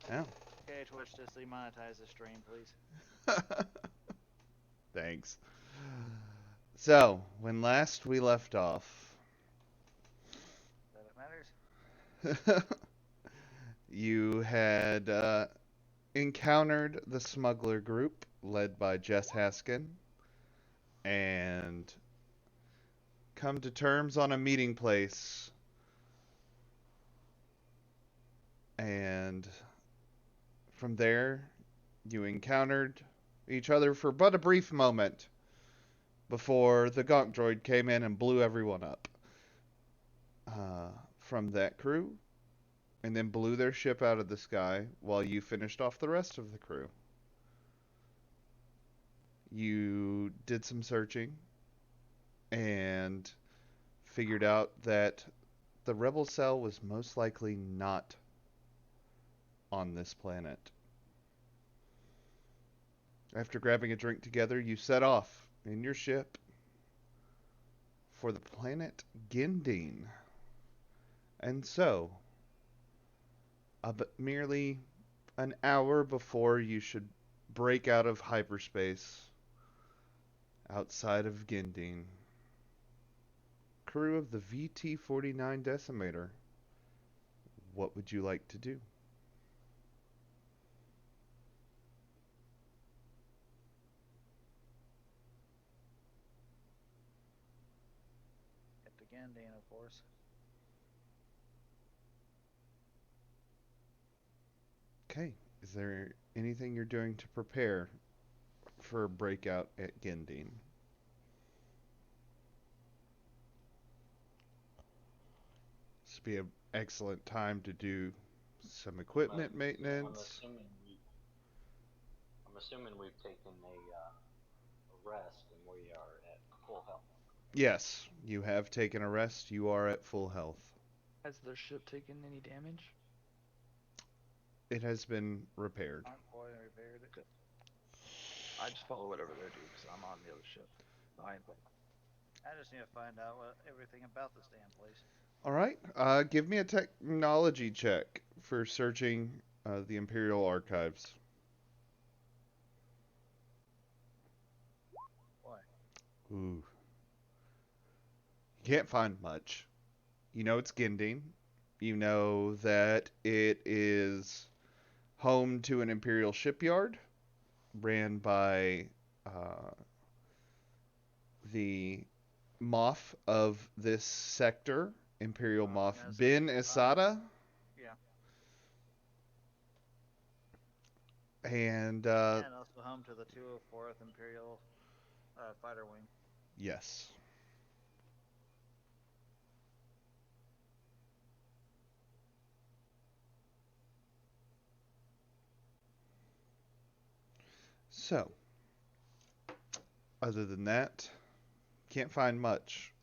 Yeah. Okay, Twitch, just demonetize the stream, please. Thanks. So, when last we left off, That it matters. you had encountered the smuggler group led by Jess Haskin and come to terms on a meeting place. And from there, you encountered each other for but a brief moment before the Gonk droid came in and blew everyone up from that crew, and then blew their ship out of the sky while you finished off the rest of the crew. You did some searching and figured out that the rebel cell was most likely not on this planet. After grabbing a drink together, you set off in your ship for the planet Gendine. And so, merely an hour before you should break out of hyperspace outside of Gendine, crew of the VT-49 Decimator, what would you like to do? Hit again, Dan, of course. Okay, is there anything you're doing to prepare for a breakout at Gendine? This would be an excellent time to do some I'm a, equipment I'm maintenance. assuming we I'm assuming we've taken a rest and we are at full health. Yes, you have taken a rest. You are at full health. Has their ship taken any damage? It has been repaired. Boy, I repaired it. Good. I just follow whatever they do because I'm on the other ship. Behind them. I just need to find out everything about this damn place. All right. Give me a technology check for searching the Imperial archives. Why? Ooh. You can't find much. You know it's Gending. You know that it is home to an Imperial shipyard ran by uh, the Moff of this sector, Imperial Moff Bin Isada. Yeah. And And also home to the 204th Imperial Fighter Wing. yes. So, other than that, can't find much.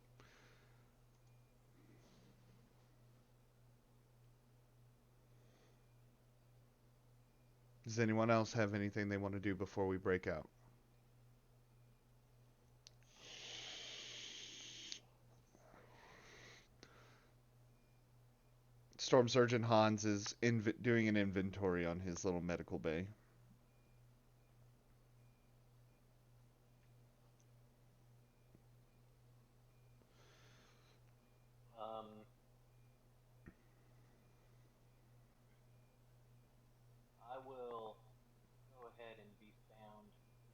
Does anyone else have anything they want to do before we break out? Storm Surgeon Hans is doing an inventory on his little medical bay. Um, I will go ahead and be found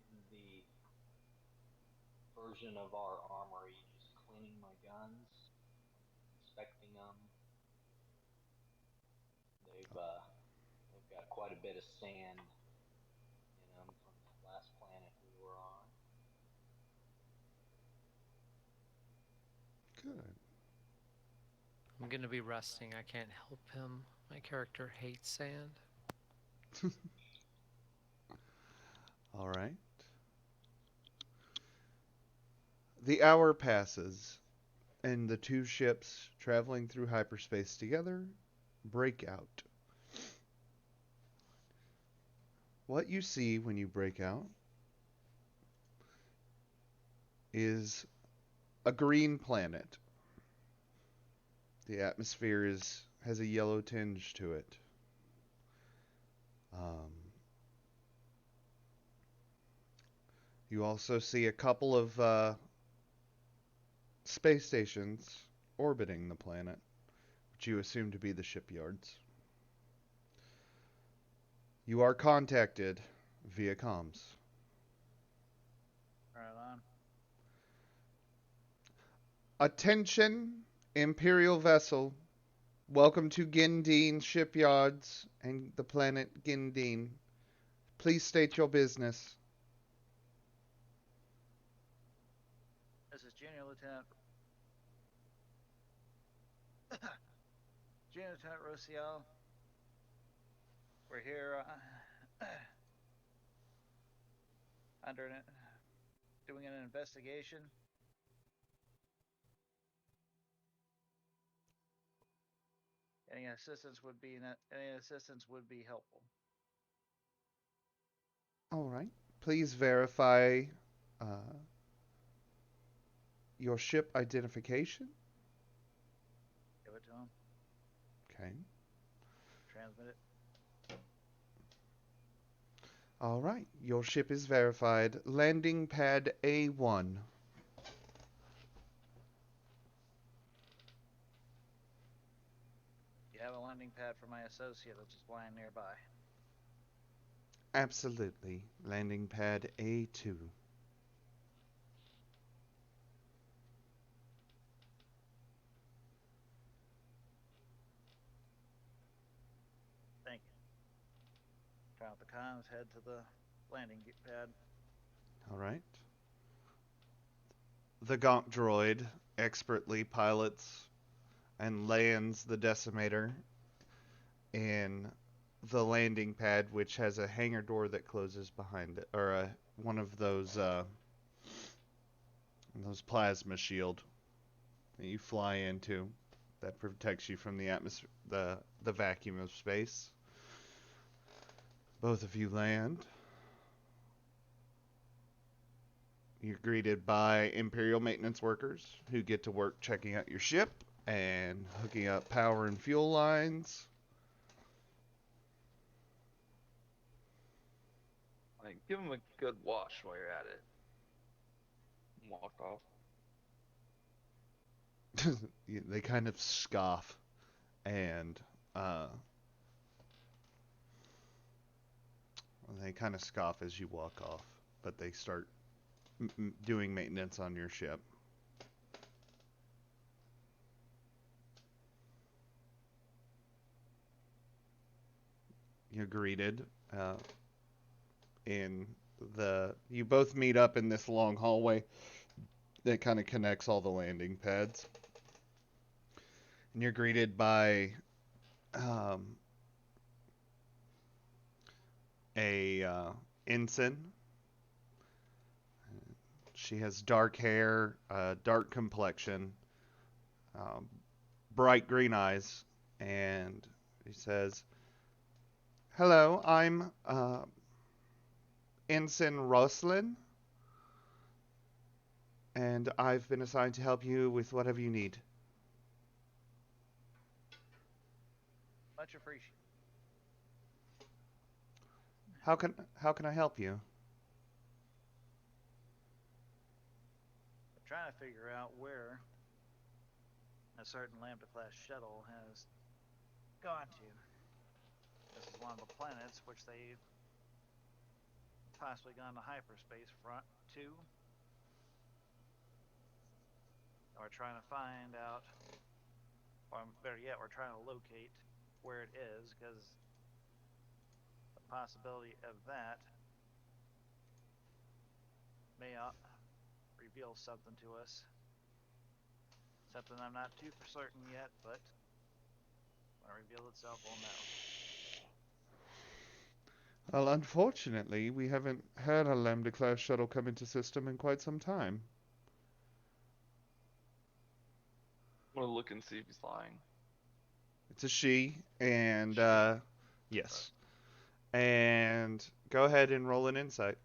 in the version of our armory, just cleaning my guns, inspecting them. They've got quite a bit of sand in them from the last planet we were on. Good. I'm gonna be resting. I can't help him. My character hates sand. All right. The hour passes, and the two ships traveling through hyperspace together break out. What you see when you break out is a green planet. The atmosphere has a yellow tinge to it. Um, you also see a couple of space stations orbiting the planet, which you assume to be the shipyards. You are contacted via comms. Right on. Attention, Imperial vessel. Welcome to Gindine shipyards and the planet Gindine. Please state your business. This is Junior Lieutenant. Junior Lieutenant Rossiel. We're here doing an investigation. Any assistance would be helpful. All right. Please verify uh, your ship identification. Give it to him. Okay. Transmit it. All right. Your ship is verified. Landing pad A1. You have a landing pad for my associate that's just flying nearby. Absolutely. Landing pad A2. Thank you. Turn out the comms, head to the landing pad. All right. The Gonk droid expertly pilots and lands the decimator in the landing pad, which has a hangar door that closes behind it, or one of those plasma shield that you fly into that protects you from the atmosphere, the vacuum of space. Both of you land. You're greeted by Imperial maintenance workers who get to work checking out your ship and hooking up power and fuel lines. Like, give him a good wash while you're at it. Walk off. They kind of scoff and as you walk off, but they start doing maintenance on your ship. You're greeted you both meet up in this long hallway that kind of connects all the landing pads. And you're greeted by a ensign. She has dark hair, dark complexion, um, bright green eyes, and he says, "Hello, I'm Ensign Roslin, and I've been assigned to help you with whatever you need." Much appreciated. How can I help you? I'm trying to figure out where a certain Lambda class shuttle has gone to. This is one of the planets which they've possibly gone to hyperspace front to. And we're trying to find out, or better yet, we're trying to locate where it is, because the possibility of that may reveal something to us. Something I'm not too for certain yet, but when it reveals itself, we'll know. Well, unfortunately, we haven't had a Lambda-class shuttle come into system in quite some time. I'm gonna look and see if he's lying. It's a she, and yes. Right. And go ahead and roll an insight.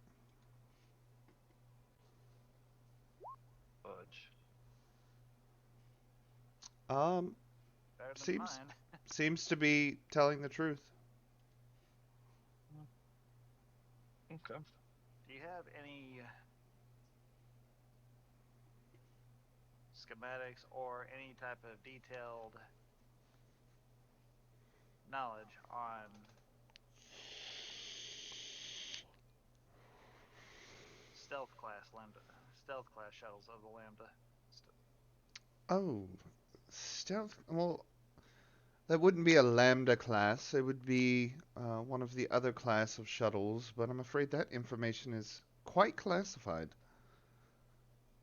Fudge. Um, Better than seems mine. seems to be telling the truth. Okay. Do you have any schematics or any type of detailed knowledge on stealth class shuttles of the Lambda? Oh, stealth. Well, that wouldn't be a Lambda class. It would be one of the other class of shuttles, but I'm afraid that information is quite classified.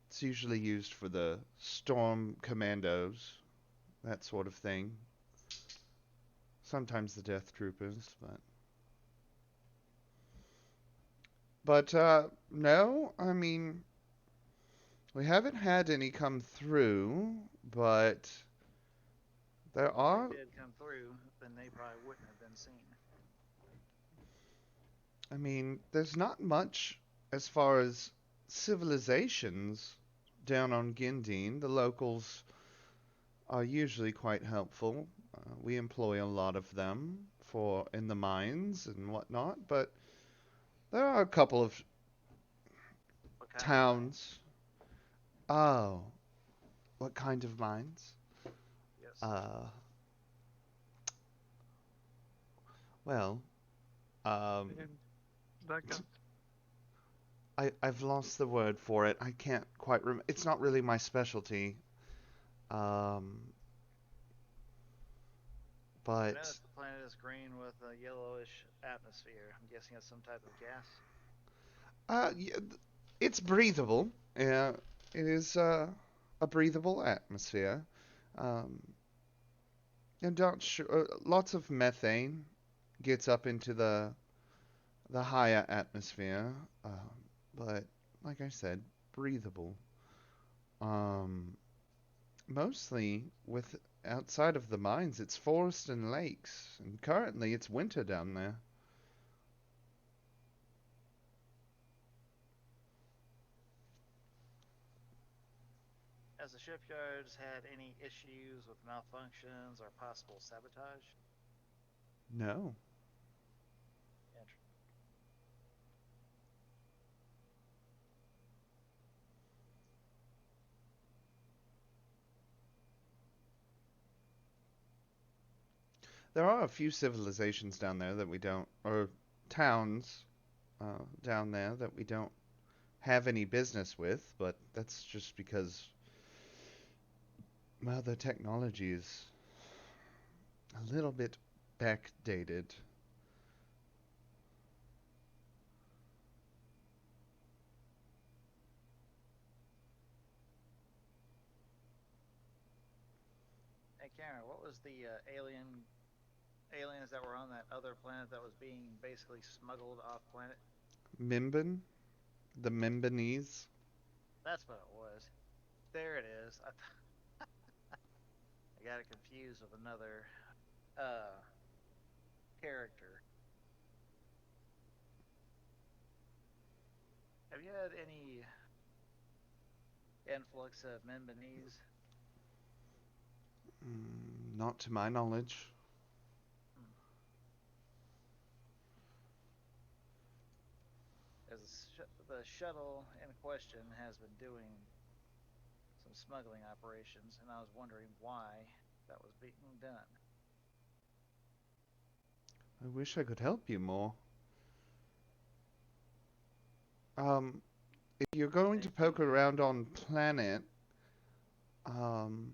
It's usually used for the storm commandos, that sort of thing. Sometimes the death troopers, but no, I mean we haven't had any come through, but there Well, if are. they did come through, then they probably wouldn't have been seen. I mean, there's not much as far as civilizations down on Gindine. The locals are usually quite helpful. We employ a lot of them for in the mines and whatnot, but there are a couple of What kind of mines? towns. Oh, what kind of mines? Yes. Uh, well, um, And that guy. I've lost the word for it. I can't quite remember. It's not really my specialty. Um, I but noticed the planet is green with a yellowish atmosphere. I'm guessing it's some type of gas. yeah, it's breathable. Yeah, it is a breathable atmosphere. Um, and not sure, lots of methane gets up into the higher atmosphere, but like I said, breathable. Um, Mostly with outside of the mines, it's forest and lakes, and currently it's winter down there. Has the shipyards had any issues with malfunctions or possible sabotage? No, there are a few civilizations down there that we don't, or towns down there that we don't have any business with, but that's just because, well, the technology is a little bit backdated. Hey, Karen, what was the aliens that were on that other planet that was being basically smuggled off planet? Mimban, the Mimbanese. That's what it was. There it is. I got it confused with another uh, character. Have you had any influx of Membanese? Not to my knowledge. Hmm. As the shuttle in question has been doing some smuggling operations, and I was wondering why that was being done. I wish I could help you more. Um, if you're going to Anything poke around on planet, um,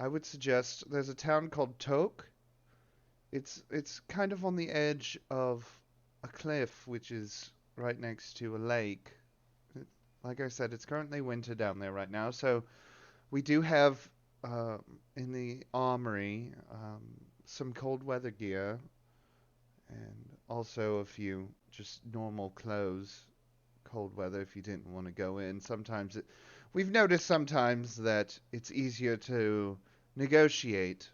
I would suggest there's a town called Tok. It's kind of on the edge of a cliff, which is right next to a lake. Like I said, it's currently winter down there right now, so we do have uh, in the armory some cold weather gear and also a few just normal clothes, cold weather if you didn't want to go in. We've noticed sometimes that it's easier to negotiate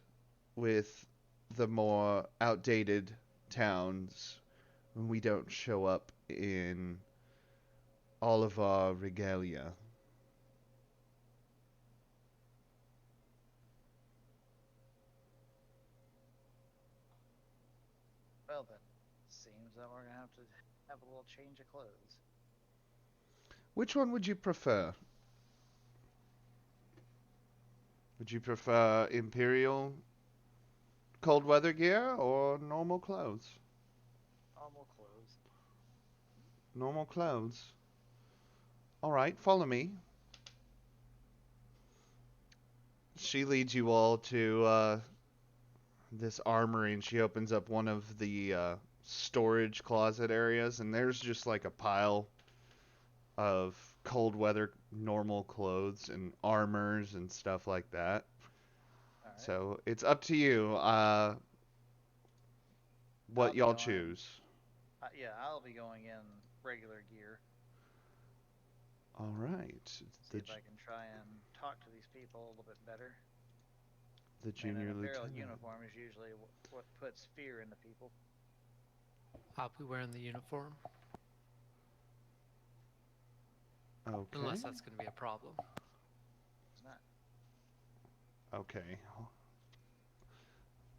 with the more outdated towns when we don't show up in all of our regalia. Well, then, seems that we're gonna have want to have a little change of clothes. Which one would you prefer? Would you prefer Imperial cold weather gear or normal clothes? Normal clothes. Normal clothes. All right, follow me. She leads you all to this armory, and she opens up one of the storage closet areas, and there's just like a pile of cold weather normal clothes and armors and stuff like that. All right. So it's up to you I'll what be y'all going. choose. Yeah, I'll be going in regular gear. All right. See The, if I can try and talk to these people a little bit better. the I mean, junior an Imperial lieutenant. uniform is usually what puts fear into people. I'll be wearing the uniform, Okay. unless that's going to be a problem. It's not. Okay.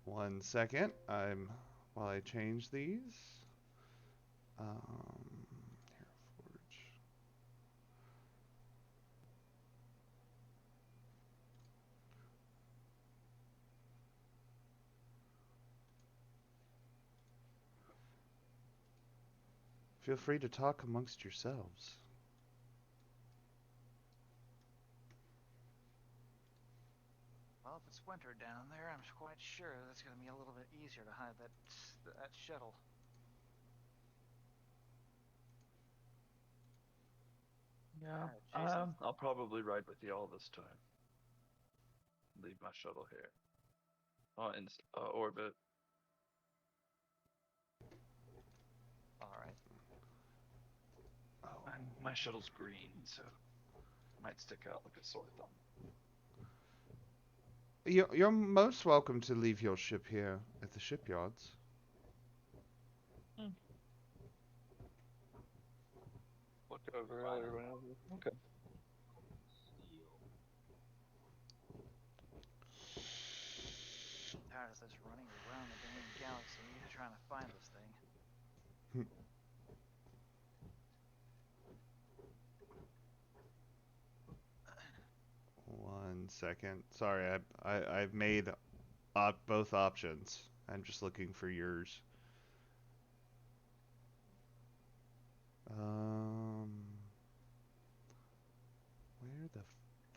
1 second. While I change these. Here, forge. Feel free to talk amongst yourselves. Well, if it's winter down there, I'm quite sure that's going to be a little bit easier to hide that shuttle. Yeah. Jason. I'll probably ride with you all this time. Leave my shuttle here. In orbit. All right. Oh. My shuttle's green, so it might stick out like a sore thumb. You're most welcome to leave your ship here at the shipyards. Look over Fine. everyone over. Okay. Steel. Tired of this running around the dang galaxy trying to find this thing. 1 second. Sorry, I've made both options. I'm just looking for yours. Where the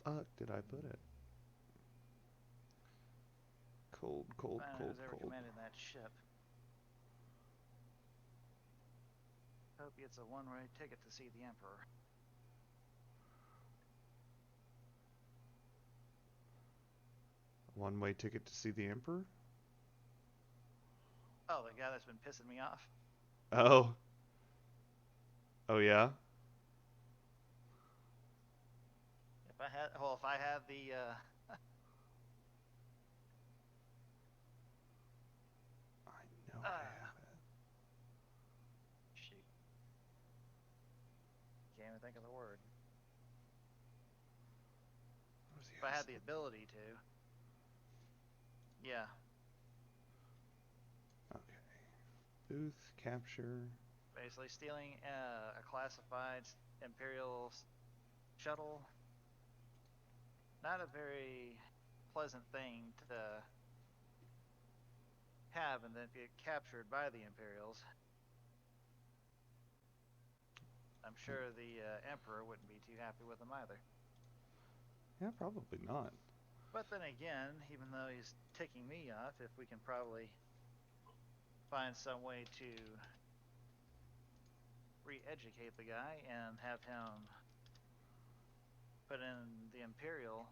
fuck did I put it? Cold, cold, Find out cold, who's ever cold. commanded that ship. Hope it's a one-way ticket to see the Emperor. One-way ticket to see the Emperor? Oh, the guy that's been pissing me off. Oh. Oh yeah? If I had the I know I have it. shoot, can't even think of the word. If I had the ability to, yeah. Okay. Booth, capture. Basically stealing a classified Imperial shuttle. Not a very pleasant thing to have and then get captured by the Imperials. I'm sure the Emperor wouldn't be too happy with them either. Yeah, probably not. But then again, even though he's ticking me off, if we can probably find some way to re-educate the guy and have him put in the Imperial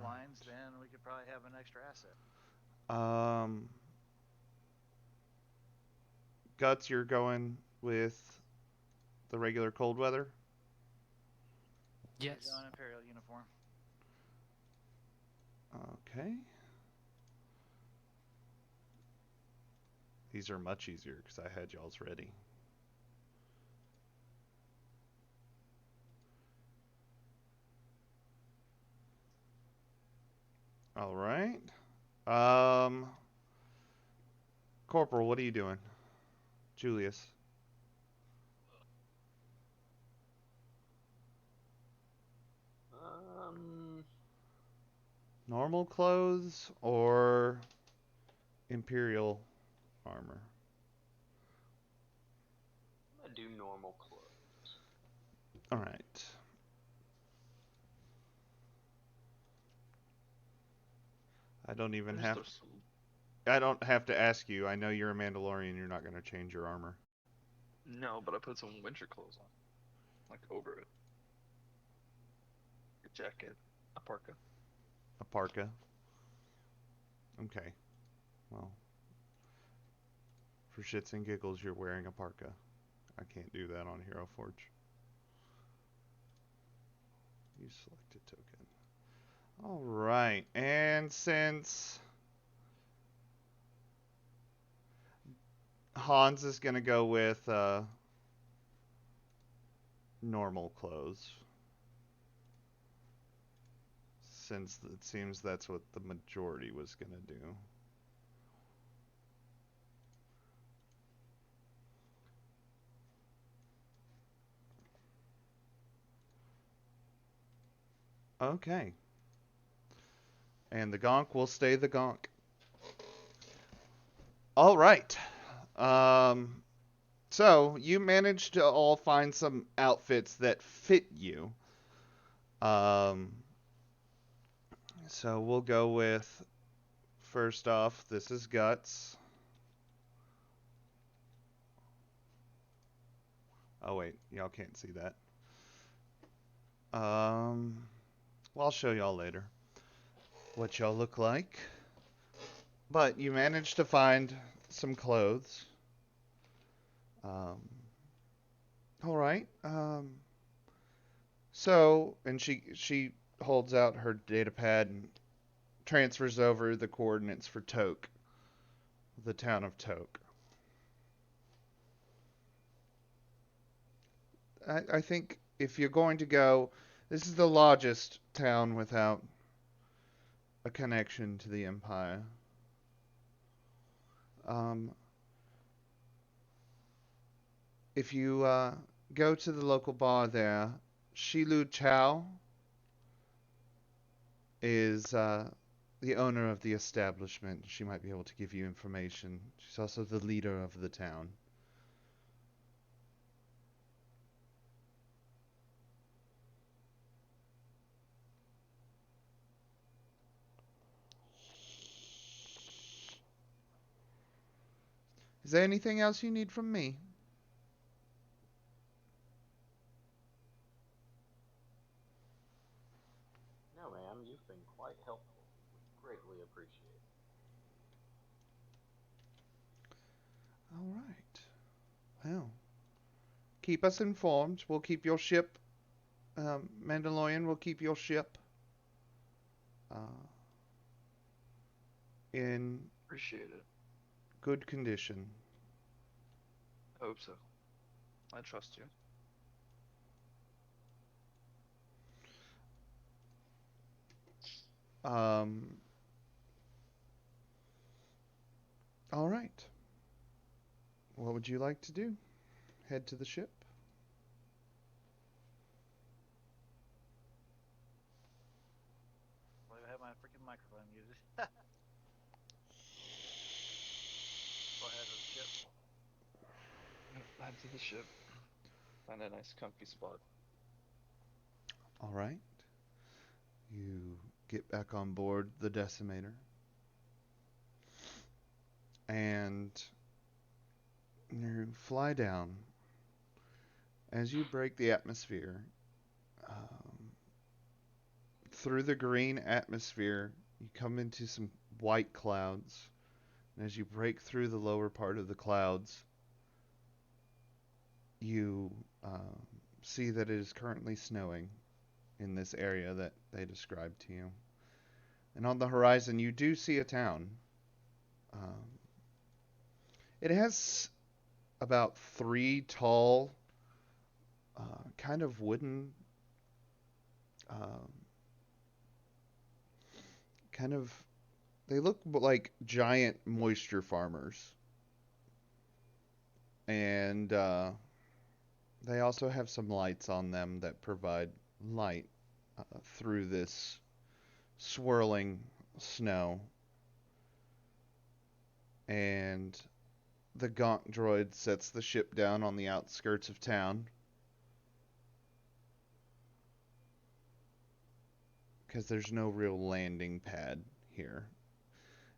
lines, then we could probably have an extra asset. Guts, you're going with the regular cold weather? He's Yes. on Imperial uniform. Okay. These are much easier because I had y'all's ready. All right. Corporal, what are you doing? Julius. Um, Normal clothes or Imperial armor? I'm gonna do normal clothes. Alright. I don't even There's have those. I don't have to ask you. I know you're a Mandalorian, you're not gonna change your armor. No, but I put some winter clothes on, like over it. A jacket, a parka. A parka. Okay. Well, for shits and giggles, you're wearing a parka. I can't do that on Hero Forge. You selected token. Alright, and since Hans is gonna go with normal clothes. Since it seems that's what the majority was gonna do. Okay. And the gonk will stay the gonk. Alright. Um, so you managed to all find some outfits that fit you. Um, so we'll go with first off, this is Guts. Oh wait, y'all can't see that. Well, I'll show y'all later what y'all look like. But you managed to find some clothes. Um, all right. So, and she holds out her data pad and transfers over the coordinates for Toke, the town of Toke. I think if you're going to go, this is the largest town without a connection to the Empire. Um, if you go to the local bar there, Shilu Chow is the owner of the establishment. She might be able to give you information. She's also the leader of the town. Is there anything else you need from me? No, ma'am, you've been quite helpful. We greatly appreciate it. All right. Well, keep us informed. We'll keep your ship, Mandalorian, we'll keep your ship uh, in Appreciate it. good condition. I hope so. I trust you. Um, all right. What would you like to do? Head to the ship? I believe I have my freaking microphone muted. Go ahead to the ship. Head to the ship. Find a nice comfy spot. All right. You get back on board the Decimator. And you fly down. As you break the atmosphere, um, through the green atmosphere, you come into some white clouds. And as you break through the lower part of the clouds, you see that it is currently snowing in this area that they described to you. And on the horizon, you do see a town. Um, it has about three tall, kind of wooden, um, kind of, they look like giant moisture farmers And they also have some lights on them that provide light through this swirling snow. And the Gonk droid sets the ship down on the outskirts of town. Because there's no real landing pad here.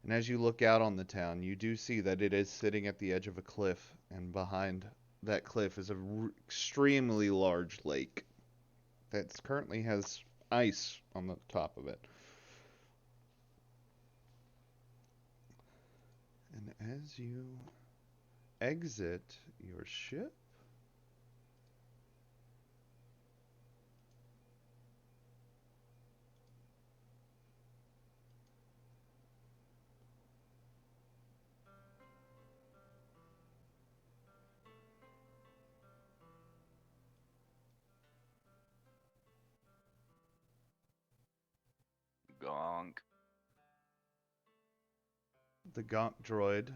And as you look out on the town, you do see that it is sitting at the edge of a cliff, and behind that cliff is a extremely large lake that currently has ice on the top of it. And as you exit your ship, Gonk. the Gonk droid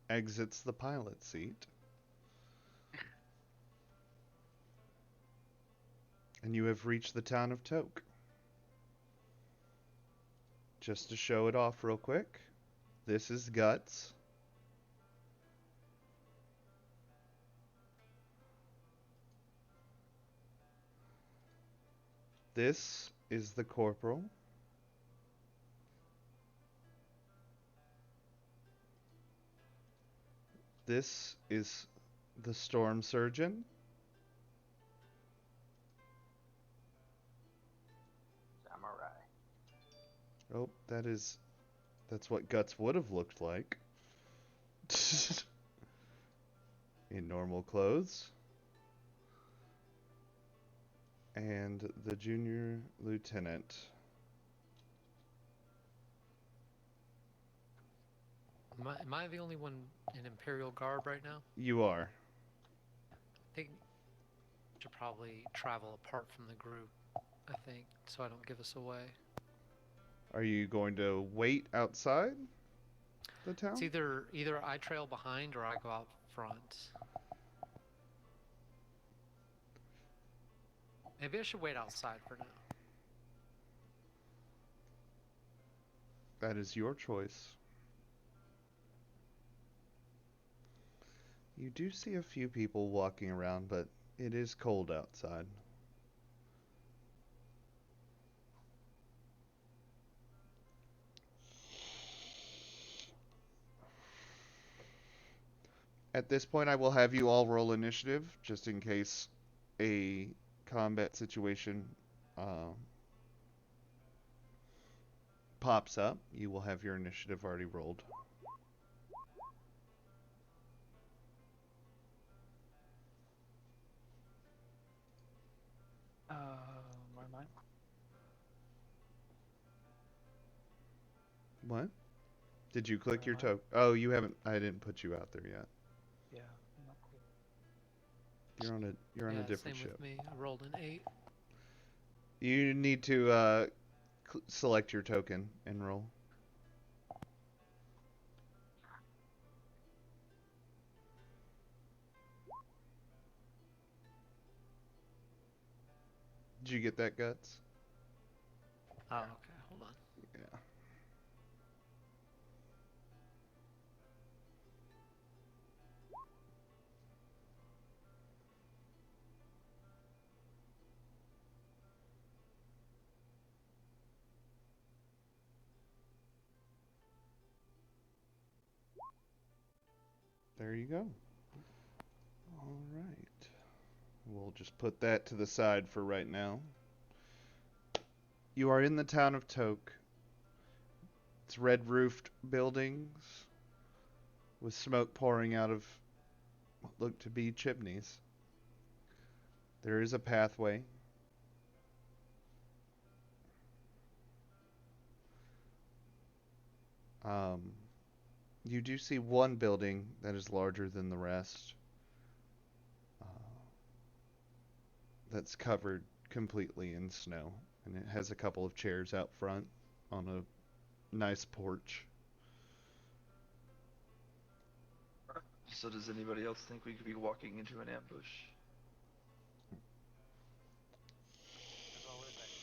exits the pilot seat, and you have reached the town of Toke. Just to show it off real quick, this is Guts. This is the Corporal. This is the Storm Surgeon. Samurai. Oh, that's what Guts would have looked like. In normal clothes. And the Junior Lieutenant. Am I the only one in Imperial garb right now? You are. I think I should probably travel apart from the group, I think, so I don't give us away. Are you going to wait outside the town? It's either I trail behind or I go out front. Maybe I should wait outside for now. That is your choice. You do see a few people walking around, but it is cold outside. At this point, I will have you all roll initiative, just in case a combat situation pops up. You will have your initiative already rolled. Where am I? What? Did you click your Where am toe? Oh, you haven't. I didn't put you out there yet. Yeah, not cool. You're on a Yeah, different same ship. with me. I rolled an 8. You need to select your token and roll. Did you get that, Guts? Oh, okay, hold on. Yeah. There you go. All right. We'll just put that to the side for right now. You are in the town of Toke. It's red-roofed buildings with smoke pouring out of what look to be chimneys. There is a pathway. Um, you do see one building that is larger than the rest. That's covered completely in snow, and it has a couple of chairs out front on a nice porch. So does anybody else think we could be walking into an ambush? That's what we're thinking.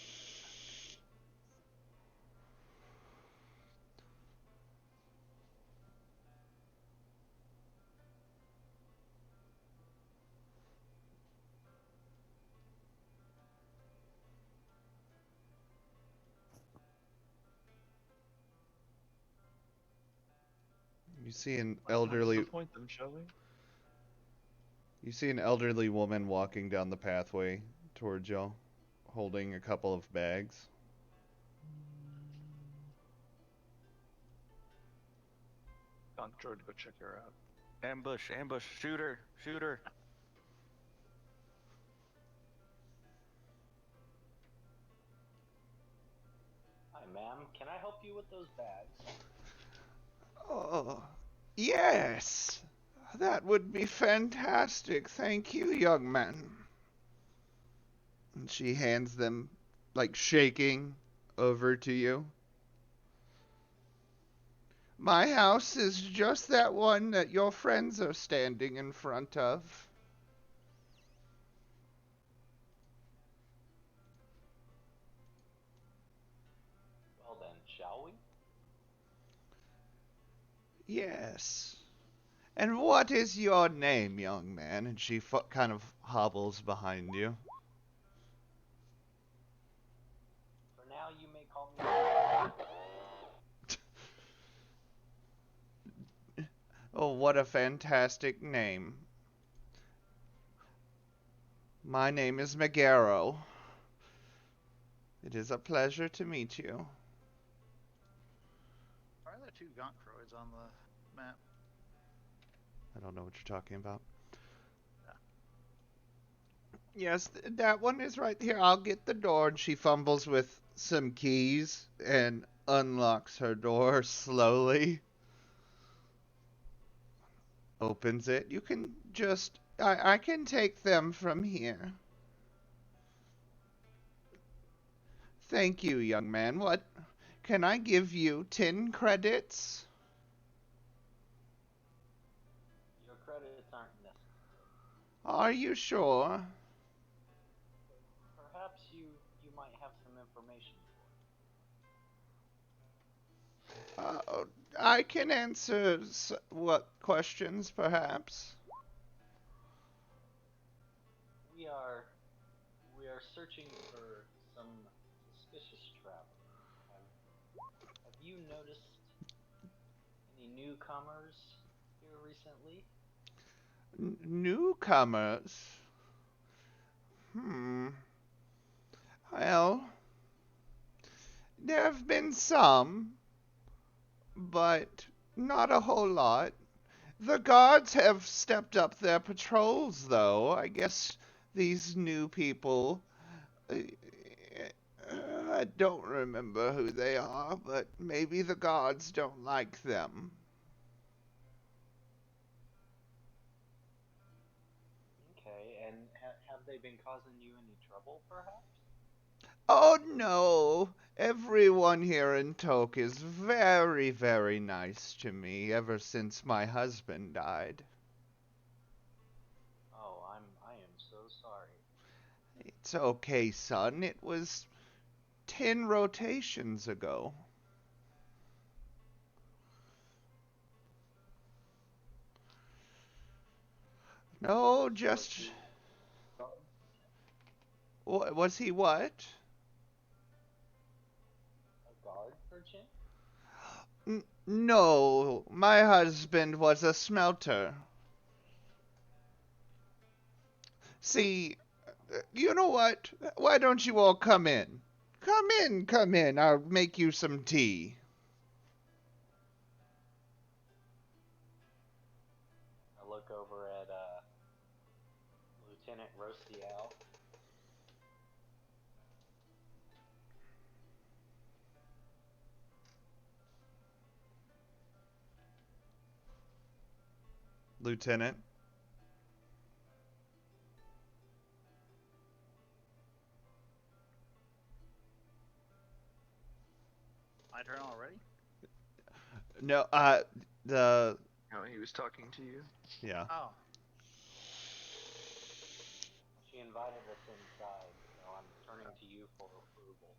You see an Let's not elderly disappoint them, shall we? you see an elderly woman walking down the pathway towards y'all, holding a couple of bags. Gonk droid, go check her out. Ambush, ambush, shooter, shooter. Hi, ma'am. Can I help you with those bags? Oh, yes. That would be fantastic. Thank you, young man. And she hands them, like shaking, over to you. My house is just that one that your friends are standing in front of. Well then, shall we? Yes. And what is your name, young man? And she kind of hobbles behind you. For now, you may call me. Oh, what a fantastic name. My name is Megaro. It is a pleasure to meet you. Why are there 2 gonk droids on the map? I don't know what you're talking about. Yeah. Yes, that one is right here. I'll get the door. And she fumbles with some keys and unlocks her door slowly. Opens it. You can just... I can take them from here. Thank you, young man. What? Can I give you 10 credits? Your credits aren't necessary. Are you sure? Perhaps you might have some information for me. I can answer what questions, perhaps? We are searching for some suspicious travel. Have you noticed any newcomers here recently? Newcomers? Well, there have been some, but not a whole lot. The guards have stepped up their patrols, though. I guess these new people... I don't remember who they are, but maybe the guards don't like them. Okay, and have they been causing you any trouble, perhaps? Oh no, everyone here in Tok is very, very nice to me ever since my husband died. Oh, I am so sorry. It's okay, son. It was 10 rotations ago. No, just... Was he what? A guard, perchance? No, my husband was a smelter. See, you know what? Why don't you all come in? Come in, come in. I'll make you some tea. I look over at Lieutenant Rostiel. Lieutenant. My turn already? No, the Oh, he was talking to you. Yeah. Oh, She invited us inside, so I'm turning to you for approval.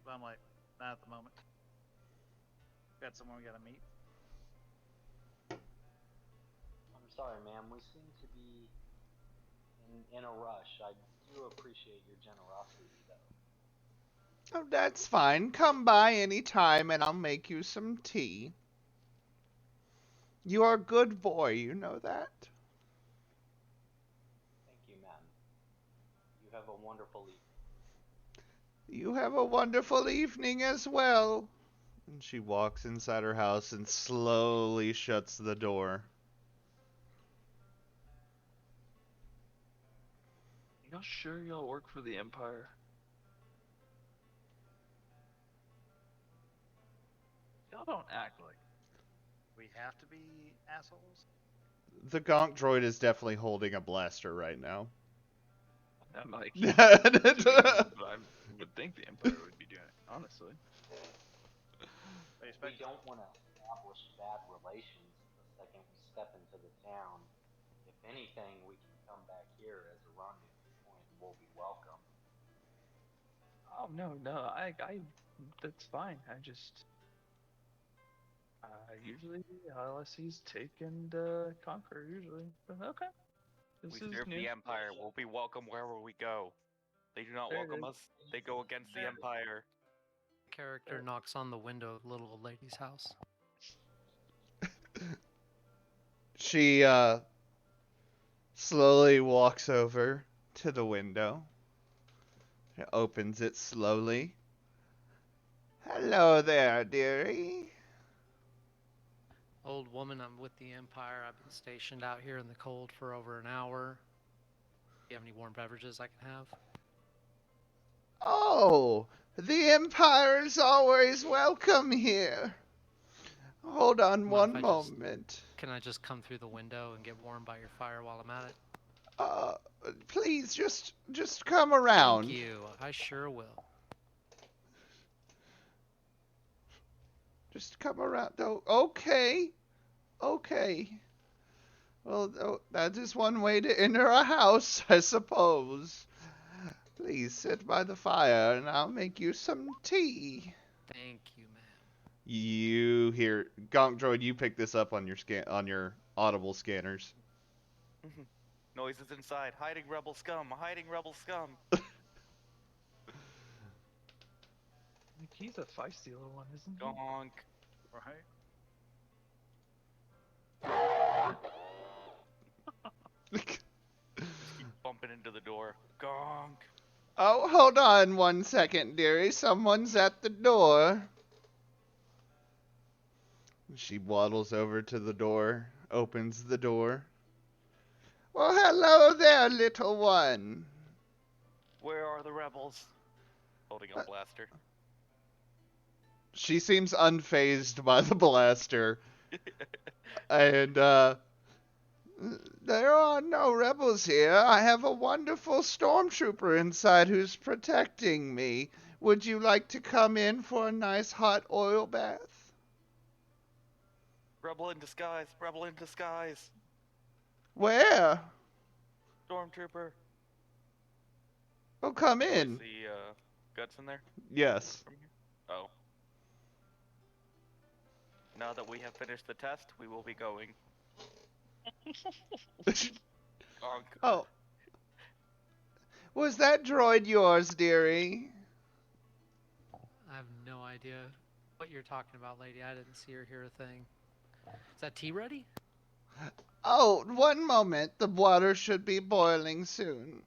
I'm like, not at the moment. Got someone we gotta meet. I'm sorry, ma'am. We seem to be in a rush. I do appreciate your generosity, though. Oh, that's fine. Come by any time and I'll make you some tea. You are a good boy, you know that? Thank you, ma'am. You have a wonderful evening. You have a wonderful evening as well. And she walks inside her house and slowly shuts the door. Y'all sure y'all work for the Empire? Y'all don't act like. We have to be assholes. The Gonk droid is definitely holding a blaster right now. I'm like, Yeah. I would think the Empire would be doing it, honestly. We don't want to establish bad relations the second we step into the town. If anything, we can come back here as a rendezvous point and we'll be welcome. Oh no, that's fine. I just, usually LSEs take and conquer usually, but okay. This We is serve new. the Empire. We'll be welcome wherever we go. They do not There it welcome is. us. They go against the Empire. Character knocks on the window of the little old lady's house. She slowly walks over to the window. She opens it slowly. Hello there, dearie. Old woman, I'm with the Empire. I've been stationed out here in the cold for over an hour. Do you have any warm beverages I can have? Oh, the Empire is always welcome here. Hold on Mind if one I just- moment. Can I just come through the window and get warm by your fire while I'm at it? Uh, please just come around. Thank you. I sure will. Just come around. Oh, okay. Okay. Well, that is one way to enter a house, I suppose. Please sit by the fire and I'll make you some tea. Thank you, ma'am. You hear Gonk Droid, you pick this up on your audible scanners. Noises inside. Hiding rebel scum. Hiding rebel scum. Like, he's a feisty little one, isn't he? Gonk. Right? Keep bumping into the door. Gonk. Oh, hold on one second, dearie. Someone's at the door. She waddles over to the door, opens the door. Well, hello there, little one. Where are the rebels? Holding a blaster. She seems unfazed by the blaster. And, there are no rebels here. I have a wonderful stormtrooper inside who's protecting me. Would you like to come in for a nice hot oil bath? Rebel in disguise. Rebel in disguise. Where? Stormtrooper. Oh, come Do I in. see guts in there Yes. from here? Oh. Now that we have finished the test, we will be going. Gonk. Oh. Was that droid yours, dearie? I have no idea what you're talking about, lady. I didn't see or hear a thing. Is that tea ready? Oh, one moment. The water should be boiling soon.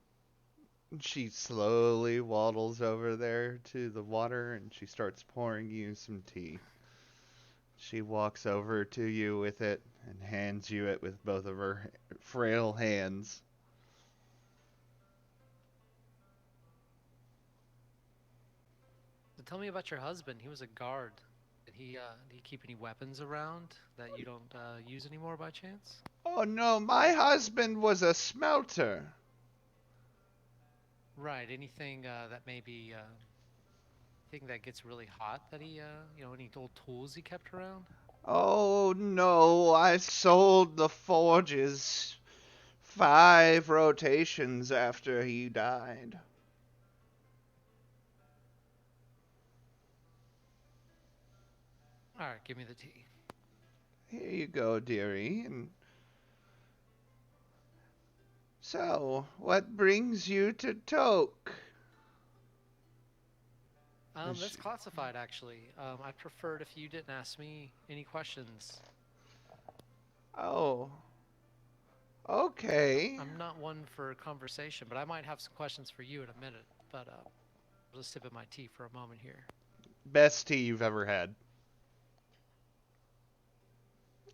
She slowly waddles over there to the water and she starts pouring you some tea. She walks over to you with it and hands you it with both of her frail hands. So tell me about your husband. He was a guard. Did he keep any weapons around that you don't use anymore by chance? Oh no, my husband was a smelter. Right. Anything that may be anything that gets really hot that he, any old tools he kept around? Oh no, I sold the forges 5 rotations after he died. All right, give me the tea. Here you go, dearie. And so, what brings you to Toke? That's classified, actually. I'd prefer it if you didn't ask me any questions. Oh, okay. I'm not one for conversation, but I might have some questions for you in a minute. But I'll just sip at my tea for a moment here. Best tea you've ever had.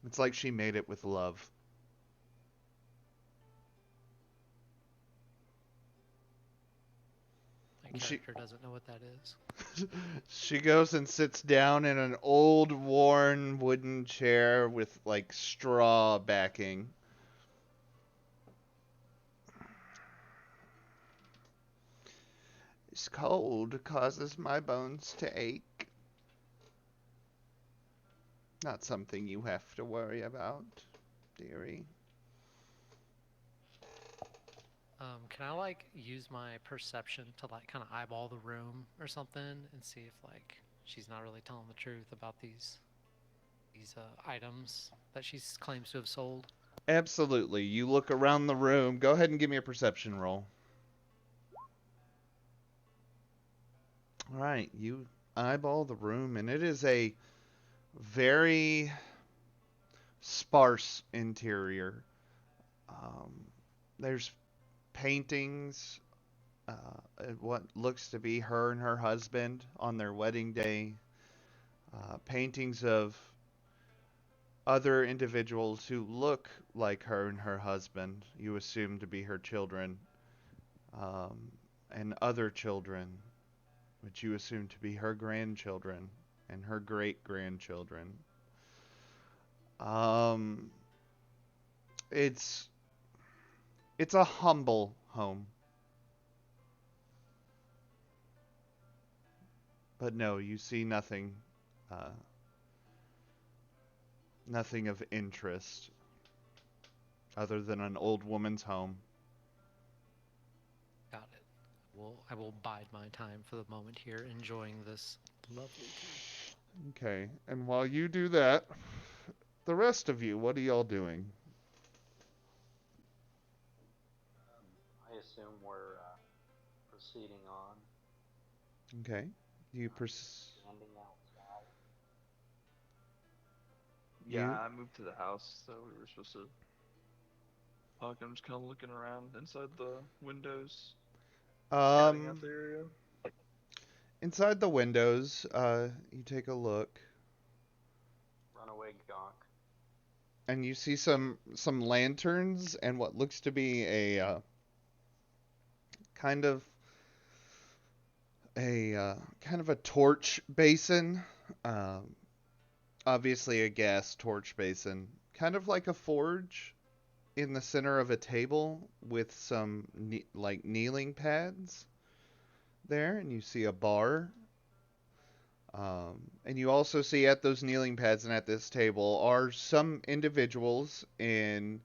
It's like she made it with love. My character doesn't know what that is. She goes and sits down in an old, worn wooden chair with like straw backing. This cold causes my bones to ache. Not something you have to worry about, dearie. Can I like use my perception to like kind of eyeball the room or something and see if like she's not really telling the truth about these items that she claims to have sold? Absolutely. You look around the room. Go ahead and give me a perception roll. All right, you eyeball the room, and it is a very sparse interior. Um, there's paintings, what looks to be her and her husband on their wedding day, paintings of other individuals who look like her and her husband, you assume to be her children, um, and other children, which you assume to be her grandchildren and her great grandchildren. Um, it's it's a humble home. But no, you see nothing, uh, nothing of interest other than an old woman's home. Got it. I will bide my time for the moment here, enjoying this lovely tea. Okay, and while you do that, the rest of you, what are y'all doing? I assume we're proceeding on. Okay, you Standing outside. Yeah, you I moved to the house, so we were supposed to talk. I'm just kind of looking around inside the windows, scouting out um the area. inside the windows, you take a look Runaway gonk. and you see some lanterns and what looks to be a kind of a torch basin. Um, Obviously a gas torch basin, kind of like a forge in the center of a table with some like kneeling pads there, and you see a bar. And you also see at those kneeling pads and at this table are some individuals in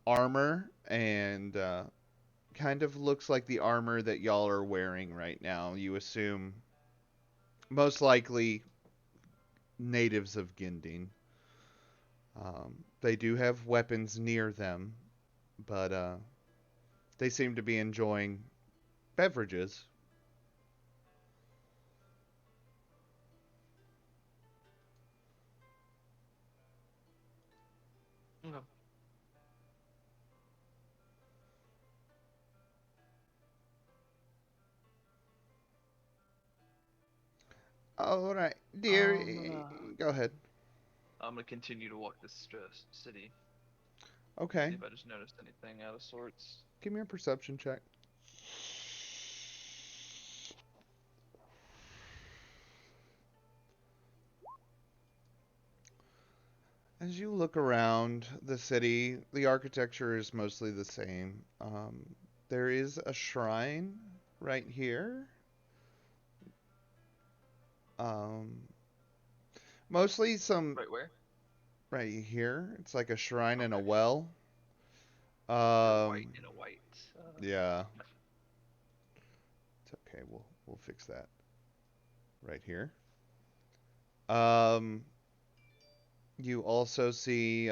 armor and kind of looks like the armor that y'all are wearing right now. You assume most likely natives of Ginding. They do have weapons near them, but they seem to be enjoying beverages. Okay. All right, I'm dear, gonna go ahead. I'm gonna continue to walk this city, see Okay, if I just noticed anything out of sorts. give me a perception check. As you look around the city, the architecture is mostly the same. There is a shrine right here. Um, mostly some Right where? right here. It's like a shrine and a Okay. well. You're white and a white. Yeah. It's okay. We'll fix that right here. Um, you also see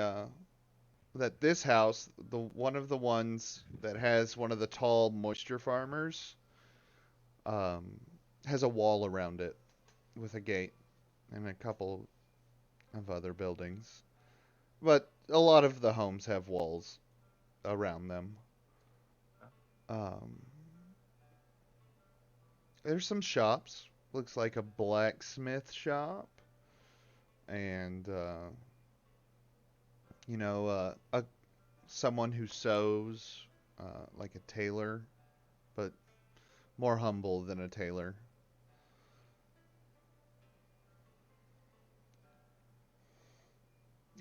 that this house, the one of the ones that has one of the tall moisture farmers, um, has a wall around it with a gate and a couple of other buildings. But a lot of the homes have walls around them. Um, there's some shops. Looks like a blacksmith shop, and a someone who sews, like a tailor, but more humble than a tailor.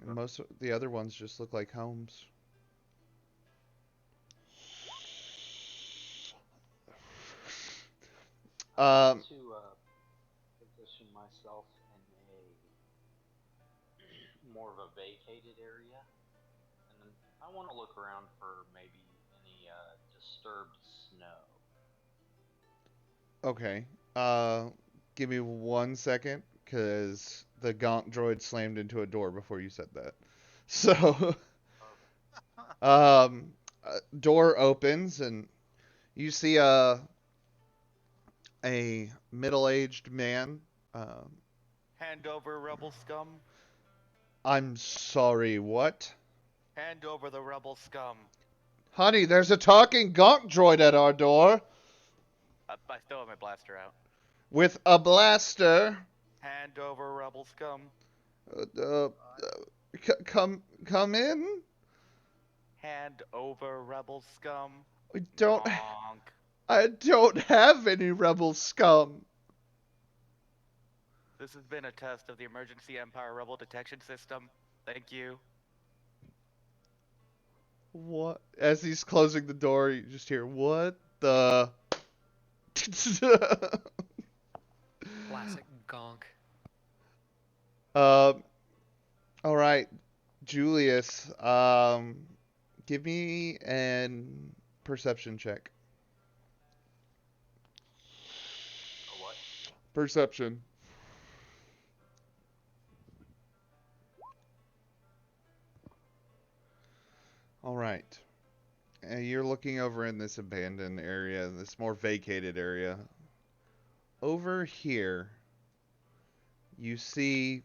And most of the other ones just look like homes. I'd like Um, to position myself in a more of a vacated area, and then I want to look around for maybe any disturbed snow. okay. Uh, give me 1 second, because the Gonk droid slammed into a door before you said that. So, Perfect. door opens, and you see a middle-aged man. Um, Hand over, rebel scum. I'm sorry, what? Hand over the rebel scum. Honey, there's a talking Gonk droid at our door I still have my blaster out. with a blaster. Hand over, rebel scum. Come in. Hand over, rebel scum. I don't Gonk. I don't have any rebel scum. This has been a test of the Emergency Empire Rebel Detection System. Thank you. What? As he's closing the door, you just hear, what the? Classic gonk. um, all right, Julius, give me an perception check. A what? Perception. All right. You're looking over in this abandoned area, this more vacated area. Over here, you see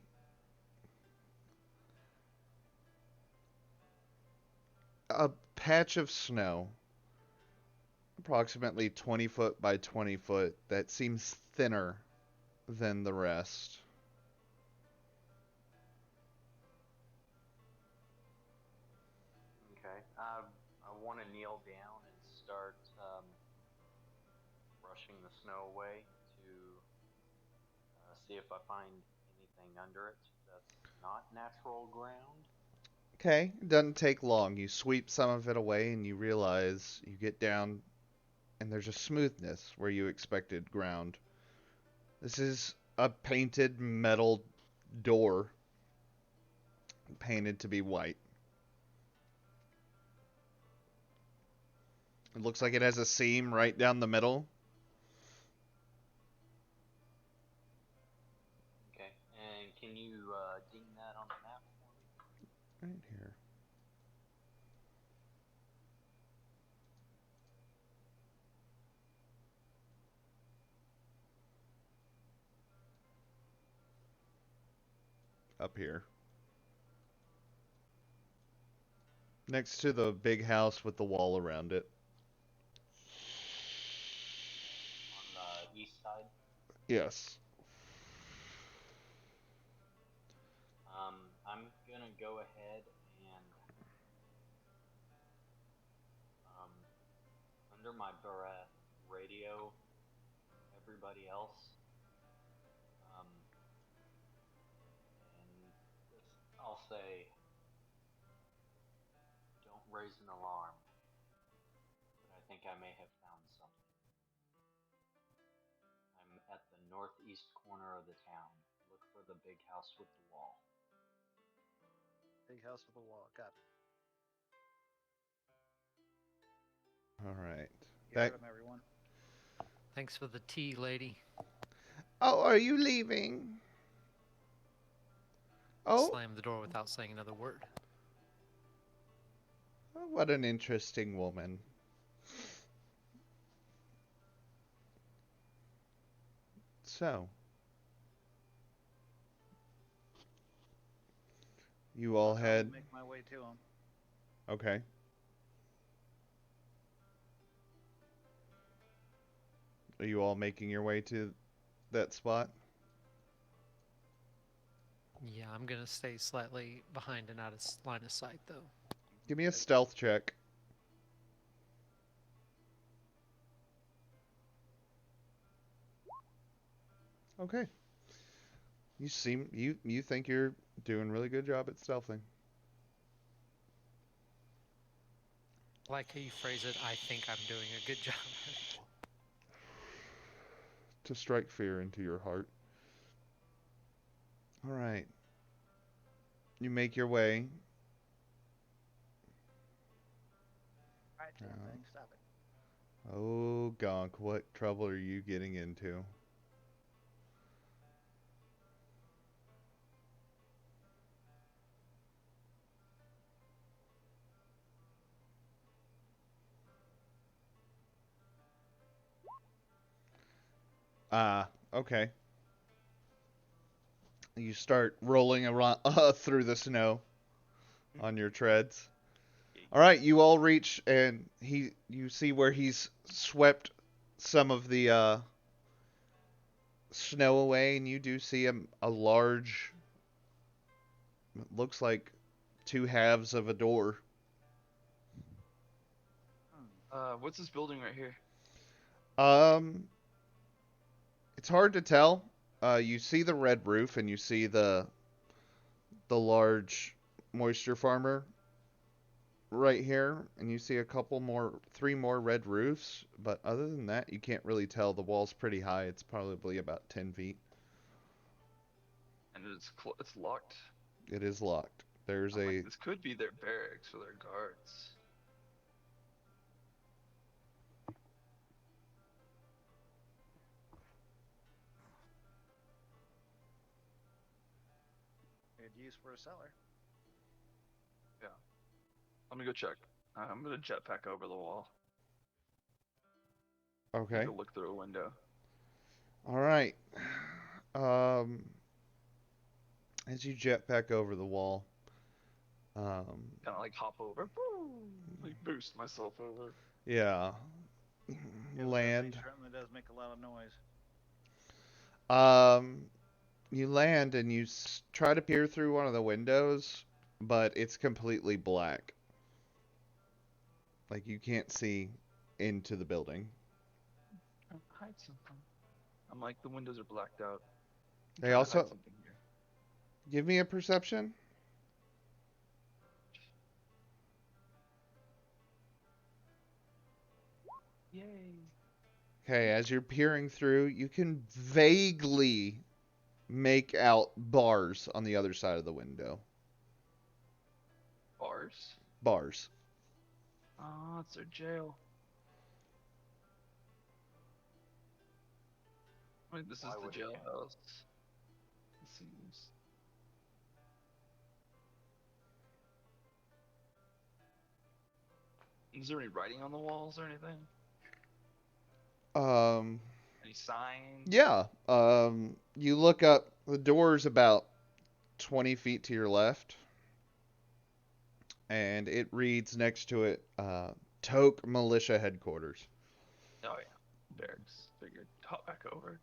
a patch of snow, approximately 20 foot by 20 foot, that seems thinner than the rest. Okay. I want to kneel down and start brushing the snow away to see if I find anything under it that's not natural ground. Okay, it doesn't take long. You sweep some of it away and you realize you get down and there's a smoothness where you expected ground. This is a painted metal door, painted to be white. It looks like it has a seam right down the middle. Okay. And can you ding that on the map for me? Right here. Up here. Next to the big house with the wall around it. On the east side. Yes. I'm gonna go ahead and um, under my breath radio everybody else, um, and just I'll say, don't raise an alarm, but I think I may have found something. I'm at the northeast corner of the town. Look for the big house with the wall. Big house with a wall. Got it. All right. You Back. heard him, everyone. Thanks for the tea, lady. Oh, are you leaving? Oh, Slam the door without saying another word. what an interesting woman. So, you all I'll try had. and make my way to him. Okay. Are you all making your way to that spot? Yeah, I'm gonna stay slightly behind and out of line of sight, though. Give me a stealth check. Okay. You think you're doing a really good job at stealthing. I like how you phrase it. I think I'm doing a good job. To strike fear into your heart. All right. You make your way. Alright, damn thing, stop it. Oh, Gonk, what trouble are you getting into? Ah, okay. You start rolling around through the snow on your treads. All right, you all reach, and you see where he's swept some of the snow away, and you do see a large, it looks like two halves of a door. What's this building right here? Um, it's hard to tell. You see the red roof, and you see the large moisture farmer right here, and you see a couple more, three more red roofs. But other than that, you can't really tell. The wall's pretty high. It's probably about 10 feet. And it's locked. It is locked. There's I'm a. like, this could be their barracks or their guards. Good use for a cellar. Yeah. Let me go check. I'm gonna jetpack over the wall. Okay. Take a look through a window. All right. Um, as you jet back over the wall, Kind of like hop over, like boost myself over. yeah, Yeah, land. That certainly does make a lot of noise. You land and you try to peer through one of the windows, but it's completely black. Like you can't see into the building. Hide something. I'm like, the windows are blacked out. I'm They trying to hide also something here. give me a perception. Yay. Okay, as you're peering through, you can vaguely make out bars on the other side of the window. Bars? Bars. Oh, it's their jail. Wait, this is Why the would it be? jailhouse. It seems. Is there any writing on the walls or anything? Um, Any signs? yeah. You look up. The door's about 20 feet to your left, and it reads next to it, Toke Militia Headquarters. Oh yeah, barracks. Figured. Hop back over.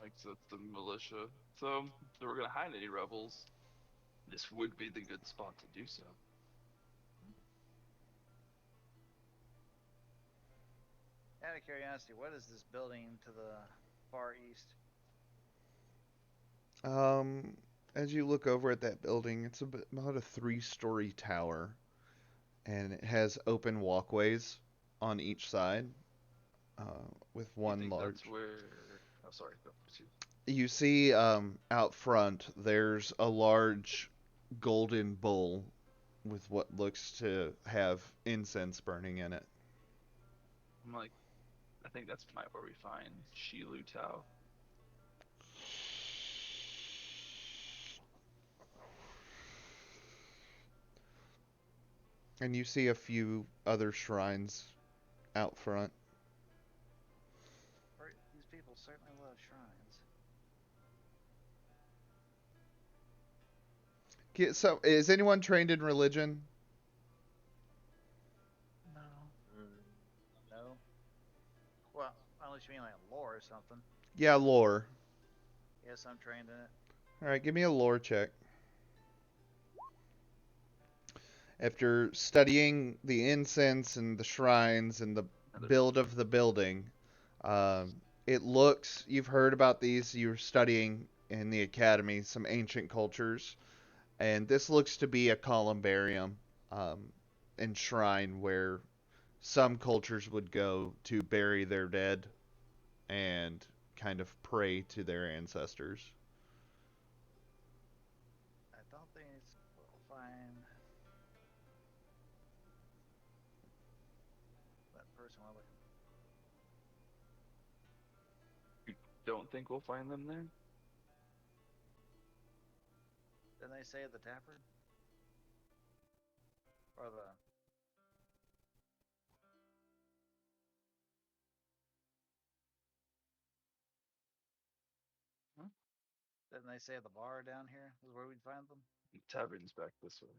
Like, so that's the militia. So, if they were gonna hide any rebels, this would be the good spot to do so. Out of curiosity, what is this building to the far east? As you look over at that building, it's about a three-story tower, and it has open walkways on each side, with You one think that's large. where? Oh, sorry. Go proceed. You see, out front, there's a large golden bowl with what looks to have incense burning in it. I'm like, I think that's where we find Shilu Tao. And you see a few other shrines out front. These people certainly love shrines. So, is anyone trained in religion? No. No. Well, unless you mean like lore or something. Yeah, lore. Yes, I'm trained in it. All right, give me a lore check. After studying the incense and the shrines and the Another build of the building, it looks, you've heard about these, you're studying in the academy some ancient cultures, and this looks to be a columbarium and shrine where some cultures would go to bury their dead and kind of pray to their ancestors. I don't think we'll find that person we're looking You don't think we'll find them there? for. Didn't they say the tavern? Or the... Huh? Didn't they say the bar down here is where we'd find them? The tavern's back this way.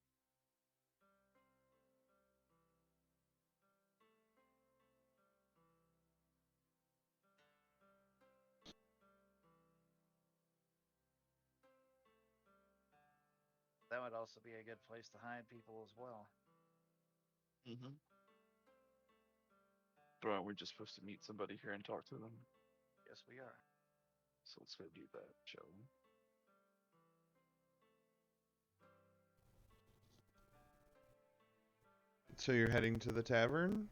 That would also be a good place to hide people as well. Mm-hmm. But aren't we just supposed to meet somebody here and talk to them? Yes, we are. So let's go do that, shall we? So you're heading to the tavern?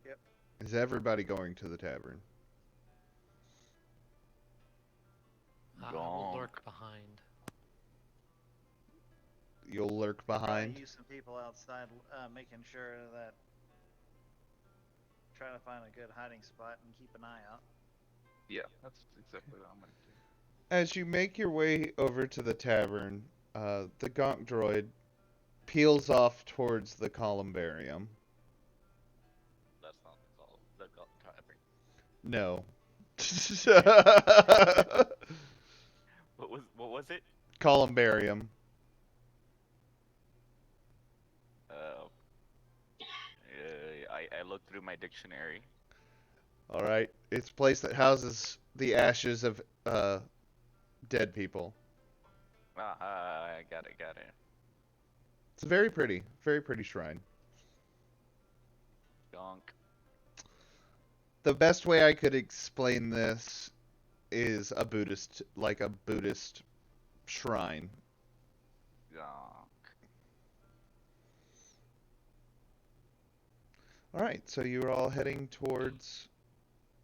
Yep. Is everybody going to the tavern? I will Gone. lurk behind. You'll lurk Probably behind? use some people outside, making sure that... Trying to find a good hiding spot and keep an eye out. Yeah, that's exactly what I'm gonna do. As you make your way over to the tavern, the Gonk droid peels off towards the columbarium. That's not the call. The tavern. No. What was it? Columbarium. Uh, I looked through my dictionary. All right. It's a place that houses the ashes of dead people. I got it. It's a very pretty shrine. Gonk. The best way I could explain this is like a Buddhist shrine. Gonk. All right, so you're all heading towards.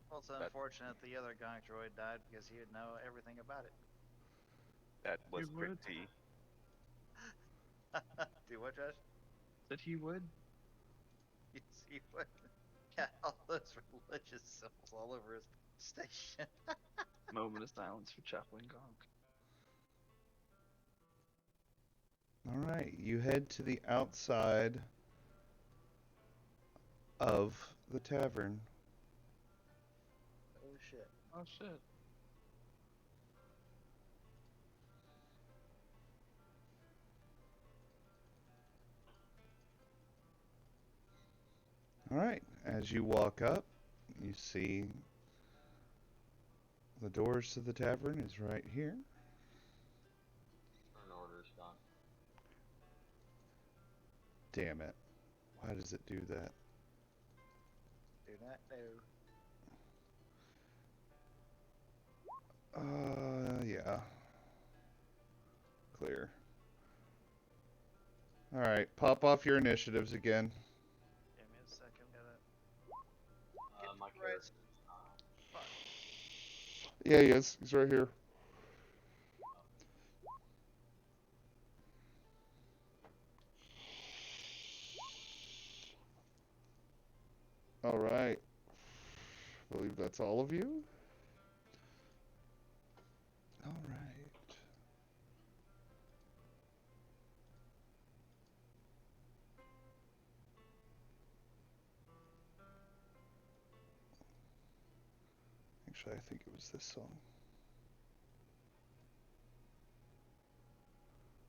Well, it's unfortunate the other Gonk droid died because he would know everything about it. That was You would? pretty. Do what, Josh? That he would? Yes, he would. Yeah, all those religious symbols all over his station. Moment of silence for Chaplain Gonk. All right, you head to the outside of the tavern. Oh shit. Oh shit. All right, as you walk up, you see the doors to the tavern is right here. Turn orders done. Damn it. Why does it do that? Do not know. Yeah. clear. Alright, pop off your initiatives again. Give me a second. Gotta My get right character is not. spot. Yeah, he is. He's right here. Alright. I believe that's all of you. Alright. Actually, I think it was this song.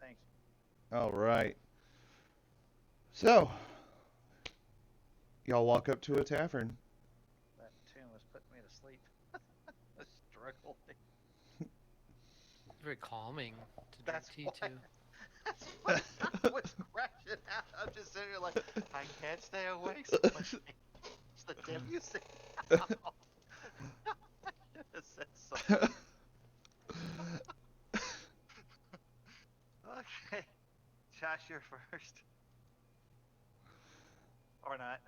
Thank you. Alright. So, y'all walk up to a tavern. That tune was putting me to sleep. I struggled. Very calming to drink That's tea why. too. That's why I was crashing out. I'm just sitting here like, I can't stay awake. Someone change the damn music. I should have said something. Okay. Josh, you're first. Or not.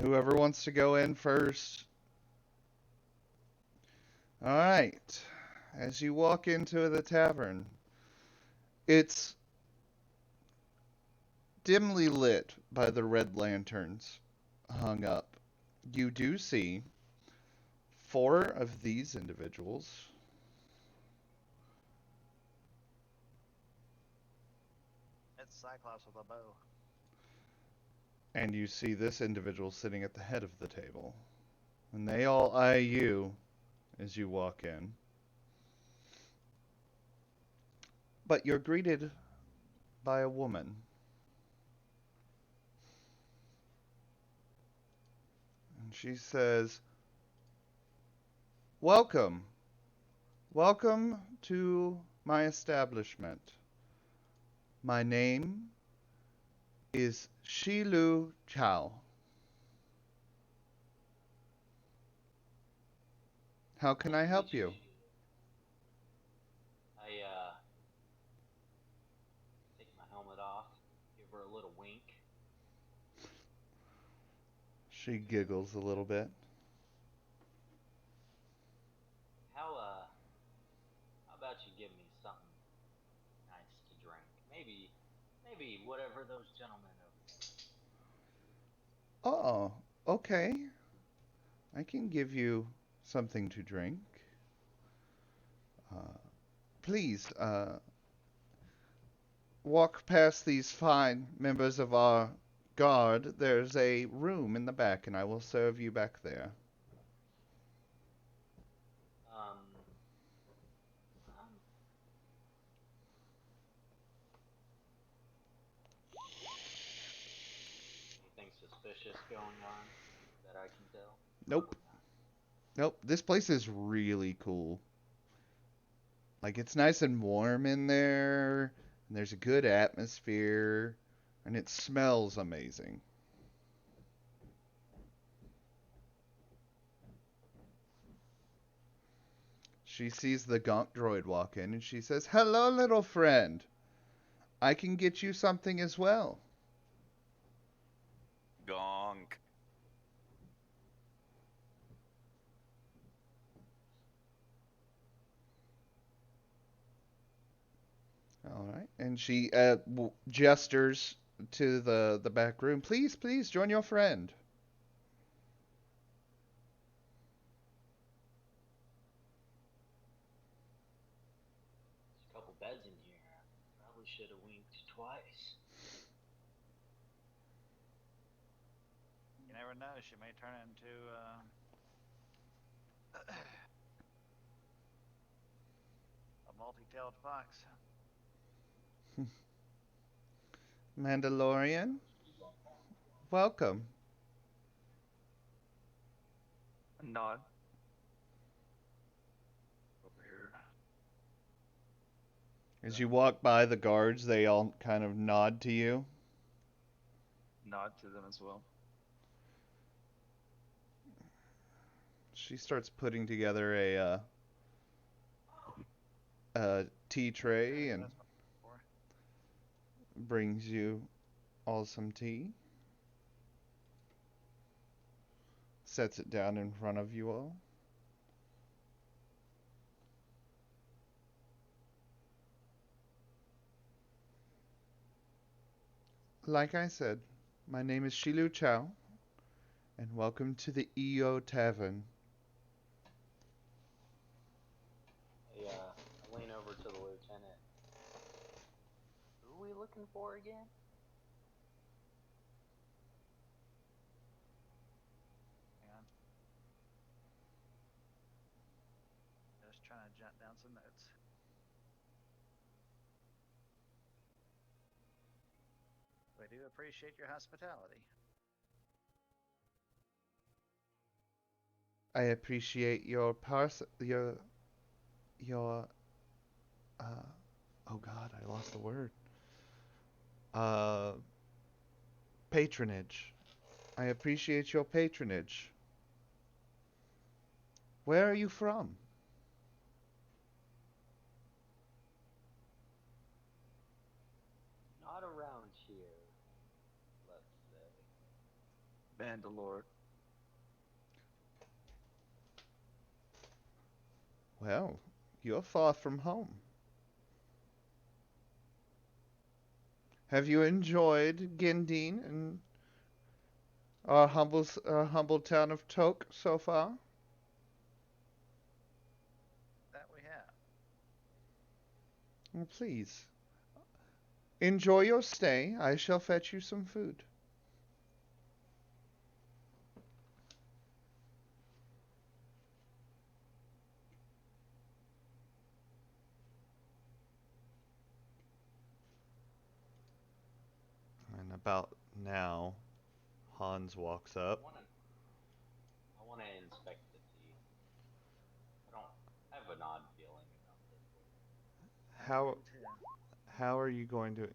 Whoever wants to go in first. Alright. As you walk into the tavern, it's dimly lit by the red lanterns hung up. You do see 4 of these individuals. It's Cyclops with a bow. And you see this individual sitting at the head of the table. And they all eye you as you walk in. But you're greeted by a woman. And she says, "Welcome. Welcome to my establishment. My name is Shilu Chao. How can I help you?" I take my helmet off, give her a little wink. She giggles a little bit. How about you give me something nice to drink? Maybe whatever those gentlemen over Oh, okay. I can give you something to drink. Please, walk past these fine members of our guard. There's a room in the back, and I will serve you back there. um, um anything suspicious going on that I can tell? Nope. Probably not. Nope. This place is really cool. Like, it's nice and warm in there, and there's a good atmosphere, and it smells amazing. She sees the Gonk droid walk in, and she says, "Hello, little friend. I can get you something as well." Gonk. All right. And she gestures to the back room. "Please, please join your friend." There's a couple beds in here. I probably should have winked twice. You never know. She may turn into a multi-tailed fox. Mandalorian, welcome. A nod. Over here. As you walk by the guards, they all kind of nod to you. Nod to them as well. She starts putting together a tea tray, and brings you all some tea, sets it down in front of you all. Like I said, my name is Shilu Chow, and welcome to the EO Tavern. I lean over to the lieutenant. Who are we looking for again? Hang on. Just trying to jot down some notes. We do appreciate your hospitality. I appreciate your uh oh god, I lost the word. Uh Patronage. I appreciate your patronage. Where are you from? Not around here, let's say. Vandalore. Well, you're far from home. Have you enjoyed Gendine and our humble town of Tok so far? That we have. Well, please, enjoy your stay. I shall fetch you some food. And about now, Hans walks up. I wanna inspect the tea. I have an odd feeling about this How 110. how are you going to?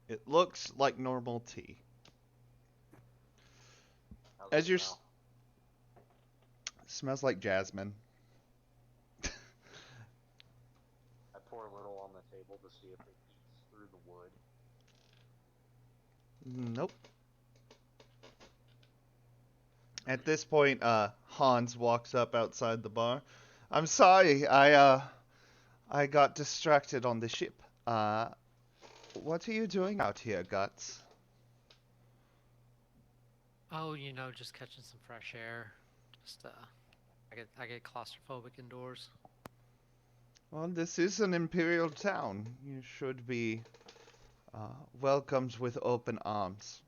It looks like normal tea. How's As it your smell? smells like jasmine. I pour a little on the table to see if it eats through the wood. Nope. At this point, Hans walks up outside the bar. I'm sorry, I got distracted on the ship. What are you doing out here, Guts? Oh, just catching some fresh air. Just I get claustrophobic indoors. Well, this is an imperial town. You should be welcomed with open arms.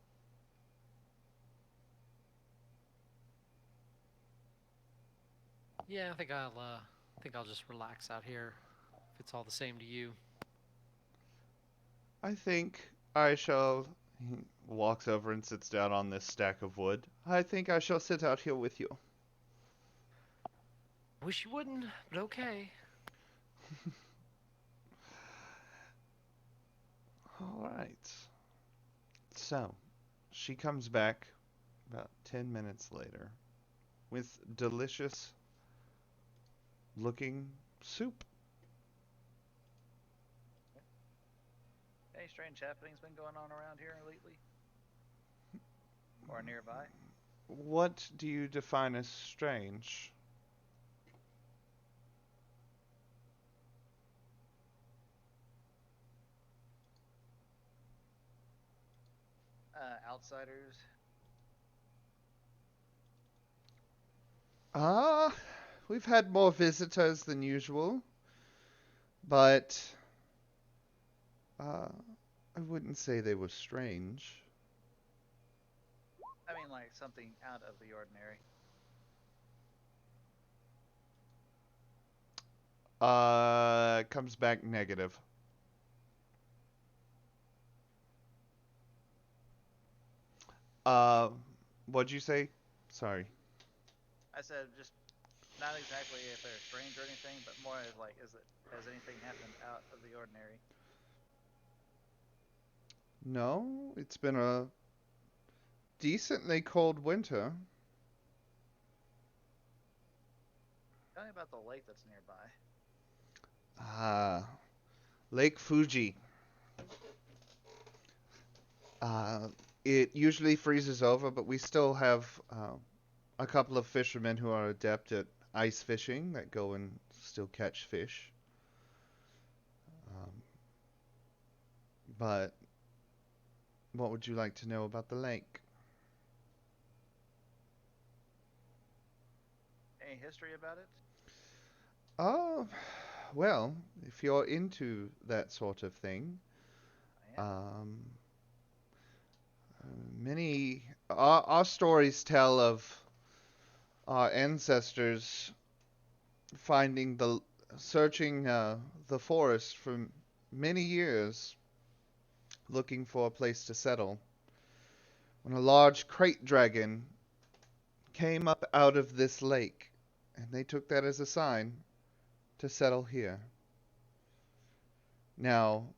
Yeah, I think I'll just relax out here if it's all the same to you. I think I shall. He walks over and sits down on this stack of wood. I think I shall sit out here with you. Wish you wouldn't, but okay. All right. So, she comes back about 10 minutes later with delicious looking soup. Any strange happenings been going on around here lately? Or nearby? What do you define as strange? Outsiders? Ah, we've had more visitors than usual, but uh, I wouldn't say they were strange. I mean, like something out of the ordinary. Comes back negative. Uh, what'd you say? Sorry. I said just not exactly if they're strange or anything, but more as like, has anything happened out of the ordinary? No, it's been a decently cold winter. Tell me about the lake that's nearby. Ah, Lake Fuji. Uh, it usually freezes over, but we still have a couple of fishermen who are adept at ice fishing that go and still catch fish. Um, but what would you like to know about the lake? Any history about it? Oh, well, if you're into that sort of thing, I am. um, many our stories tell of our ancestors finding searching the forest for many years looking for a place to settle when a large crate dragon came up out of this lake, and they took that as a sign to settle here. Now,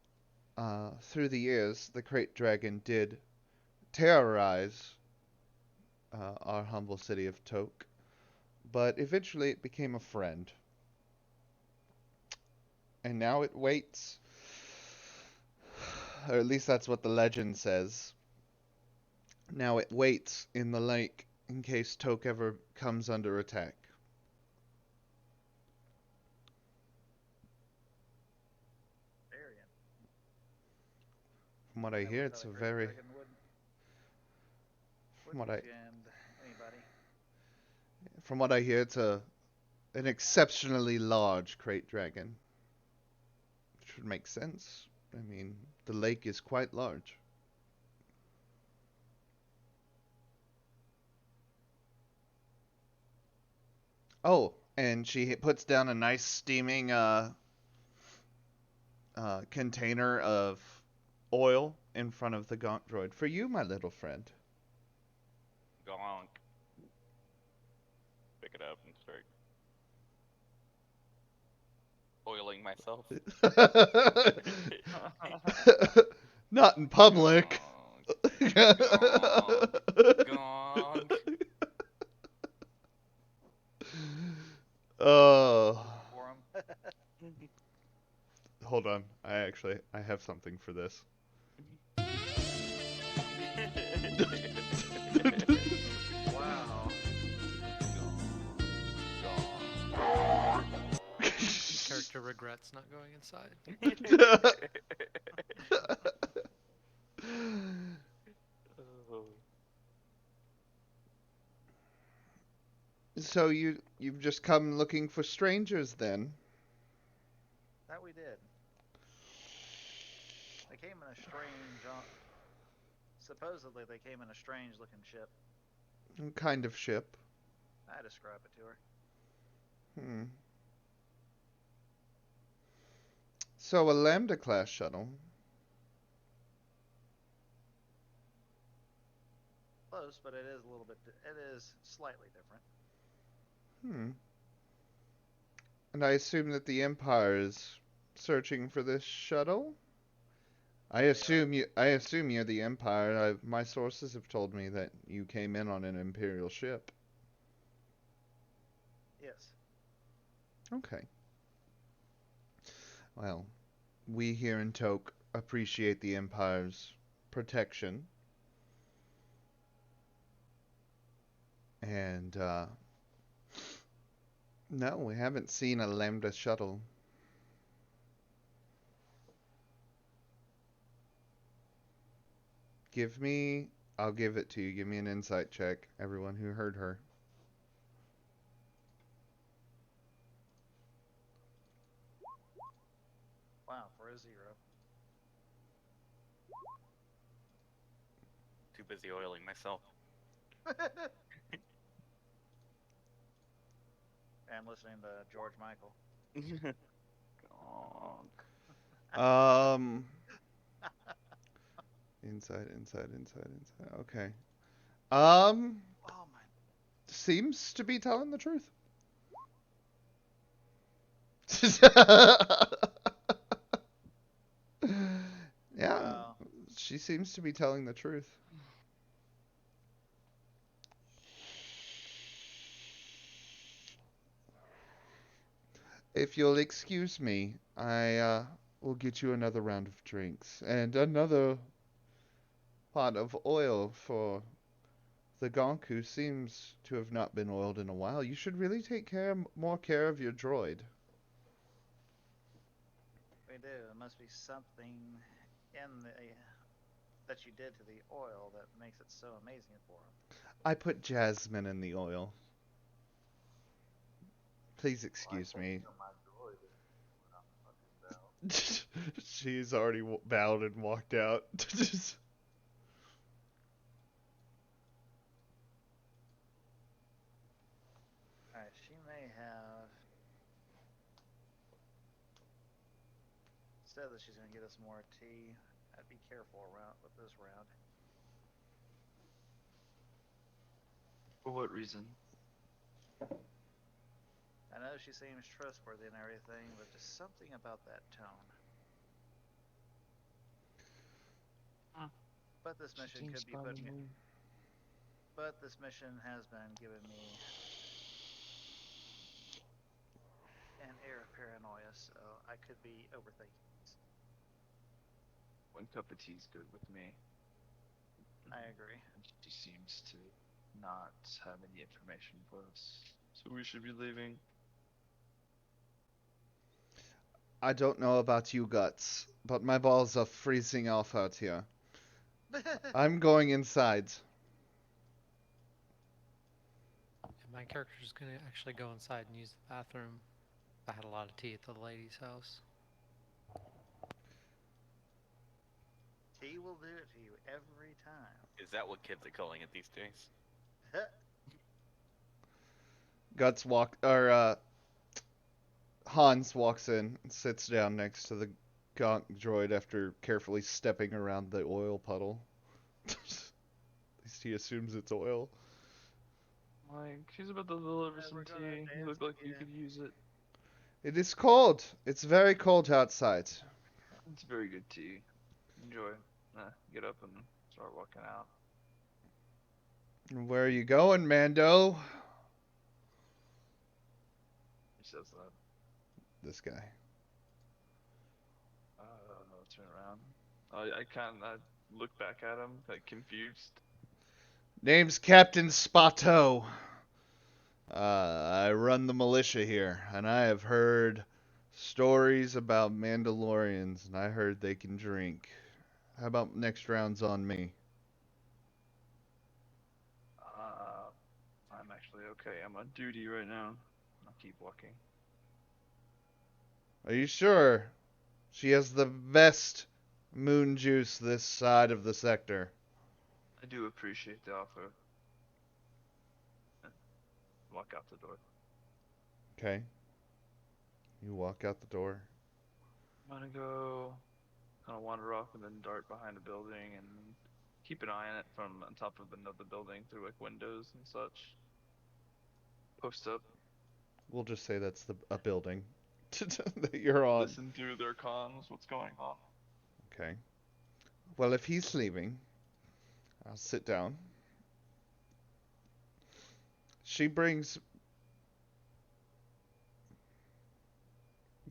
through the years, the crate dragon did terrorize our humble city of Toke, but eventually it became a friend. And now it waits, or at least that's what the legend says. Now it waits in the lake in case Toke ever comes under attack. Varian. From what I Never hear, thought it's a a great very, dragon from would what I, defend anybody. from what I hear, it's an exceptionally large crate dragon. Which would make sense. I mean, the lake is quite large. Oh, and she puts down a nice steaming container of oil in front of the gaunt droid. For you, my little friend. Gonk. Pick it up and start oiling myself. Not in public. Gonk. Gonk. Oh, For him. hold on. I have something for this. Wow. Character regrets not going inside. Oh. So you've just come looking for strangers then? That we did. They came in a strange. Supposedly, they came in a strange-looking ship. Kind of ship. I describe it to her. Hmm. So a Lambda class shuttle. Close, but it is a little bit. It is slightly different. Hmm. And I assume that the Empire is searching for this shuttle? They are. I assume you're the Empire. My sources have told me that you came in on an Imperial ship. Yes. Okay. Well, we here in Toke appreciate the Empire's protection. And no, we haven't seen a Lambda shuttle. I'll give it to you. Give me an insight check, everyone who heard her. Wow, for a 0. Too busy oiling myself. And listening to George Michael. Gonk. Um, inside. Okay. Um, Oh my. seems to be telling the truth. Yeah, Wow. she seems to be telling the truth. If you'll excuse me, I will get you another round of drinks and another pot of oil for the gonk who seems to have not been oiled in a while. You should really take more care of your droid. We do. It must be something in the that you did to the oil that makes it so amazing for him. I put jasmine in the oil. Please Well, I excuse take me. care of my droid when I'm fucking about. She's already bowed and walked out. Alright, she may have said that she's going to get us more tea. I'd be careful around with this round. For what reason? I know she seems trustworthy and everything, but just something about that tone. But this She mission seems could be fine to putting it. me. But this mission has been giving me an air of paranoia, so I could be overthinking this. One cup of tea is good with me. I agree. And she seems to not have any information for us. So we should be leaving. I don't know about you guts, but my balls are freezing off out here. I'm going inside. And my character's gonna actually go inside and use the bathroom. I had a lot of tea at the lady's house. Tea will do it to you every time. Is that what kids are calling it these days? Guts Hans walks in and sits down next to the gonk droid after carefully stepping around the oil puddle. At least he assumes it's oil. Like, he's about to deliver Yeah, some we're gonna tea. You dance look like you again. could use it. It is cold. It's very cold outside. It's very good tea. Enjoy. Get up and start walking out. Where are you going, Mando? He says that. This guy. Turn around. I look back at him, like confused. Name's Captain Spato. I run the militia here, and I have heard stories about Mandalorians, and I heard they can drink. How about next round's on me? I'm actually okay. I'm on duty right now. I'll keep walking. Are you sure? She has the best moon juice this side of the sector. I do appreciate the offer. Walk out the door. Okay. You walk out the door. I'm gonna go kind of wander off and then dart behind a building and keep an eye on it from on top of another building through like windows and such. Post up, We'll just say that's a building that you're on. listen through their comms, what's going on. Okay. Well, if he's leaving, I'll sit down. She brings.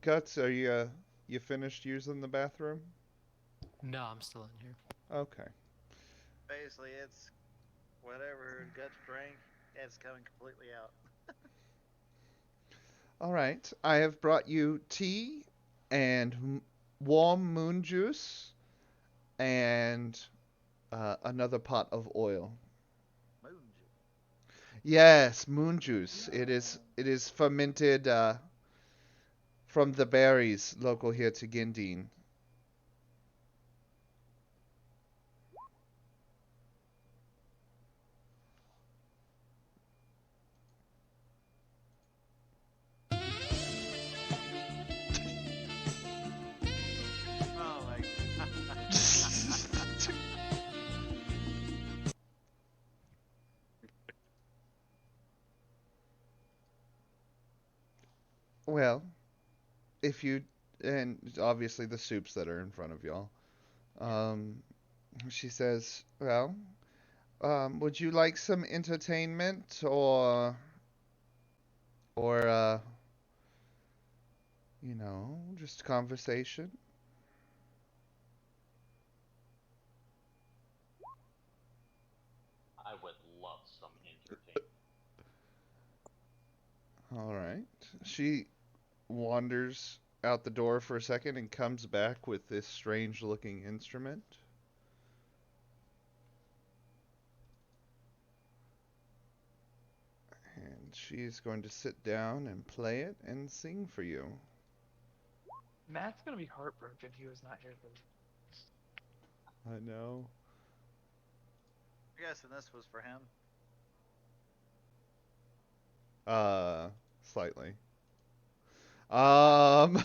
Guts, are you finished using the bathroom? No, I'm still in here. Okay. Basically, it's whatever Guts drank, it's coming completely out. All right. I have brought you tea and warm moon juice and another pot of oil. Moon juice. Yes, moon juice. It is fermented from the berries local here to Gindine. Oh my god. Well, if you and obviously the soups that are in front of y'all. Um, she says, "Well, would you like some entertainment or just conversation?" some entertainment. All right. She wanders out the door for a second and comes back with this strange looking instrument. And she's going to sit down and play it and sing for you. Matt's gonna be heartbroken he was not here for I know. I'm guessing this was for him. Slightly. Um,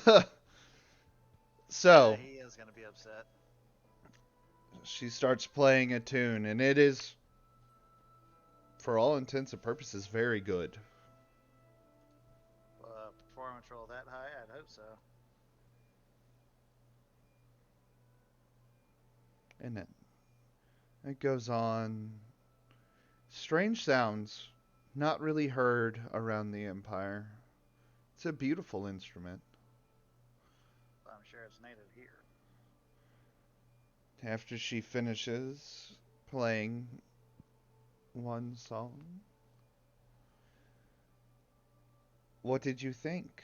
so Yeah, he is gonna be upset. she starts playing a tune, and it is, for all intents and purposes, very good. Performance roll that high? I'd hope so. And it goes on. Strange sounds, not really heard around the Empire. It's a beautiful instrument. I'm sure it's native here. After she finishes playing one song, what did you think?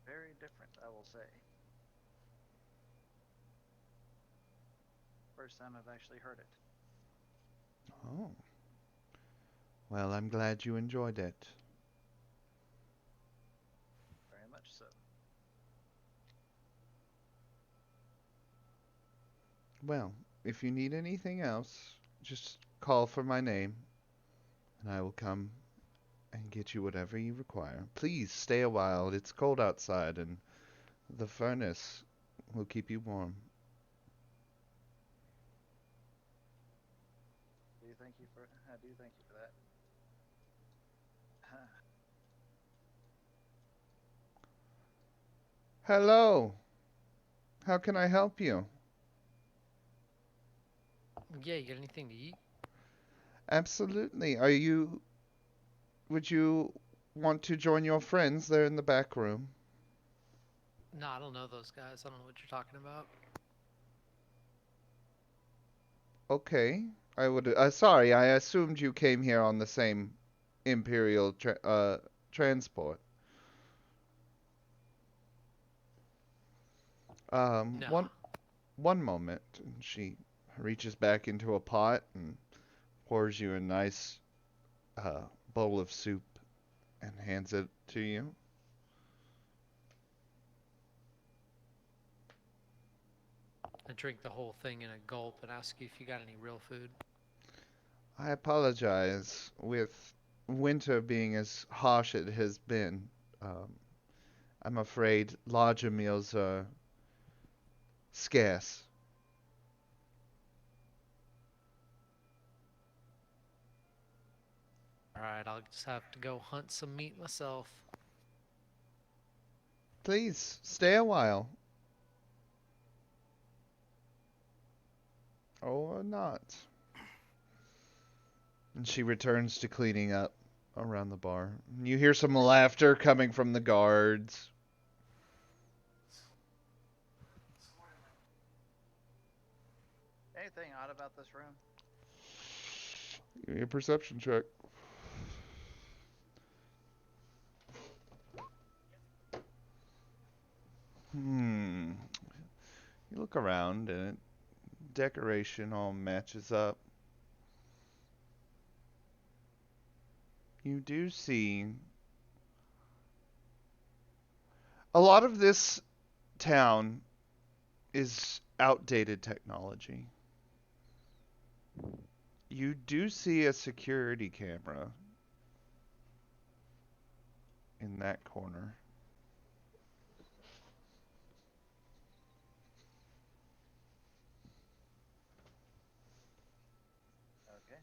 Very different, I will say. First time I've actually heard it. Oh. Well, I'm glad you enjoyed it. Very much so. Well, if you need anything else, just call for my name, and I will come and get you whatever you require. Please stay a while. It's cold outside, and the furnace will keep you warm. I do thank you for that. Hello. How can I help you? Yeah, you got anything to eat? Absolutely. Would you want to join your friends? They're in the back room. No, I don't know those guys. I don't know what you're talking about. Okay. Sorry, I assumed you came here on the same Imperial transport. No. One moment. And she reaches back into a pot and pours you a nice bowl of soup and hands it to you. I drink the whole thing in a gulp and ask you if you got any real food. I apologize. With winter being as harsh it has been, I'm afraid larger meals are scarce. Alright, I'll just have to go hunt some meat myself. Please stay a while. Or not. And she returns to cleaning up around the bar. You hear some laughter coming from the guards. Anything odd about this room? Give me a perception check. You look around and decoration all matches up. You do see a lot of this town is outdated technology. You do see a security camera in that corner. Okay.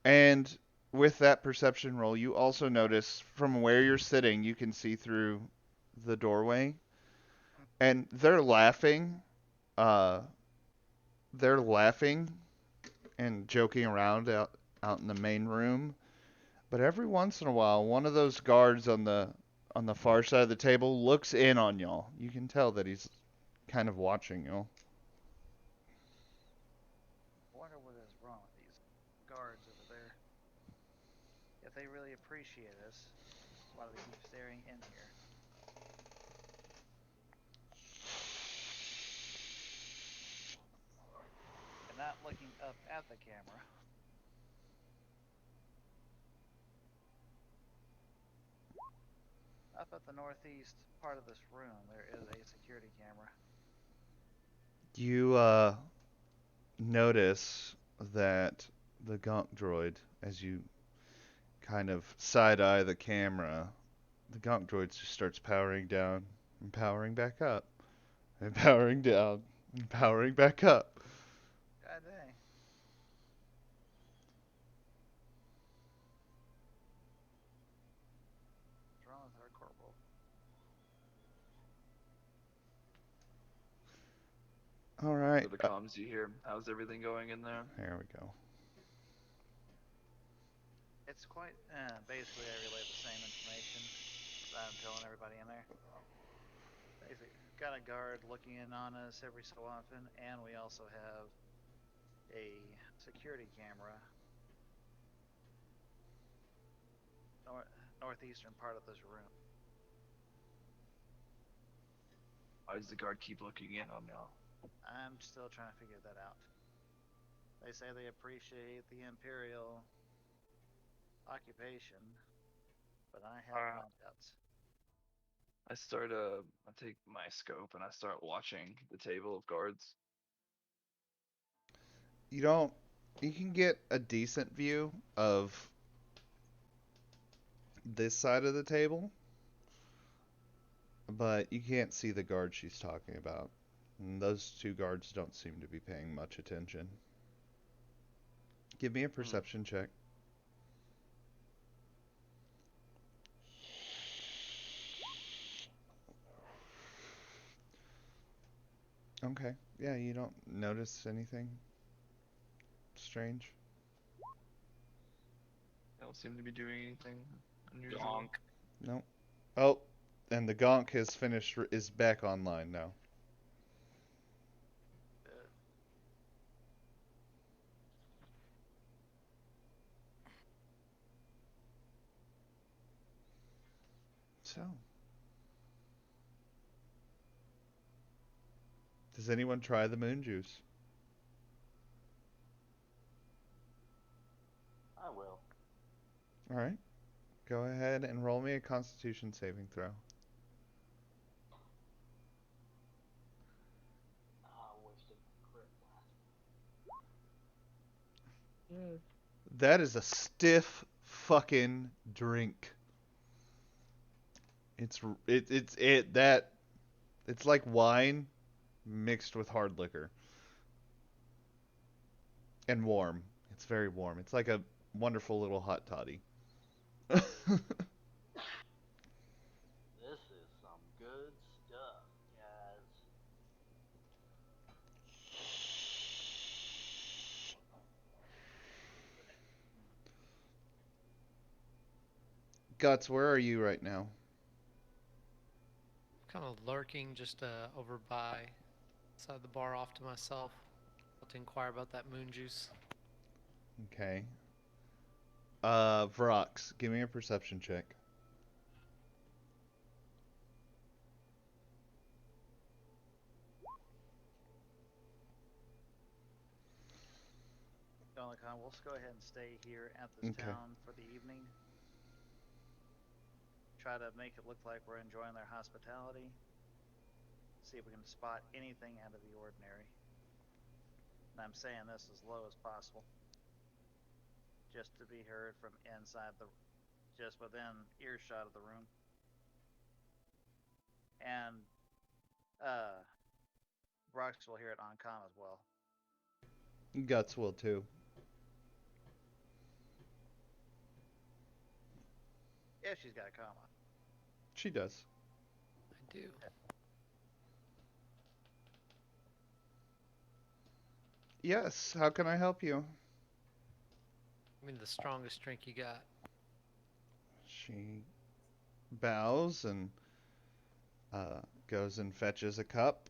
And with that perception roll, you also notice from where you're sitting, you can see through the doorway. And Uh, they're laughing and joking around out in the main room. But every once in a while, one of those guards on the far side of the table looks in on y'all. You can tell that he's kind of watching you. I wonder what is wrong with these guards over there. If they really appreciate us, why do they keep staring in here? And not looking up at the camera. Up at the northeast part of this room, there is a security camera. You notice that the gonk droid, as you kind of side eye the camera, the gonk droid just starts powering down and powering back up, and powering down and powering back up. God dang. What's wrong with our corporal? All right. For the comms you hear, how's everything going in there? There we go. It's quite, basically I relay the same information that I'm telling everybody in there. Basically, got a guard looking in on us every so often, and we also have a security camera northeastern part of this room. Why does the guard keep looking in on y'all? I'm still trying to figure that out. They say they appreciate the Imperial occupation, but I have my doubts. I take my scope and I start watching the table of guards. You can get a decent view of this side of the table, but you can't see the guard she's talking about. And those two guards don't seem to be paying much attention. Give me a perception check. Okay. Yeah, you don't notice anything strange. They don't seem to be doing anything unusual. Donk. No. Oh, and the gonk has finished, is back online now. So, does anyone try the moon juice? I will. All right. Go ahead and roll me a Constitution saving throw. Wasted my crit last. That is a stiff fucking drink. It's like wine mixed with hard liquor and warm. It's very warm. It's like a wonderful little hot toddy. This is some good stuff, guys. Guts, where are you right now? Kind of lurking just over by inside the bar off to myself. About to inquire about that moon juice. Okay. Vrox, give me a perception check. We'll just go ahead and stay here at this Okay. town for the evening. Try to make it look like we're enjoying their hospitality. See if we can spot anything out of the ordinary. And I'm saying this as low as possible. Just to be heard from just within earshot of the room. And Brox will hear it on comm as well. Guts will too. If she's got a comm on. She does. I do. Yes, how can I help you? I mean, the strongest drink you got. She bows and goes and fetches a cup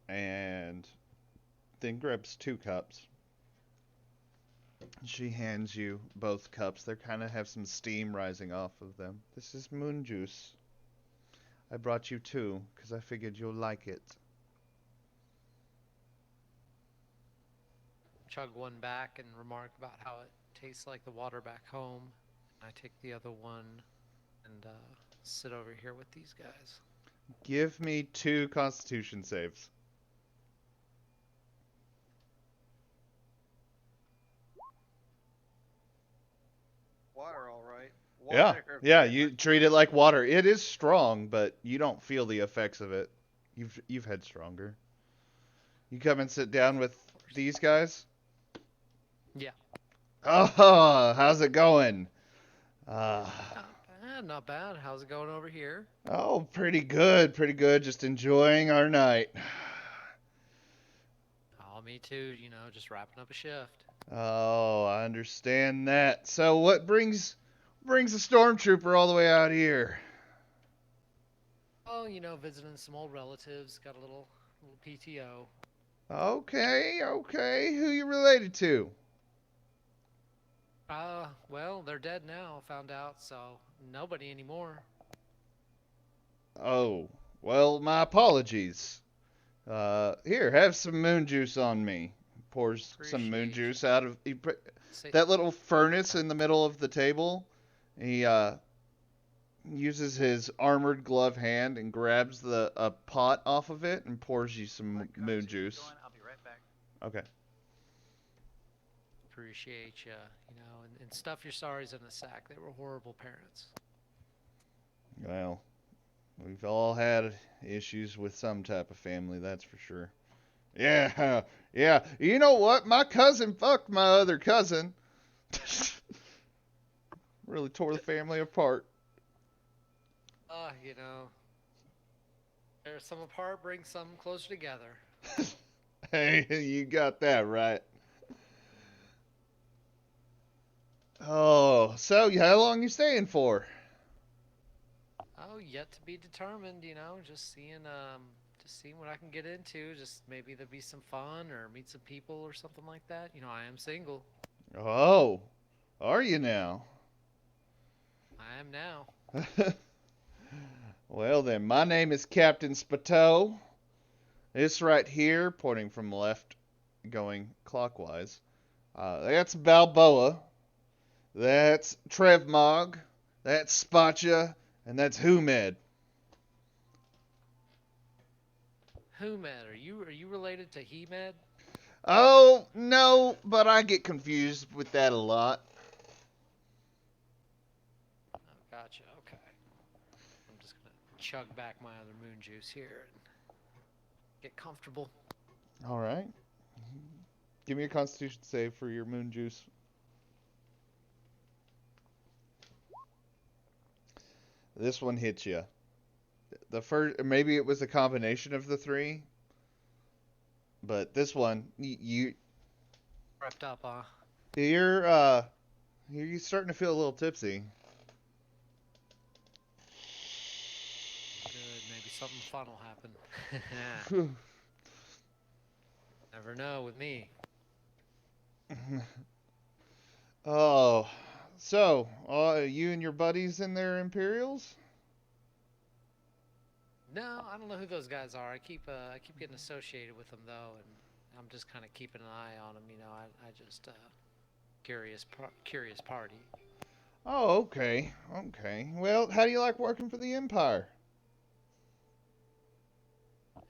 and then grabs 2 cups. She hands you both cups. They kind of have some steam rising off of them. This is moon juice. I brought you 2 because I figured you'll like it. Chug one back and remark about how it tastes like the water back home. I take the other one and sit over here with these guys. Give me 2 Constitution saves. Water, all right. Yeah, Water, yeah. very You much treat it like water. It is strong, but you don't feel the effects of it. You've had stronger. You come and sit down with these guys. Yeah. Oh, how's it going? Uh, Not bad, not bad. How's it going over here? oh, pretty good, pretty good. Just enjoying our night. Oh, me too. Just wrapping up a shift. Oh, I understand that. So, what brings a stormtrooper all the way out here? Oh, visiting some old relatives. Got a little PTO. Okay, okay. Who you related to? Well, they're dead now. Found out, so nobody anymore. Oh, well, my apologies. Here, have some moon juice on me. Pours some moon Appreciate juice you. out of Say, that little furnace in the middle of the table. He uses his armored glove hand and grabs a pot off of it and pours you some Alright, Coach, moon keep juice. going. I'll be right back. Okay. appreciate you. And stuff your sorries in a sack. They were horrible parents. Well, we've all had issues with some type of family, that's for sure. Yeah, yeah. You know what? My cousin fucked my other cousin. Really tore the family apart. Uh, you know, tear some apart, bring some closer together. Hey, you got that right. Oh, so how long you staying for? Oh, yet to be determined. Just seeing what I can get into. Just maybe there'll be some fun or meet some people or something like that. I am single. Oh, are you now? I am now. Well then, my name is Captain Spateau. This right here, pointing from left, going clockwise. That's Balboa. That's Trevmog. That's Spacha. And that's Humed. Humed, are you related to Hemed? Oh, no, but I get confused with that a lot. Oh, gotcha. Okay. I'm just gonna chug back my other moon juice here and get comfortable. All right. Give me a constitution save for your moon juice. This one hits you. The first, maybe it was a combination of the three, but this one, Prepped up, huh? you're starting to feel a little tipsy. Good. Maybe something fun will happen. Never know with me. Oh, so you and your buddies in their Imperials? No, I don't know who those guys are. I keep getting associated with them though, and I'm just kind of keeping an eye on them. I just curious party. Oh, okay, okay. Well, how do you like working for the Empire?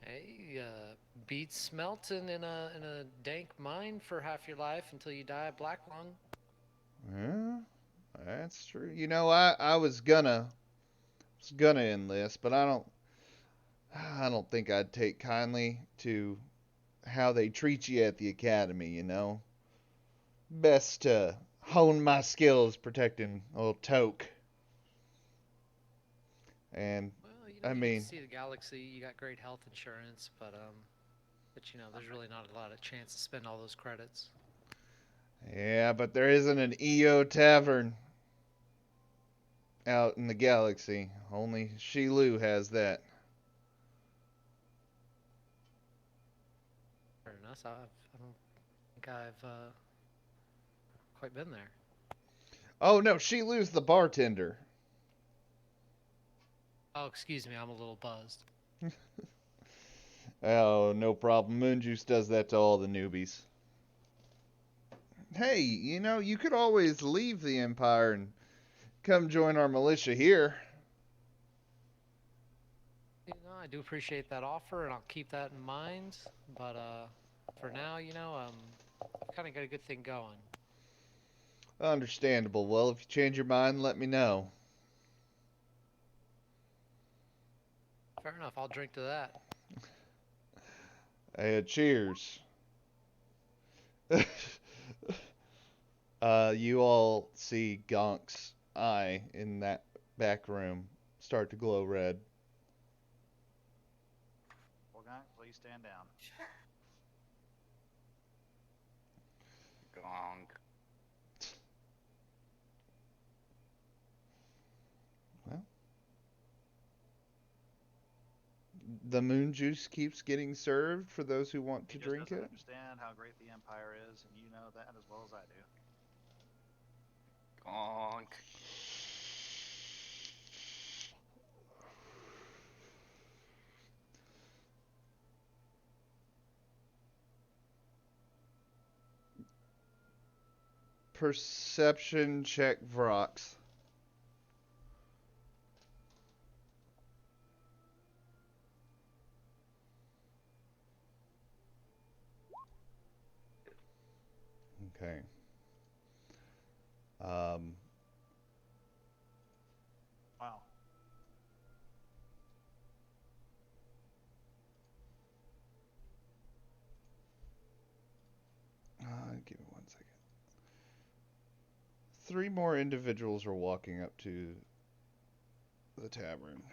Hey, beats smelting in a dank mine for half your life until you die of black lung. Yeah, that's true. I was gonna enlist, but I don't think I'd take kindly to how they treat you at the academy, Best to hone my skills protecting old Toke. And Well, I you get to mean, see the galaxy. You got great health insurance, but there's really not a lot of chance to spend all those credits. yeah, but there isn't an EO tavern out in the galaxy. Only Shilu has that. honest. I don't think I've quite been there. Oh no, Shilu's the bartender. Oh, excuse me, I'm a little buzzed. Oh, no problem. Moonjuice does that to all the newbies. Hey, you could always leave the Empire and come join our militia here. I do appreciate that offer, and I'll keep that in mind. But for now, I've kind of got a good thing going. Understandable. Well, if you change your mind, let me know. Fair enough. I'll drink to that. Cheers. You all see Gonk's eye in that back room start to glow red. Wolfgang, please stand down. Gong. Well, the moon juice keeps getting served for those who want to He just drink doesn't it. understand how great the Empire is, and you know that as well as I do. Gong. Perception check, Vrox. Okay. Um, Wow. give me 1 second. 3 more individuals are walking up to the tavern.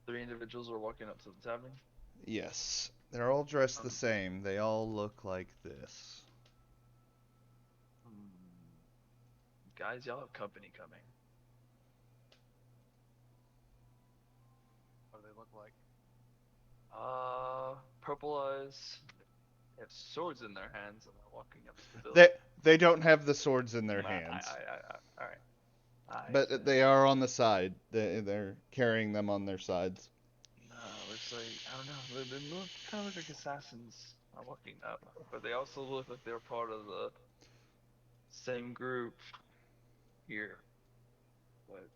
3 individuals are walking up to the tavern. Yes. They're all dressed the same. They all look like this. Guys, y'all have company coming. What do they look like? Purple eyes. They have swords in their hands and they're walking up to the They building. they don't have the swords in their hands, All right. but they are on the side. They're carrying them on their sides. Looks like I don't know. They look kind of look like assassins are walking up, but they also look like they're part of the same group here. But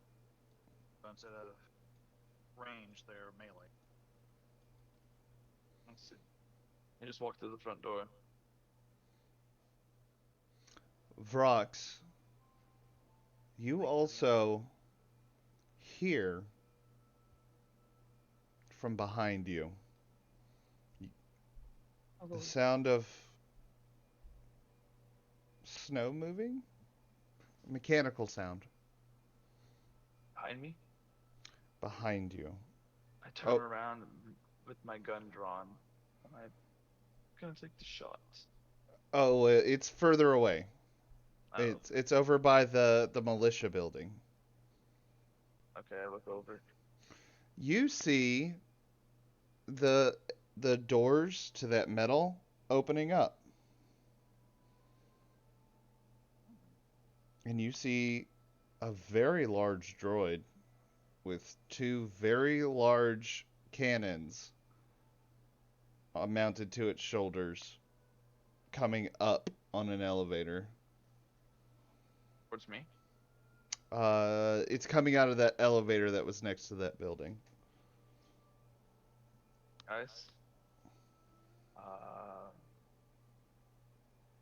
So instead of range, they're melee. let's see. They just walked through the front door. Vrox, you also hear from behind you the sound of snow moving, mechanical sound Behind me. behind you. I turn around with my gun drawn. I'm gonna take the shot. Oh, it's further away. Oh, It's over by the militia building. okay. I look over. You see the doors to that metal opening up. And you see a very large droid with 2 very large cannons mounted to its shoulders coming up on an elevator. Towards me. It's coming out of that elevator that was next to that building. Guys.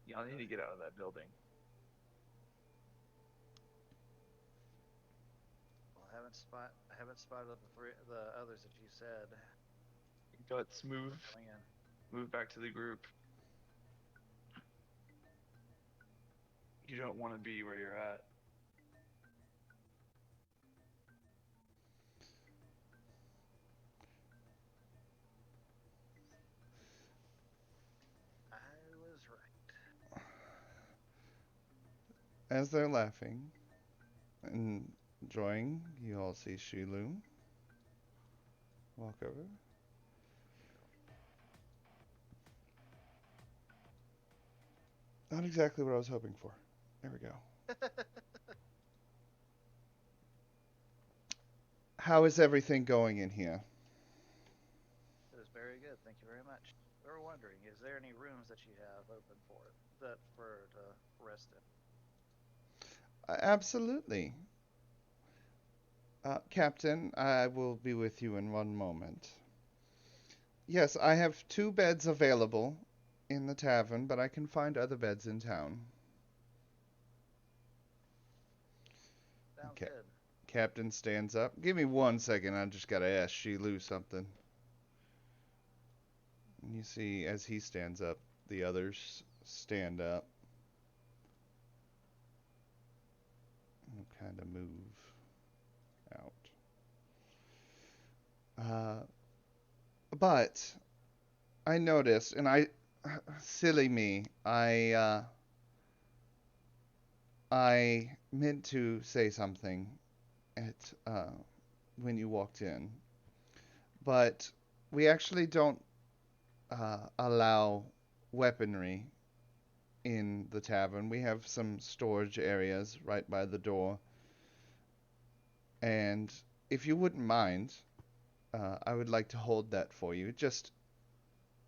Y'all need to get out of that building. Well, I haven't spotted the others that you said Guts, move coming in. back to the group. You don't want to be where you're at. I was right. As they're laughing and enjoying, you all see Shilu walk over. Not exactly what I was hoping for. There we go. How is everything going in here? It was very good. Thank you very much. We were wondering, is there any rooms that you have open for it that for to rest in? Absolutely. Captain, I will be with you in one moment. Yes, I have 2 beds available in the tavern, but I can find other beds in town. Sounds Okay. good. Captain stands up. Give me 1 second. I just gotta ask Shilu something. You see, as he stands up, the others stand up and kind of move out. Uh, but I noticed, and silly me, I meant to say something at when you walked in, but we actually don't allow weaponry in the tavern. We have some storage areas right by the door, and if you wouldn't mind, I would like to hold that for you. It just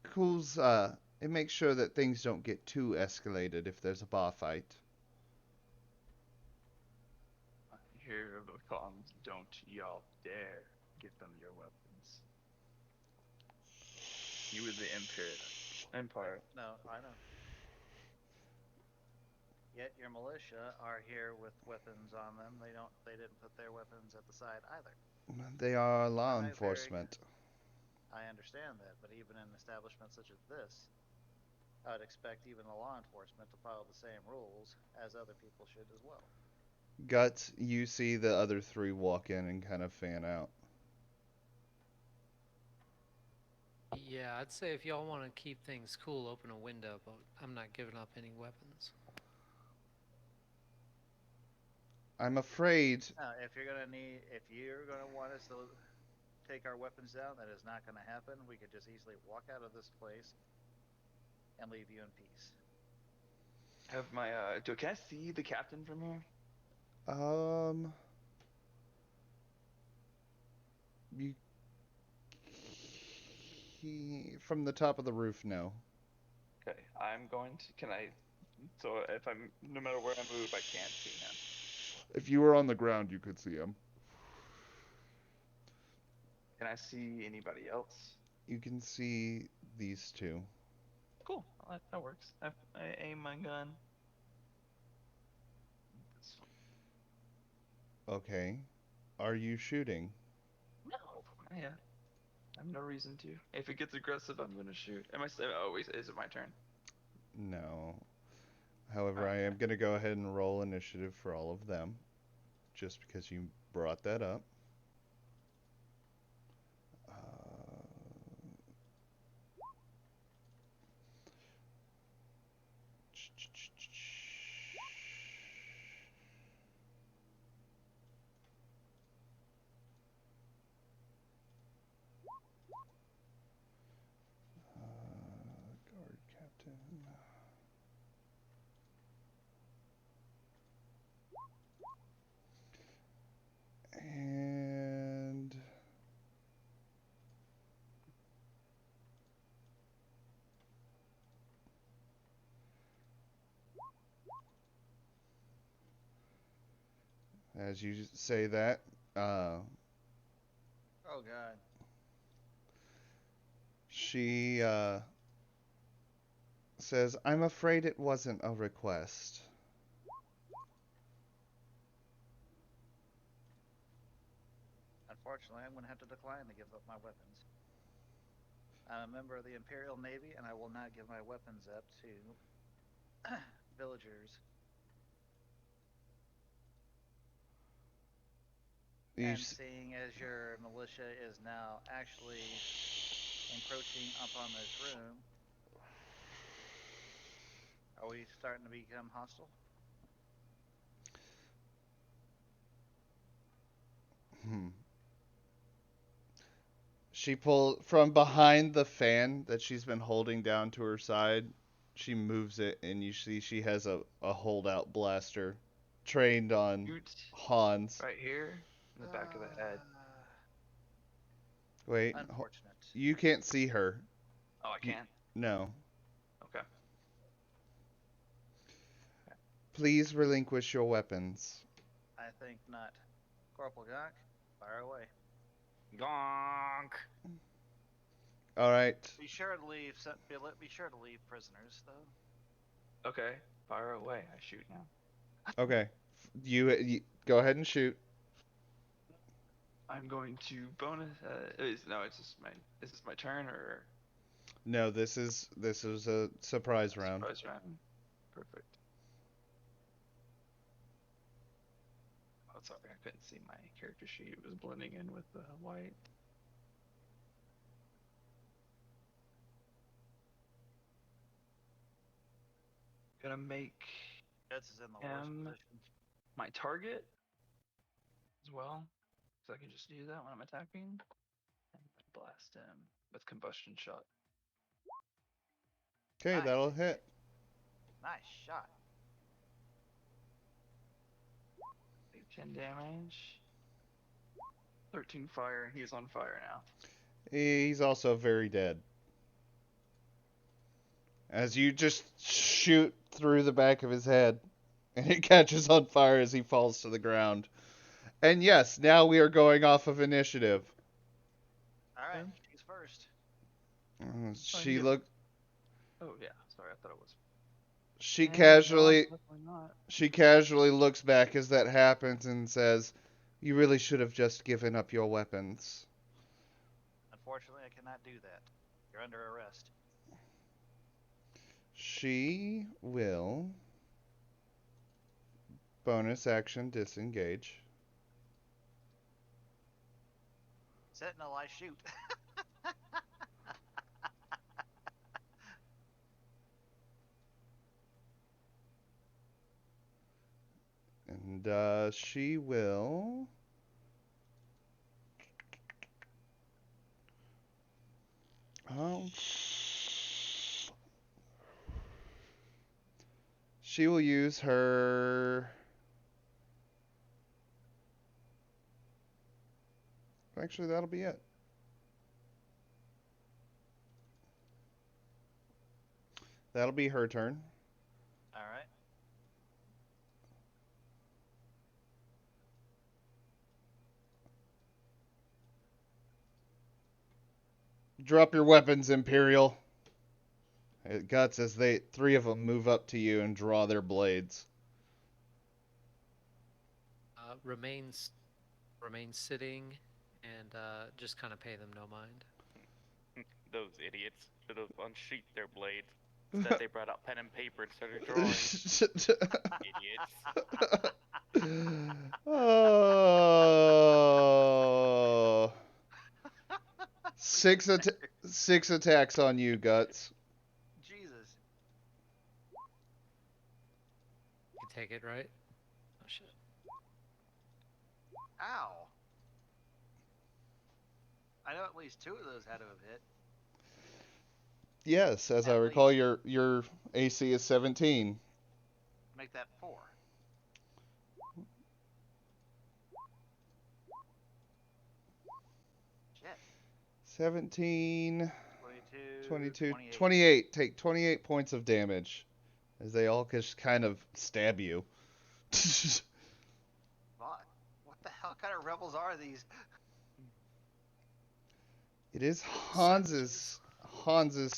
cools. It makes sure that things don't get too escalated if there's a bar fight. I hear the comms. Don't y'all dare give them your weapons. You were the Empire. No, I know. Yet your militia are here with weapons on them. They don't. They didn't put their weapons at the side either. They are law I very. enforcement. I understand that, but even in establishments such as this, I would expect even the law enforcement to follow the same rules as other people should as well. Guts, you see the other 3 walk in and kind of fan out. Yeah, I'd say if y'all want to keep things cool, open a window, but I'm not giving up any weapons. I'm afraid. Now, if you're gonna want us to take our weapons down, that is not gonna happen. We could just easily walk out of this place and leave you in peace. Have my can I see the captain from here? Um, you from the top of the roof, no. Okay, I'm going to. Can I? So if I'm no matter where I move, I can't see him. If you were on the ground, you could see him. Can I see anybody else? You can see these 2. Cool, well, that works. I aim my gun. Okay. Are you shooting? No, yeah. I have no reason to. If it gets aggressive, I'm gonna shoot. Am I? Oh, wait, is it my turn? No. However, Oh, I okay. am going to go ahead and roll initiative for all of them, just because you brought that up. Guard captain. And as you say that, Oh God. she says, "I'm afraid it wasn't a request." Unfortunately, I'm gonna have to decline to give up my weapons. I'm a member of the Imperial Navy, and I will not give my weapons up to villagers. You, And seeing as your militia is now actually encroaching upon this room, are we starting to become hostile? hmm. She pulled from behind the fan that she's been holding down to her side. She moves it, and you see she has a holdout blaster trained on Shoot Hans. right here in the back of the head. Wait, Unfortunate. you can't see her. Oh, I You, can't. no. Okay. Please relinquish your weapons. I think not. Corporal Gonk, fire away. Gonk. All right. Be sure to leave. Be sure to leave prisoners, though. Okay. Fire away. I shoot now. Okay. You go ahead and shoot. I'm going to bonus. No, it's just my. Is this my turn or No, this is a surprise round. surprise round? Perfect. Oh, sorry, I couldn't see my character sheet. It was blending in with the white. Gonna make Guts is in the worst position. my target as well, so I can just do that when I'm attacking, and blast him with combustion shot. Okay, Nice. that'll hit. Nice shot. Take 10 damage. 13 fire. He's on fire now. He's also very dead. As you just shoot through the back of his head, and it catches on fire as he falls to the ground. And yes, now we are going off of initiative. All right, Okay. she's first. She yeah. look. Oh yeah, sorry, I thought it was. She No, casually. definitely not. She casually looks back as that happens and says, "You really should have just given up your weapons." Unfortunately, I cannot do that. You're under arrest. She will bonus action disengage. Sentinel, I shoot. And she will. She will use her. Actually, that'll be it. That'll be her turn. All right. Drop your weapons, Imperial. Guts as three of them move up to you and draw their blades. Remains sitting and just kind of pay them no mind. Those idiots should have unsheathed their blades. Instead, they brought out pen and paper and started drawing. Idiots. Oh. Six attacks on you, Guts. Jesus. You can take it, right? Oh shit. Ow. I know at least two of those had to have hit. Yes, as I At recall, least. your AC is 17. Make that 4. Shit. 17, 22, 22, 28. 28. Take 28 points of damage as they all just kind of stab you. What the hell kind of rebels are these? It is Hans's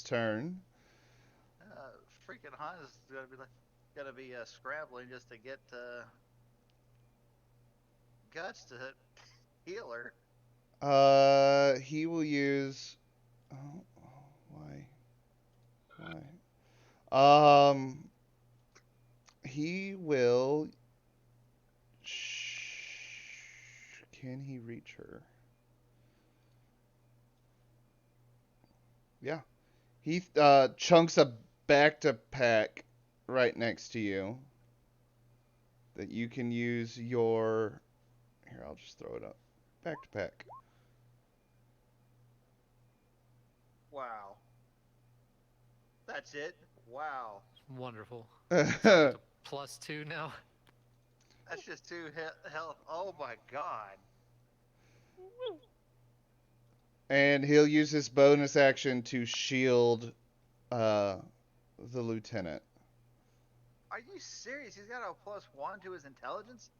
turn. Freaking Hans is gonna be scrambling just to get Guts to heal her. He will use. Oh, why? He will. Can he reach her? Yeah. He chunks a back-to-pack right next to you that you can use your. Here, I'll just throw it up. Back-to-pack. Wow. That's it? Wow. Wonderful. So I get to +2 now. That's just 2 health. Oh my god. And he'll use his bonus action to shield the lieutenant. Are you serious? He's got a +1 to his intelligence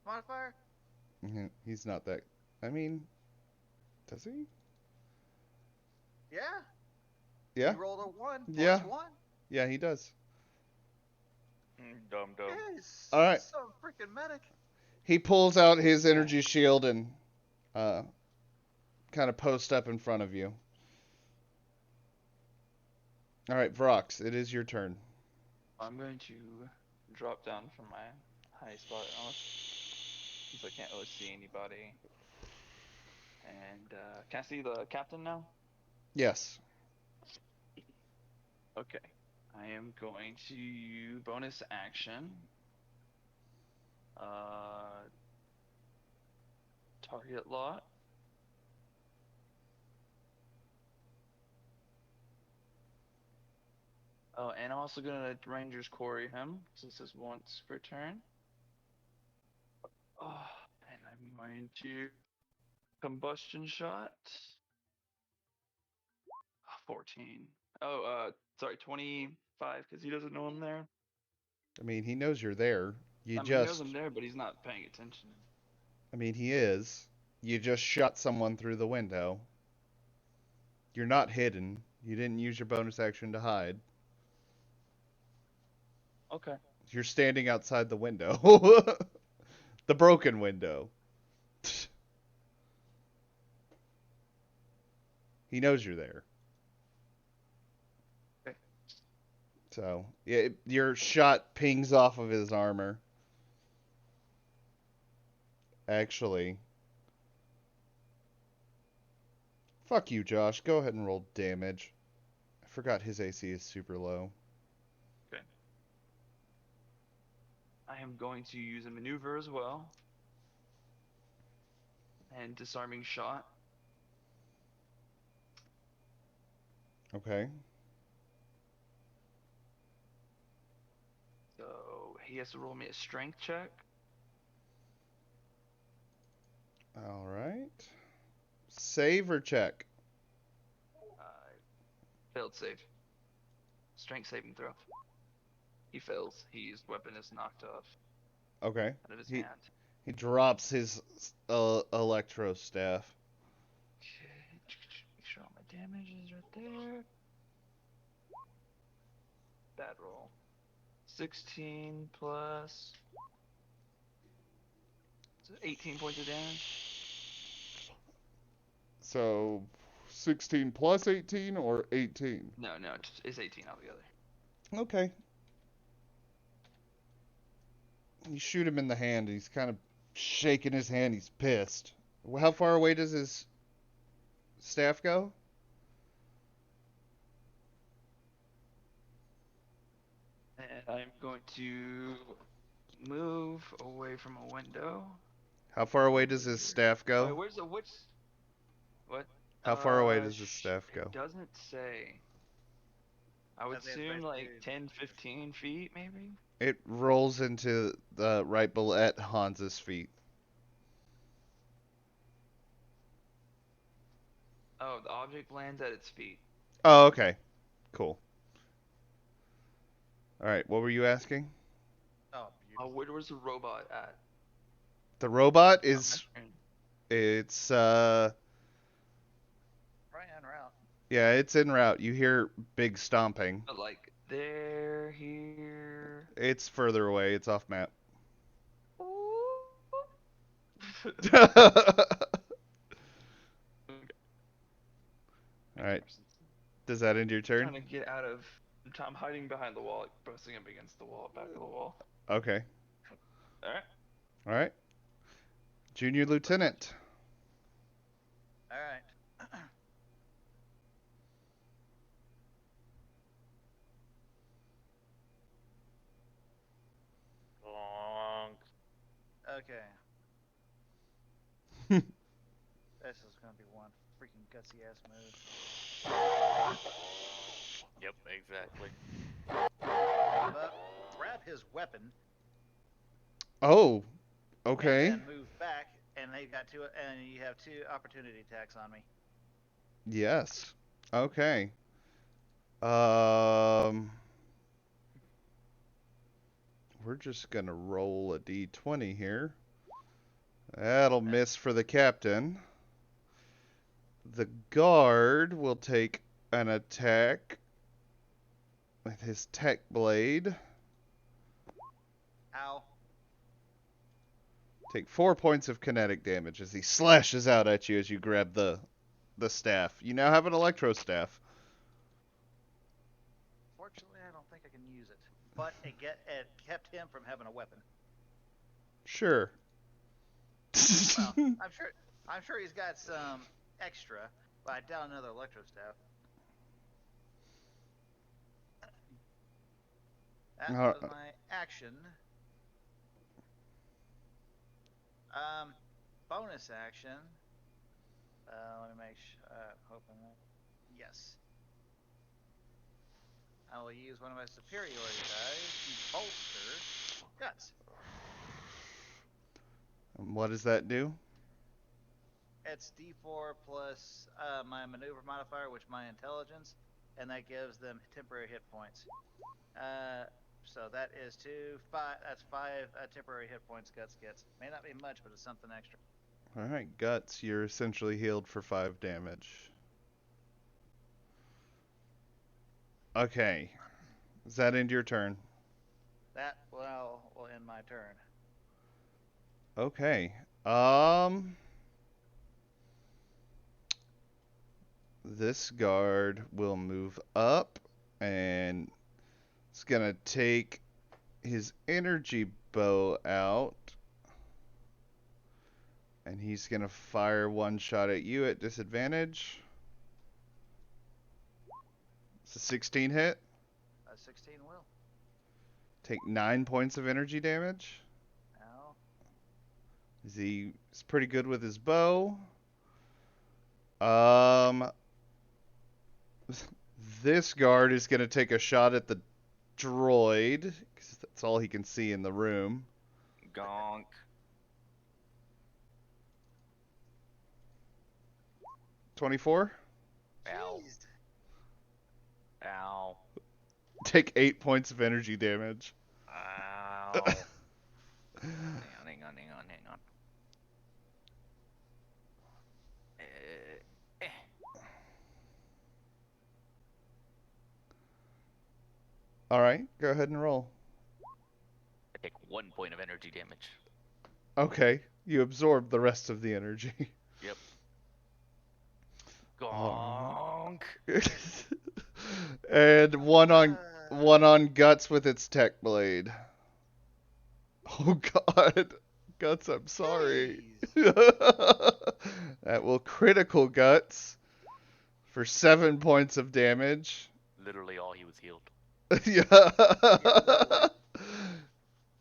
modifier? He's not that. I mean, does he? Yeah. Yeah. He rolled a 1 Yeah. +1. Yeah, he does. Dumb. Yeah, he's All right. so freaking medic. He pulls out his energy shield and kind of posts up in front of you. All right, Vrox, it is your turn. I'm going to drop down from my high spot since I can't really see anybody. And can I see the captain now? Yes. Okay. I am going to bonus action. Target lot. Oh, and I'm also gonna Ranger's Quarry him, since this once per turn. Oh, and I'm going to combustion shot. 14. Oh, sorry, 25, because he doesn't know I'm there. I mean, he knows you're there. He knows I'm there, but he's not paying attention. I mean, he is. You just shot someone through the window. You're not hidden. You didn't use your bonus action to hide. Okay. You're standing outside the window. The broken window. He knows you're there. Okay. So, your shot pings off of his armor. Actually, fuck you, Josh. Go ahead and roll damage. I forgot his AC is super low. Okay. I am going to use a maneuver as well. And disarming shot. Okay. So he has to roll me a strength check. All right. Save or check? Failed save. Strength saving throw. He fails. His weapon is knocked off Okay. out of his hand. He drops his electro staff. Okay. Make sure all my damage is right there. Bad roll. 16 plus 18 points of damage. So, 16 plus 18 or 18? No, it's 18 altogether. Okay. You shoot him in the hand. He's kind of shaking his hand. He's pissed. How far away does his staff go? And I'm going to move away from a window. How far away does his staff Oh, go? where's the which? What? How far away does his staff go? It doesn't say. I would assume like 10, 15 feet, maybe? It rolls into the right below at Hans's feet. Oh, the object lands at its feet. Oh, okay. Cool. All right, what were you asking? Oh, Oh, beautiful. where was the robot at? The robot On is my screen. it's Right en route. yeah, it's en route. You hear big stomping. But like there, here. It's further away. It's off map. All right. Does that end your I'm turn? trying to get out of. I'm hiding behind the wall, like pressing up against the wall, back of the wall. Okay. Alright. All right. Junior Lieutenant. All right. Bonk. Okay. This is gonna be one freaking gutsy ass move. Yep, Exactly. Move up, grab his weapon, Oh, and okay. then move back. And they've got two, and you have 2 opportunity attacks on me. Yes. Okay. Um, we're just gonna roll a d20 here. That'll miss for the captain. The guard will take an attack with his tech blade. Ow. Take 4 points of kinetic damage as he slashes out at you as you grab the staff. You now have an electro staff. Fortunately, I don't think I can use it. But it kept him from having a weapon. Sure. Well, I'm sure he's got some extra, but I doubt another electro staff. That Uh, was my action. Bonus action. Let me make sure. Hoping that. Yes. I will use one of my superiority dice to bolster guts. what does that do? It's D4 plus my maneuver modifier, which my intelligence, and that gives them temporary hit points. So that is 5. That's 5 temporary hit points. Guts gets. May not be much, but it's something extra. All right, guts. You're essentially healed for 5 damage. Okay. Is that end your turn? That will end my turn. Okay. This guard will move up and it's gonna take his energy bow out. And he's gonna fire one shot at you at disadvantage. It's a 16 hit. 16 will. Take 9 points of energy damage. Now. He's pretty good with his bow. Um, this guard is gonna take a shot at the droid because that's all he can see in the room. Gonk. 24. Ow. Jeez. Ow. Take 8 points of energy damage. Ow. Hang on. All right, go ahead and roll. I take 1 point of energy damage. Okay, you absorb the rest of the energy. Yep. Oh. Gonk. And one on guts with its tech blade. Oh God, guts, I'm sorry. That will critical guts for 7 points of damage. Literally all he was healed. Yeah.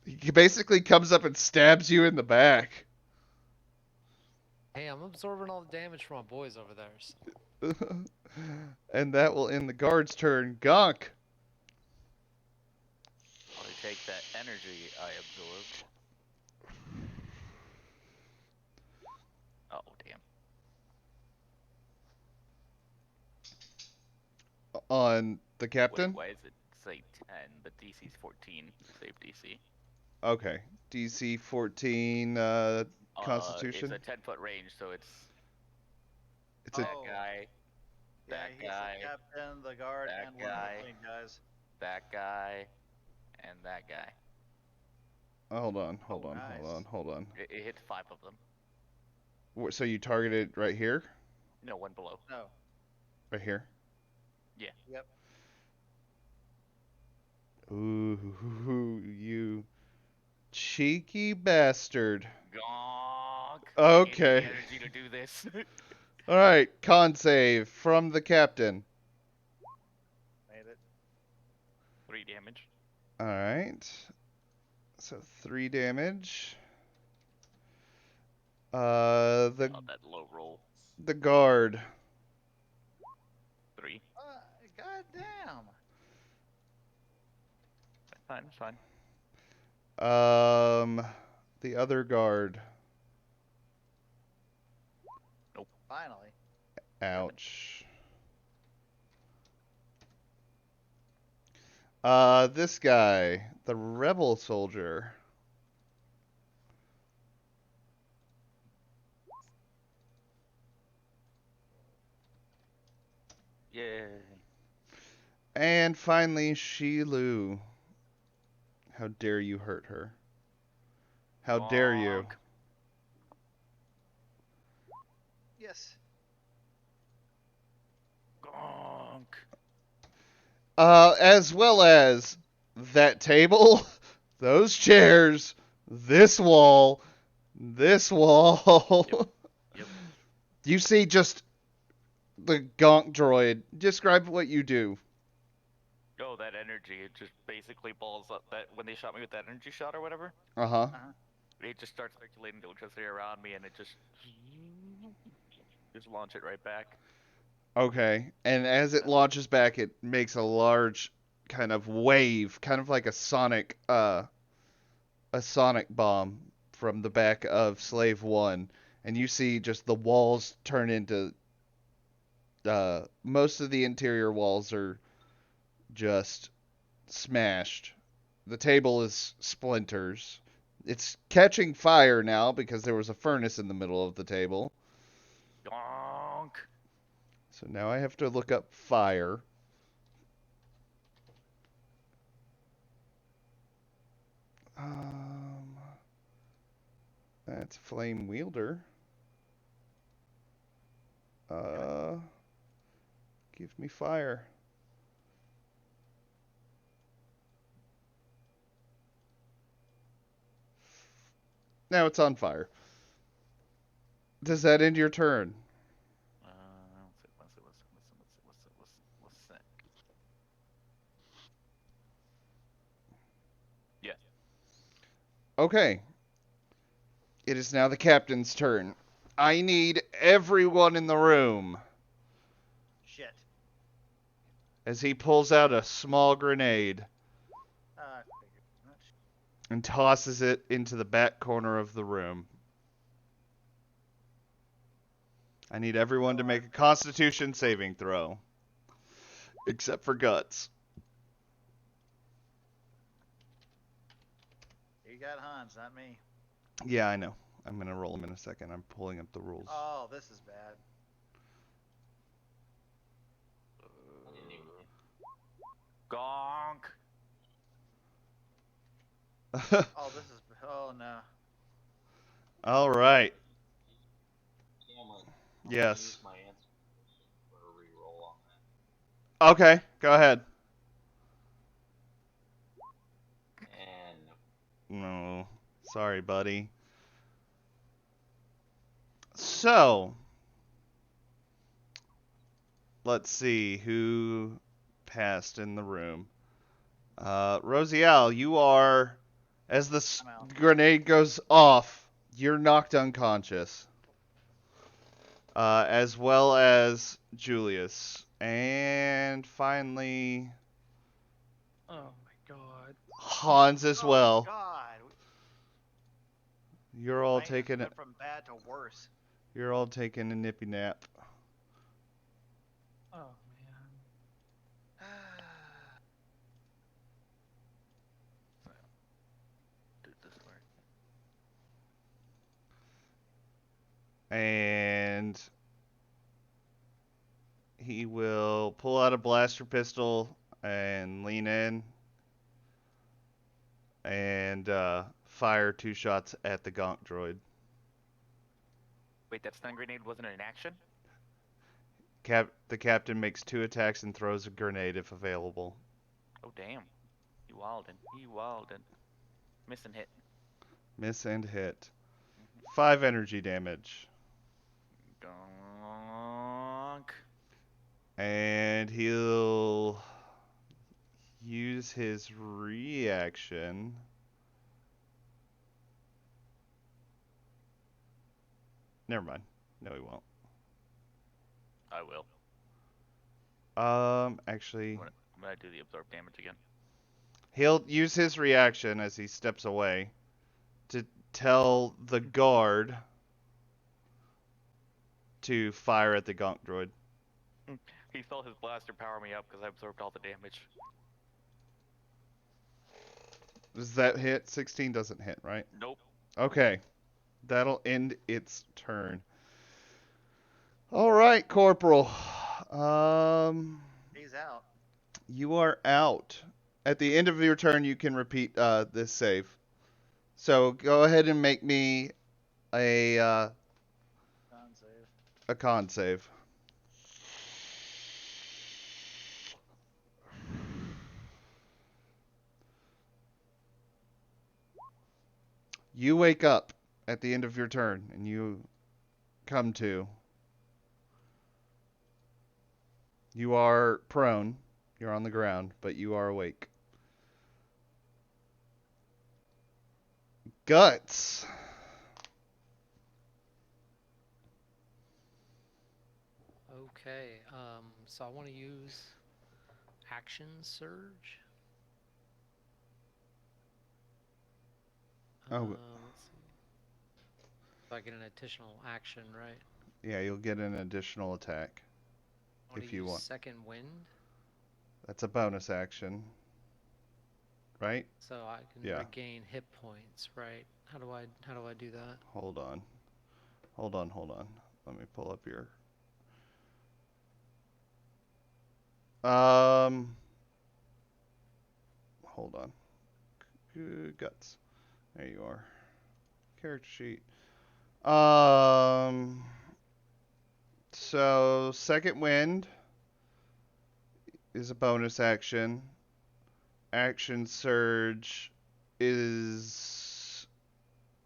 He basically comes up and stabs you in the back. Hey, I'm absorbing all the damage from my boys over there. So. And that will end the guard's turn. Gonk. I'll take that energy I absorbed. Oh, damn. On the captain? Wait, why is it say 10, but DC's 14? Save DC. Okay. DC 14 Constitution. It's a 10-foot range, so it's It's that Oh. guy, Yeah, that he's guy, the captain, the guard, that and one of guy. the clean guys. that guy, and that guy. hold on. It hits 5 of them. So you targeted right here? No, one below. No. Right here? Yeah. Yep. Ooh, you cheeky bastard. Gonk. Okay. I need the energy to do this. All right, con save from the captain. Made it. 3 damage. All right. So 3 damage. Oh, that low roll. The guard. 3. God damn. fine, it's fine. The other guard. Finally. Ouch. This guy, the rebel soldier. Yay. And finally, Shilu. How dare you hurt her? How dare you? Bonk. Yes. Gonk. As well as that table, those chairs, this wall, this wall. Yep. You see just the gonk droid. Describe what you do. Oh, that energy, it just basically balls up. That when they shot me with that energy shot or whatever, Uh-huh. it just starts circulating the electricity around me, and it just launch it right back. Okay. And as it launches back, it makes a large kind of wave, kind of like a sonic bomb from the back of Slave 1. And you see just the walls turn into most of the interior walls are just smashed. The table is splinters. It's catching fire now because there was a furnace in the middle of the table. Gonk. So now I have to look up fire. Um, that's flame wielder. Give me fire. Now it's on fire. Does that end your turn? Let's see. Yes. Okay. It is now the captain's turn. I need everyone in the room. Shit. As he pulls out a small grenade Figured as much. and tosses it into the back corner of the room. I need everyone to make a Constitution saving throw. Except for Guts. You got Hans, not me. Yeah, I know. I'm going to roll them in a second. I'm pulling up the rules. Oh, this is bad. I didn't even. Gonk. Oh, this is. Oh no. All right. Cameron, I'm Yes. gonna use my answer for a reroll on that. Okay, go ahead. And No. Sorry, buddy. So, let's see who passed in the room. Rosial, you are, as the I'm out. grenade goes off, you're knocked unconscious. As well as Julius. And finally, Oh my god. Hans as Oh well. God. You're all Things taking went from bad to worse. You're all taking a nippy nap. Oh man. Did this work? And he will pull out a blaster pistol and lean in and fire 2 shots at the Gonk droid. Wait, that stun grenade wasn't an action? The captain makes 2 attacks and throws a grenade if available. Oh damn. He wildin'. He wildin'. Miss and hit. Miss and hit. 5 energy damage. Gonk. And he'll use his reaction. Never mind. No, he won't. I will. Actually, I'm gonna do the absorb damage again. He'll use his reaction as he steps away to tell the guard to fire at the gonk droid. He felt his blaster power me up because I absorbed all the damage. Does that hit? 16 doesn't hit, right? Nope. Okay. That'll end its turn. All right, Corporal. He's out. You are out. At the end of your turn, you can repeat this save. So go ahead and make me a Con save. a con save. You wake up at the end of your turn, and you come to. You are prone. You're on the ground, but you are awake. Guts. Okay, so I want to use action surge. Oh. Let's see. So I get an additional action, right? Yeah, you'll get an additional attack I wanna if you use want. second wind, That's a bonus action, right? so I can Yeah. regain hit points, right? How do I do that? Hold on. Let me pull up your. Hold on. Guts. There you are. Character sheet. So second wind is a bonus action. Action surge is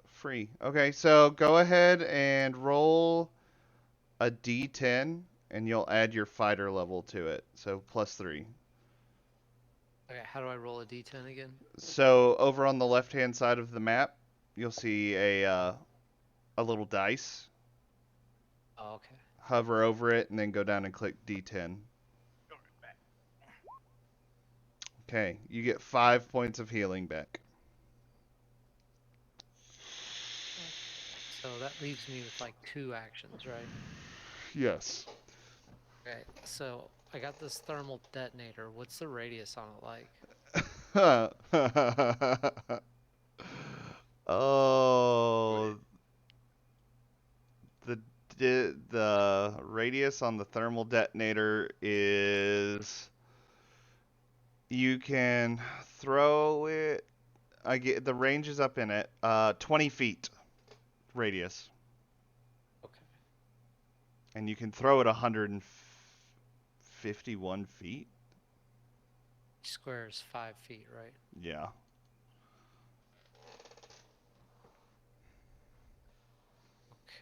free. Okay, so go ahead and roll a d10 and you'll add your fighter level to it. So +3. Okay, how do I roll a d10 again? So over on the left-hand side of the map, you'll see a little dice. Oh, okay. Hover over it and then go down and click D10. Okay, you get 5 points of healing back. So that leaves me with like 2 actions, right? Yes. Okay, so I got this thermal detonator. What's the radius on it like? Oh, the radius on the thermal detonator is you can throw it. I get the range is up in it. 20 feet radius, Okay. and you can throw it 151 feet. Each square is 5 feet, right? Yeah.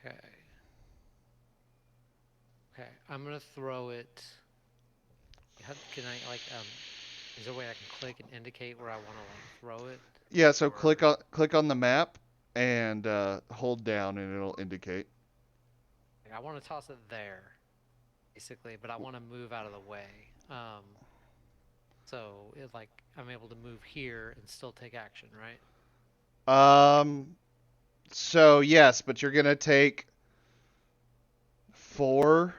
Okay. Okay, I'm gonna throw it. Can I like is there a way I can click and indicate where I want to like throw it? Yeah. So Or click on the map and hold down, and it'll indicate. like, I want to toss it there, basically, but I want to move out of the way. So it like I'm able to move here and still take action, right? So yes, but you're gonna take 4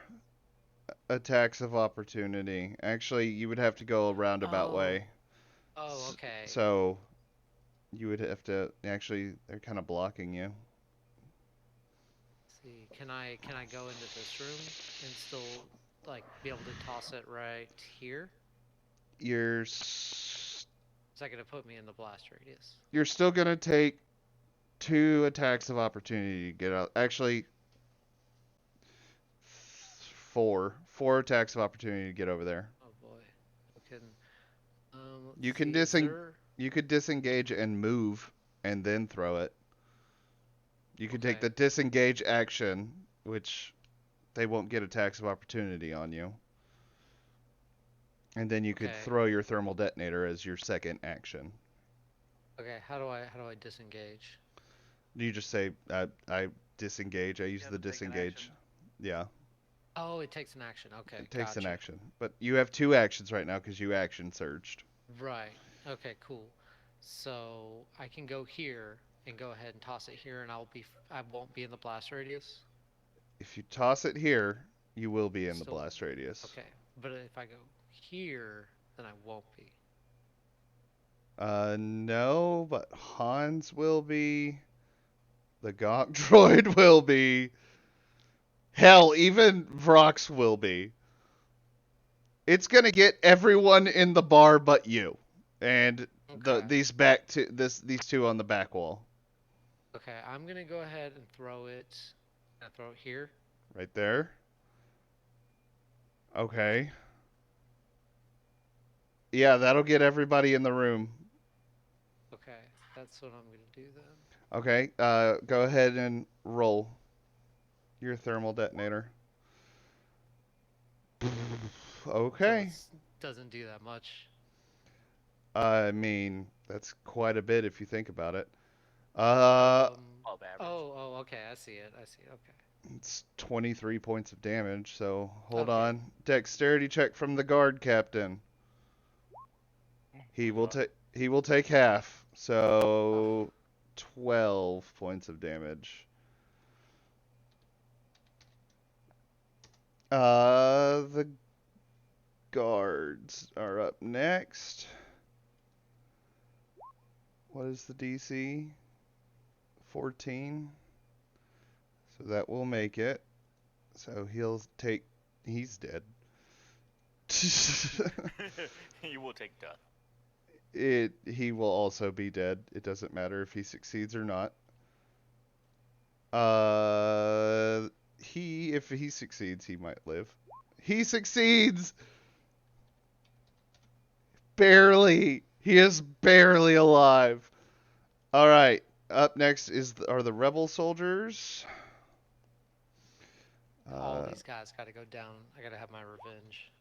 attacks of opportunity. Actually, you would have to go a roundabout way. Oh, okay. So you would have to actually. They're kind of blocking you. Let's see, can I go into this room and still like be able to toss it right here? You're Is that gonna put me in the blast radius? you're still gonna take 2 attacks of opportunity to get out. Actually, 4 attacks of opportunity to get over there. Oh boy. Okay. Let's You can see, you could disengage and move, and then throw it. You could take Okay. the disengage action, which they won't get attacks of opportunity on you. And then you could Okay. throw your thermal detonator as your second action. Okay, how do I disengage? You just say I disengage. I use You have the to take an disengage. action. Yeah, Oh, it takes an action. Okay, it takes an gotcha. action. But you have 2 actions right now because you action surged. Right. Okay, cool. So I can go here and go ahead and toss it here, and I won't be in the blast radius. If you toss it here, you will be in the Still, blast radius. okay. But if I go here, then I won't be. No, but Hans will be. The Gonk droid will be. Hell, even Vrox will be. It's gonna get everyone in the bar but you, and Okay. these two on the back wall, Okay, I'm gonna go ahead and throw it. Throw it here. right there. Okay. Yeah, that'll get everybody in the room. Okay, that's what I'm gonna do then. Okay. Go ahead and roll your thermal detonator. So Okay. it doesn't do that much. I mean, that's quite a bit if you think about it. Uh, Above average. Okay, I see it. I see it. Okay. it's 23 points of damage, so hold Okay. on. Dexterity check from the guard captain. He will take half, Oh, so 12 points of damage. The guards are up next. What is the DC? 14. So that will make it. So he's dead. You will take death. He will also be dead. It doesn't matter if he succeeds or not. If he succeeds, he might live. He succeeds! Barely. He is barely alive. All right. Up next are the rebel soldiers. all these guys got to go down. I gotta have my revenge.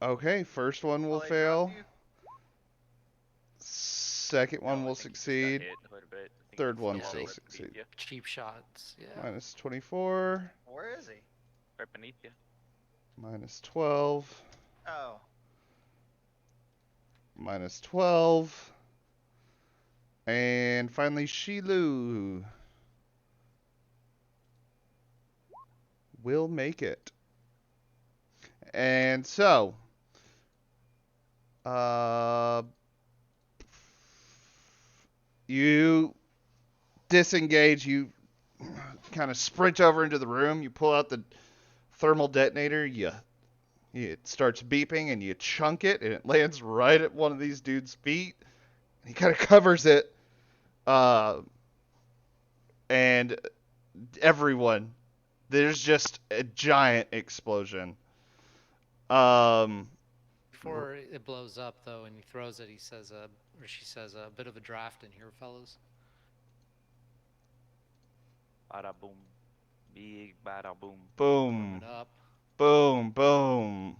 Okay, first one will Will they drop fail. you? Second one No, I will think you just got succeed. hit quite a bit. I think Third it's one the Yeah, still wall they right beneath succeed. you. cheap shots. Yeah. Minus 24. Where is he? Right beneath you. Minus 12. Oh, Minus 12. And finally, Shilu will make it. And so, uh, you disengage, you kind of sprint over into the room, you pull out the thermal detonator, it starts beeping, and you chunk it, and it lands right at one of these dudes' feet. He kind of covers it, uh, and everyone, there's just a giant explosion. Um, Before it blows up, though, and he throws it, or she says, a bit of a draft in here, fellas. Bada boom. Big bada boom. boom, Warming up. boom, boom.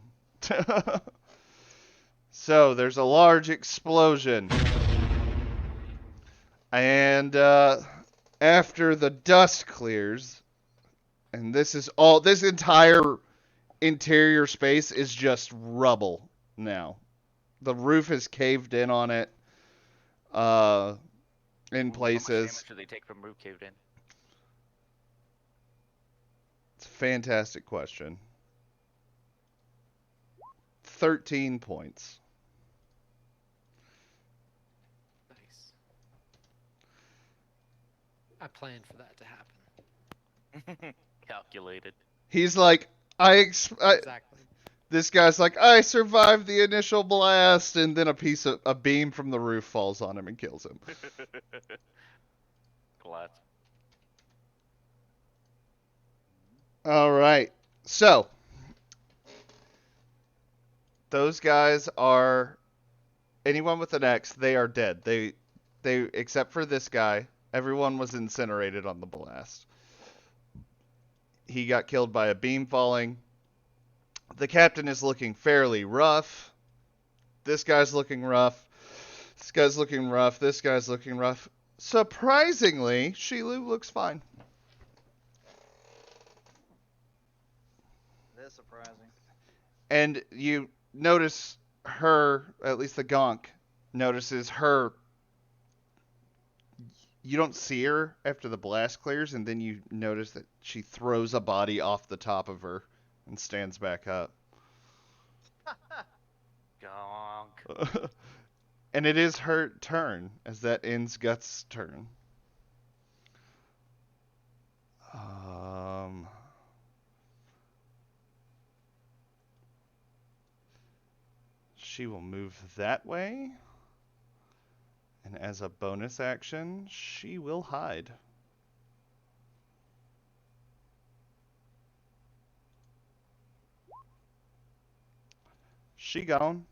So there's a large explosion, and after the dust clears, and this entire interior space is just rubble now. The roof is caved in on it, uh, in Ooh, how much places. damage do they take from roof caved in? It's a fantastic question. 13 points. Nice. I planned for that to happen. Calculated. He's like, Exactly. this guy's like, I survived the initial blast, and then a beam from the roof falls on him and kills him. Glad. All right. So, those guys are anyone with an X, they are dead. They except for this guy, everyone was incinerated on the blast. He got killed by a beam falling. The captain is looking fairly rough. This guy's looking rough. This guy's looking rough. This guy's looking rough. Surprisingly, Shilu looks fine. it is surprising. And you notice her, at least the Gonk, notices her. You don't see her after the blast clears, and then you notice that she throws a body off the top of her and stands back up. Gonk. And it is her turn, as that ends Guts' turn. She will move that way. And as a bonus action, she will hide. She gone.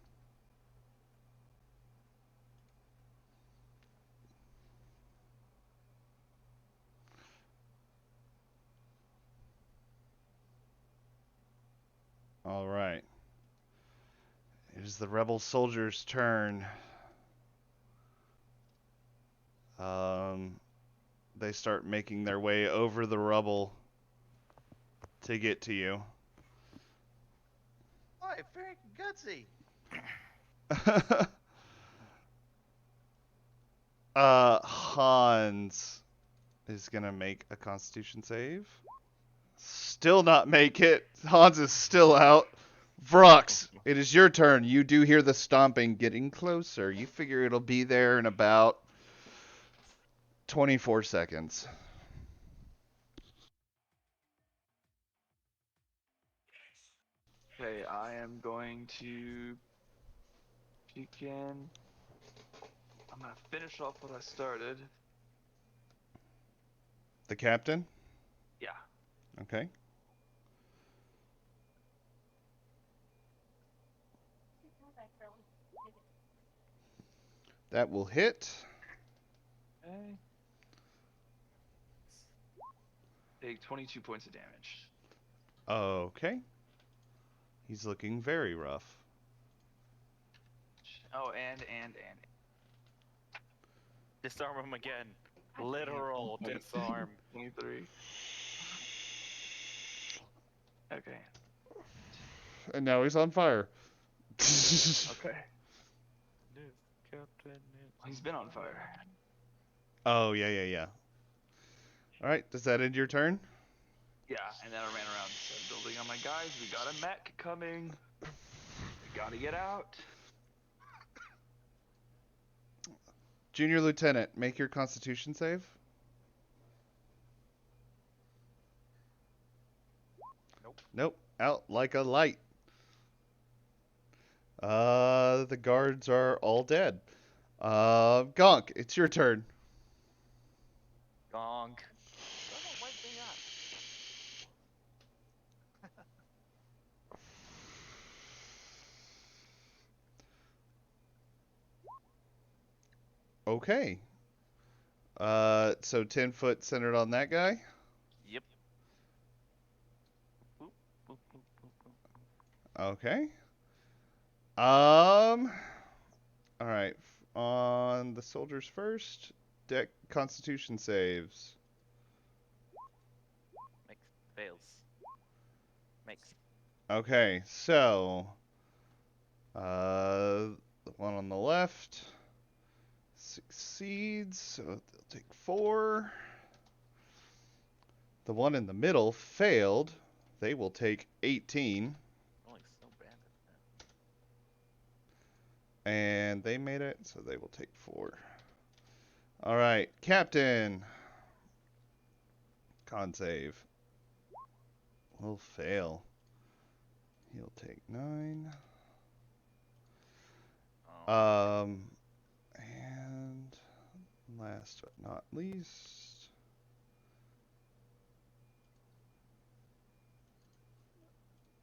All right. It is the rebel soldiers' turn. They start making their way over the rubble to get to you. Boy, very gutsy. Hans is gonna make a Constitution save. Still not make it. Hans is still out. Vrux, it is your turn. You do hear the stomping getting closer. You figure it'll be there in about 24 seconds. Okay, I am going to peek in. I'm gonna finish off what I started. The captain? Yeah. Okay. That will hit. Okay. Take 22 points of damage. Okay. He's looking very rough. Oh, and. Disarm him again. Literal disarm. 23. Okay. And now he's on fire. Okay. Captain. He's been on fire. Oh, yeah. Alright, does that end your turn? Yeah, and then I ran around the building. I'm like, guys, we got a mech coming. We gotta get out. Junior Lieutenant, make your Constitution save. Nope. Out like a light. The guards are all dead. Gonk, it's your turn. Gonk. Okay. So 10 foot centered on that guy. Yep. Boop, boop, boop, boop, boop. Okay. All right. On the soldiers first. Deck Constitution saves. Makes fails. Makes. Okay, so the one on the left succeeds, so they'll take 4. The one in the middle failed. They will take 18. Only so bad at that. And they made it, so they will take 4. All right, Captain. Con save. Will fail. He'll take 9. Oh. And last but not least,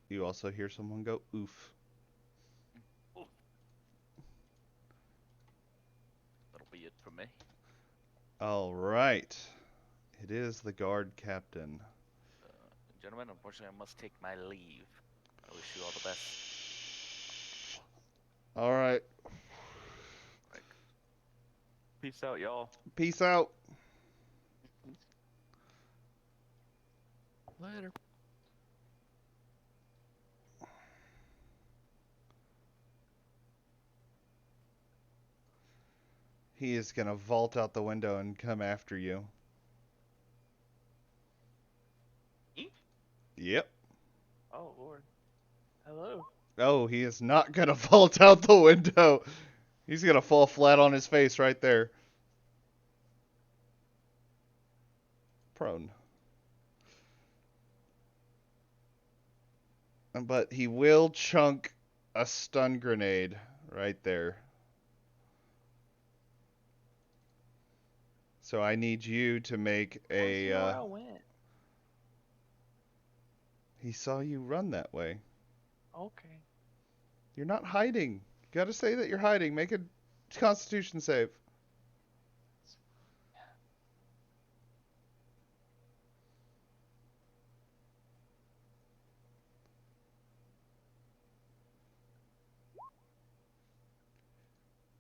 you also hear someone go oof. That'll be it for me. All right. It is the guard captain. Gentlemen, unfortunately, I must take my leave. I wish you all the best. All right. Peace out, y'all. Peace out. Later. He is gonna vault out the window and come after you. Eep. Yep. Oh lord. Hello. Oh, he is not gonna vault out the window. He's gonna fall flat on his face right there. Prone. But he will chunk a stun grenade right there. So I need you to make a. I went. He saw you run that way. Okay. You're not hiding. You gotta say that you're hiding. Make a Constitution save.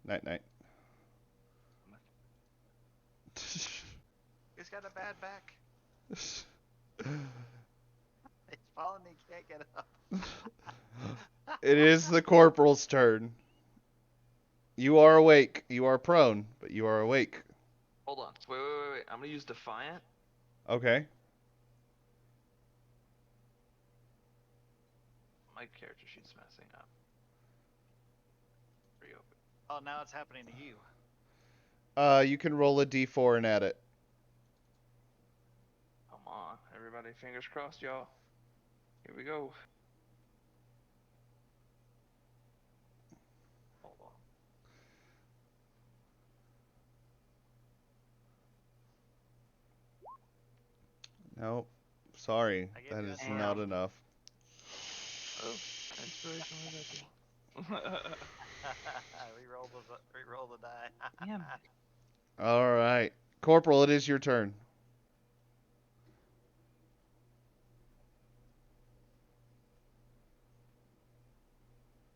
Night night. He's got a bad back. He's falling. He can't get up. It is the corporal's turn. You are awake. You are prone, but you are awake. Hold on. Wait. I'm gonna use Defiant. Okay. My character sheet's messing up. Reopen. Oh, now it's happening to you. You can roll a d4 and add it. Come on, everybody. Fingers crossed, y'all. Here we go. Hold on. Nope. Sorry. I gave That you a is zero. not enough. Oh, inspiration was Reroll the die. Damn. All right. Corporal, it is your turn.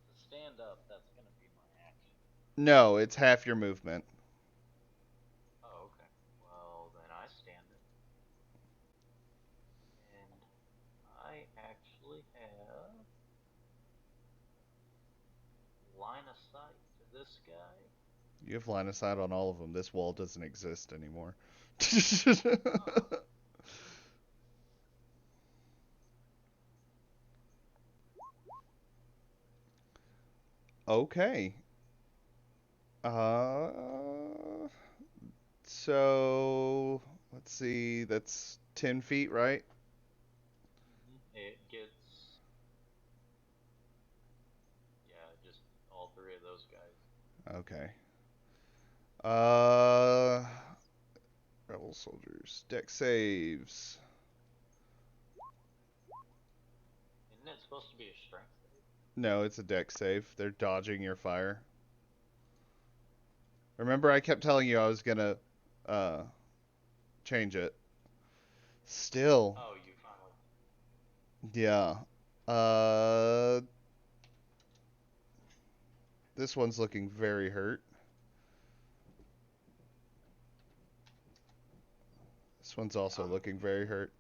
To stand up, that's gonna be my action. No, it's half your movement. Oh, okay. Well, then I stand it. And I actually have line of sight to this guy. You have line of sight on all of them. This wall doesn't exist anymore. Okay. Uh, so let's see. That's 10 feet, right? It gets, yeah, just all three of those guys. Okay. Rebel soldiers. Deck saves. Isn't it supposed to be a strength save? No, it's a deck save. They're dodging your fire. Remember, I kept telling you I was gonna uh, change it. Still, Oh, you finally. yeah. This one's looking very hurt. This one's also looking very hurt.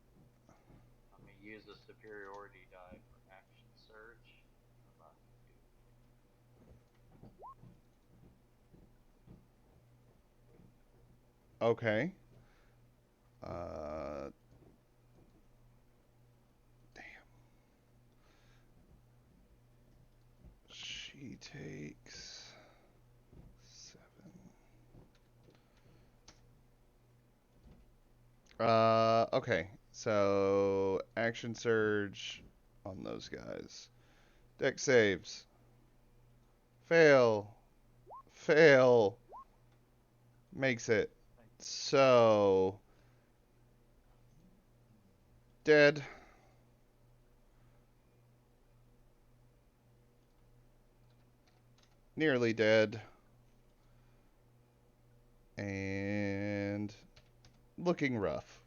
I'm gonna use a superiority die for action surge. I'm not gonna do it. Okay. Uh, damn. She takes 7. Okay. So action surge on those guys. Deck saves. Fail. Fail. Makes it. So dead. Nearly dead. And looking rough.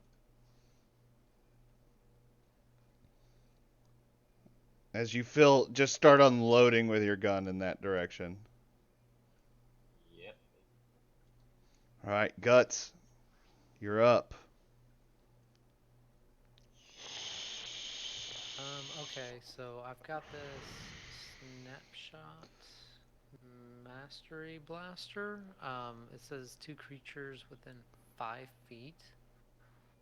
As you feel, just start unloading with your gun in that direction. Yep. All right, Guts, you're up. Okay, so I've got this snapshot Mastery Blaster. It says 2 creatures within 5 feet.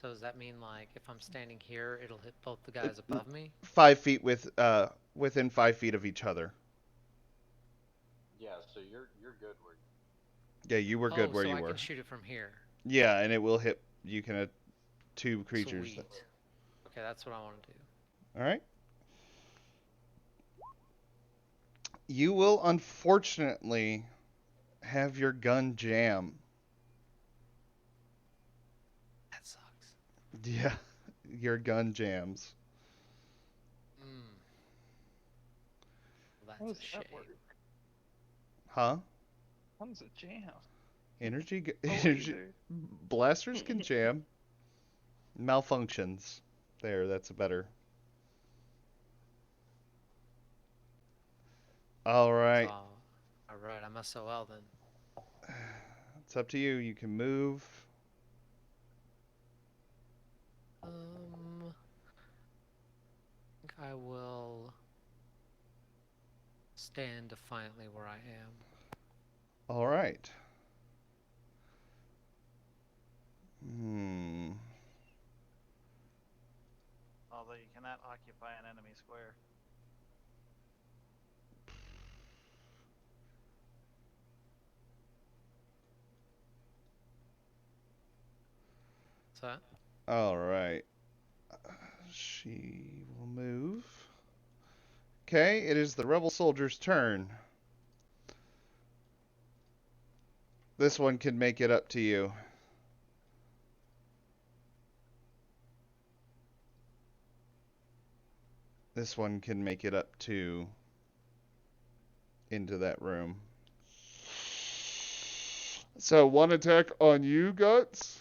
So does that mean like if I'm standing here, it'll hit both the guys above me? 5 feet within 5 feet of each other. Yeah, so you're good where Yeah, you were good Oh, where so you I were. can shoot it from here. Yeah, and it will hit. You can 2 creatures. Sweet. Okay, that's what I want to do. All right. You will unfortunately have your gun jam. That sucks. Yeah, your gun jams. Mm. Well, How that's does a that shame. work? Huh? How does it jam? Oh, Energy laser. blasters can jam. Malfunctions. There, that's a better. All So, right. all right, I'm SOL then. It's up to you. You can move. I think I will stand defiantly where I am. All right. Hmm. Although you cannot occupy an enemy square. So, All right. She will move. Okay, it is the rebel soldier's turn. This one can make it up to you. This one can make it up to into that room. So one attack on you, Guts.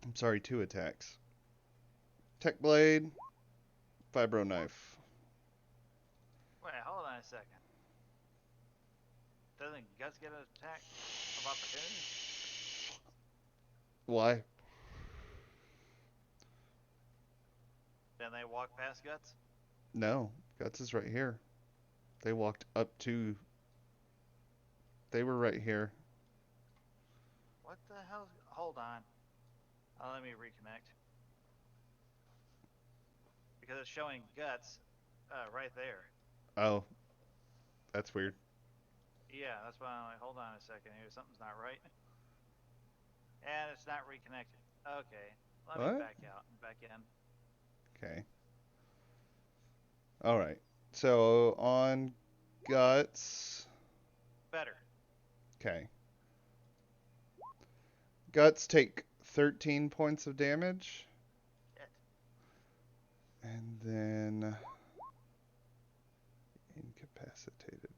I'm sorry, 2 attacks. Tech blade, vibro knife. Wait, hold on a second. Doesn't Guts get an attack of opportunity? Why? Then they walk past Guts? No, Guts is right here. They walked up to. They were right here. What the hell? Hold on. Let me reconnect. Because it's showing Guts right there. Oh, that's weird. Yeah, that's why I'm like, hold on a second here. Something's not right. And it's not reconnected. Okay. Let me What? back out and back in. Okay. All right. So on Guts. Better. Okay. Guts take 13 points of damage. Shit. And then incapacitated.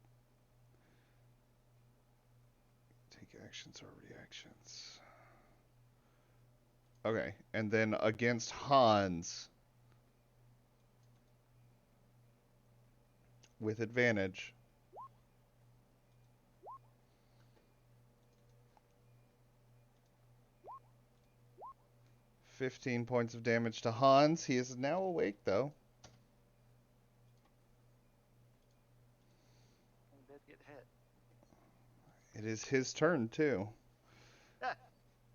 Take actions or reactions. Okay, and then against Hans with advantage. "15 points of damage to Hans. He is now awake, though. He did get hit. It is his turn, too. Ah,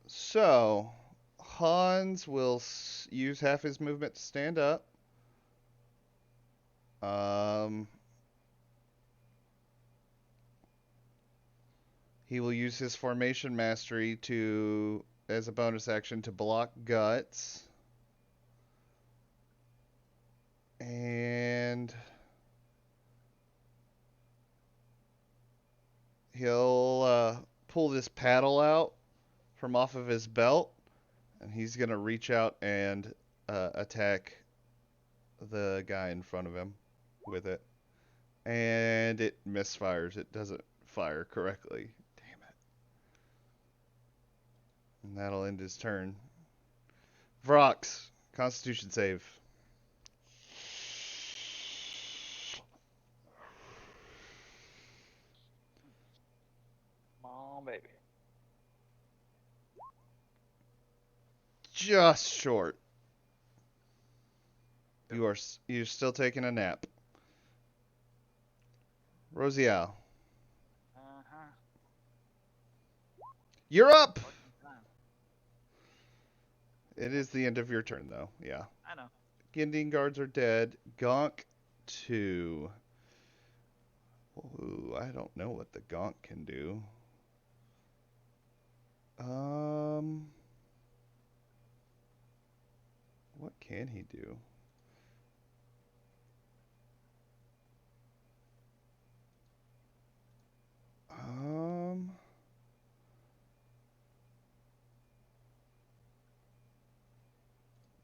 So, Hans will use half his movement to stand up. He will use his formation mastery to, as a bonus action, to block Guts. And he'll pull this paddle out from off of his belt, and he's gonna reach out and attack the guy in front of him with it. And it misfires. It doesn't fire correctly. Damn it. And that'll end his turn. Vrox, Constitution save. Come on, baby. Just short. You're still taking a nap. Rosial, Uh-huh. you're up! Working time. It is the end of your turn, though. Yeah. I know. Gending guards are dead. Gonk 2. Ooh, I don't know what the Gonk can do. What can he do? Um,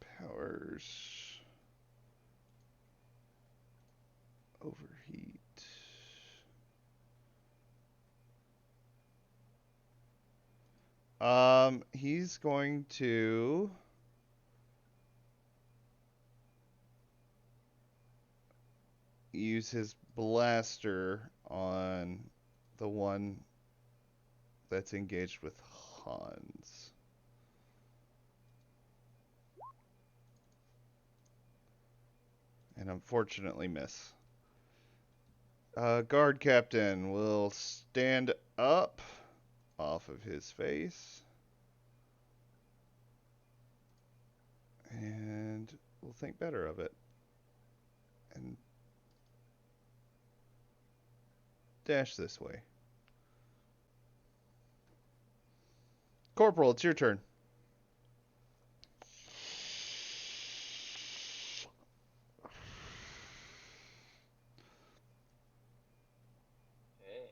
Powers. Overheat. He's going to use his blaster on the one that's engaged with Hans. And unfortunately miss. Guard captain will stand up off of his face. And we'll think better of it. And dash this way. Corporal, it's your turn. Okay.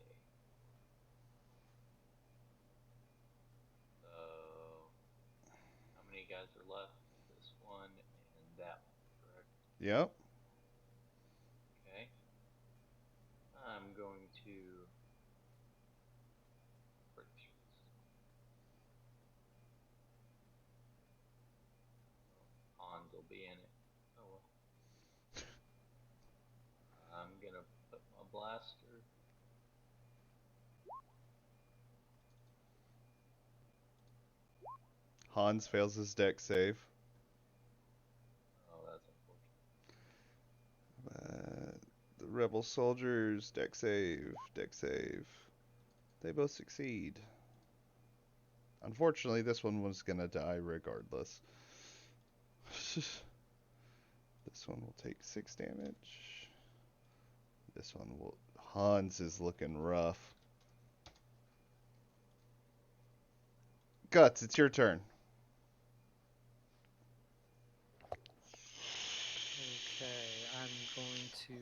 So, how many guys are left? This one and that one, correct? Yep. Okay. I'm going to break through this. Hans will be in it. Oh well. I'm gonna put my blaster. Hans fails his deck save. Oh, that's unfortunate. The rebel soldiers, deck save, deck save. They both succeed. Unfortunately, this one was gonna die regardless. This one will take 6 damage. This one will... Hans is looking rough. Guts, it's your turn. Okay, I'm going to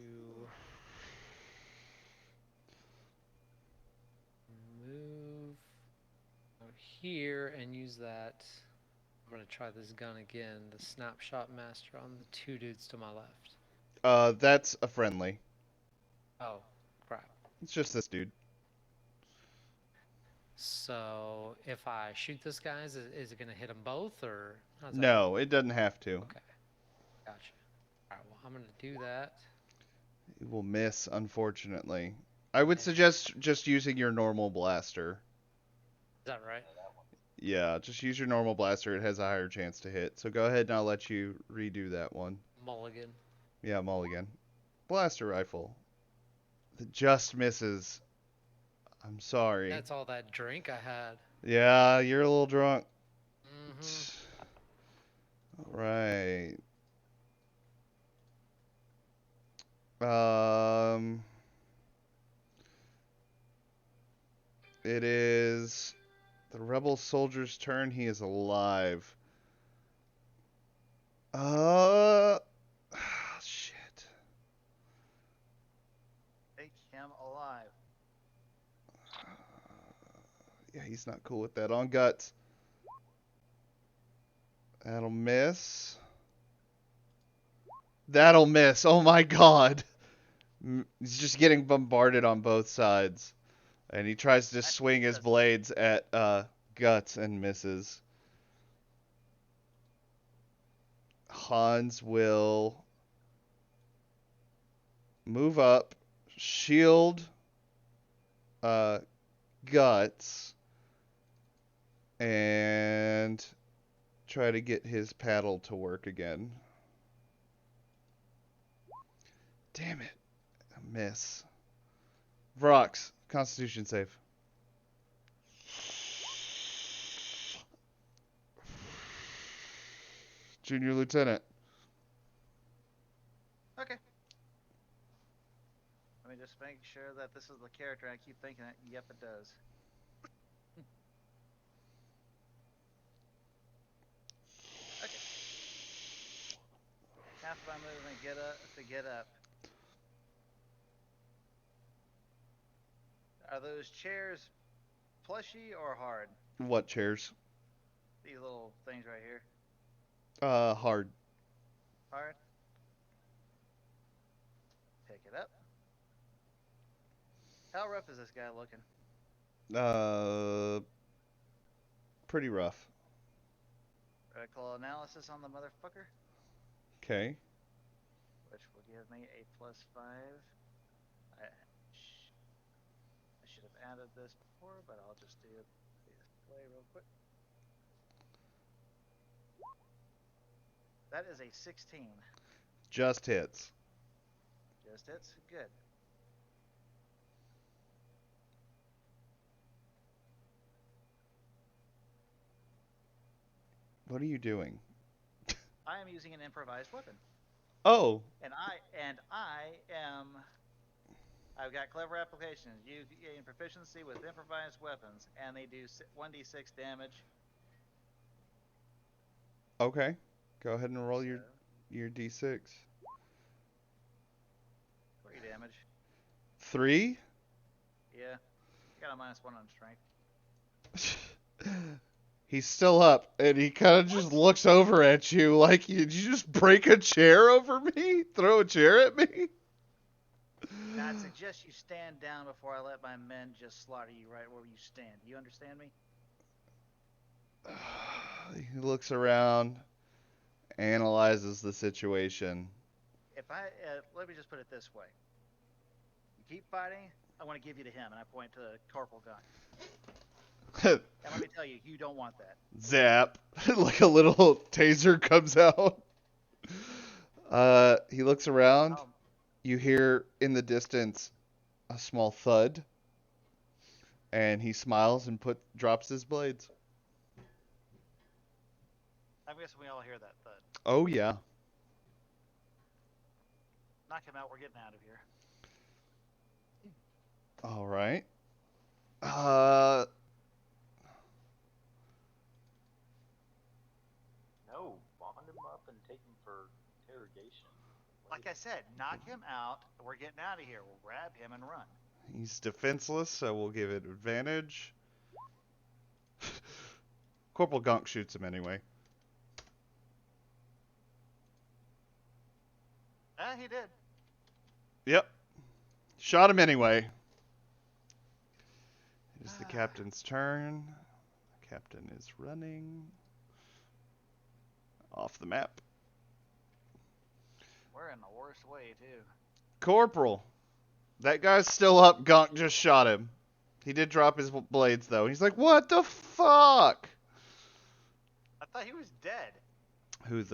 move out here and use that. I'm going to try this gun again, the snapshot master on the 2 dudes to my left. That's a friendly. Oh, crap. It's just this dude. So if I shoot this guy, is it going to hit them both, or how's that No, it doesn't have to. Okay, gotcha. All right, well, I'm going to do that. It will miss, unfortunately. I would suggest just using your normal blaster. Is that right? Yeah, just use your normal blaster. It has a higher chance to hit. So go ahead and I'll let you redo that one. Mulligan. Yeah, mulligan. Blaster rifle. It just misses. I'm sorry. That's all that drink I had. Yeah, you're a little drunk. Mm-hmm. All right. It is the rebel soldier's turn. He is alive. Shit. Take him alive. Yeah, he's not cool with that. On guts. That'll miss. That'll miss. Oh my god. He's just getting bombarded on both sides. And he tries to swing his blades at Guts and misses. Hans will move up, shield Guts, and try to get his paddle to work again. Damn it. A miss. Vrox, Constitution save. Junior Lieutenant. Okay. Let me just make sure that this is the character. I keep thinking it. Yep, it does. Okay. Half of my movement to get up. Are those chairs plushy or hard? What chairs? These little things right here. Hard. Hard. Pick it up. How rough is this guy looking? Pretty rough. Critical analysis on the motherfucker, Okay. which will give me a +5. I should have added this before, but I'll just do the display real quick. That is a 16. Just hits. Just hits. Good. What are you doing? I am using an improvised weapon, Oh. and I've got clever applications. You gain proficiency with improvised weapons, and they do 1d6 damage. Okay. Go ahead and roll So, your d6. 3 damage. 3? Yeah. Got a -1 on strength. He's still up, and he kind of just looks over at you like, did you just break a chair over me? Throw a chair at me? Now, I'd suggest you stand down before I let my men just slaughter you right where you stand. Do you understand me? He looks around, analyzes the situation. Let me just put it this way. You keep fighting, I want to give you to him, and I point to Corporal Gun. And let me tell you, you don't want that. Zap. Like a little taser comes out. He looks around. You hear in the distance a small thud. And he smiles and drops his blades. I'm guessing we all hear that thud. Oh, yeah. Knock him out. We're getting out of here. All right. No, bond him up and take him for interrogation. Like I said, knock him out. We're getting out of here. We'll grab him and run. He's defenseless, so we'll give it advantage. Corporal Gunk shoots him anyway. He did. Yep. Shot him anyway. It is the captain's turn. The captain is running. Off the map. We're in the worst way, too. Corporal. That guy's still up. Gunk just shot him. He did drop his blades, though. He's like, what the fuck? I thought he was dead. Who,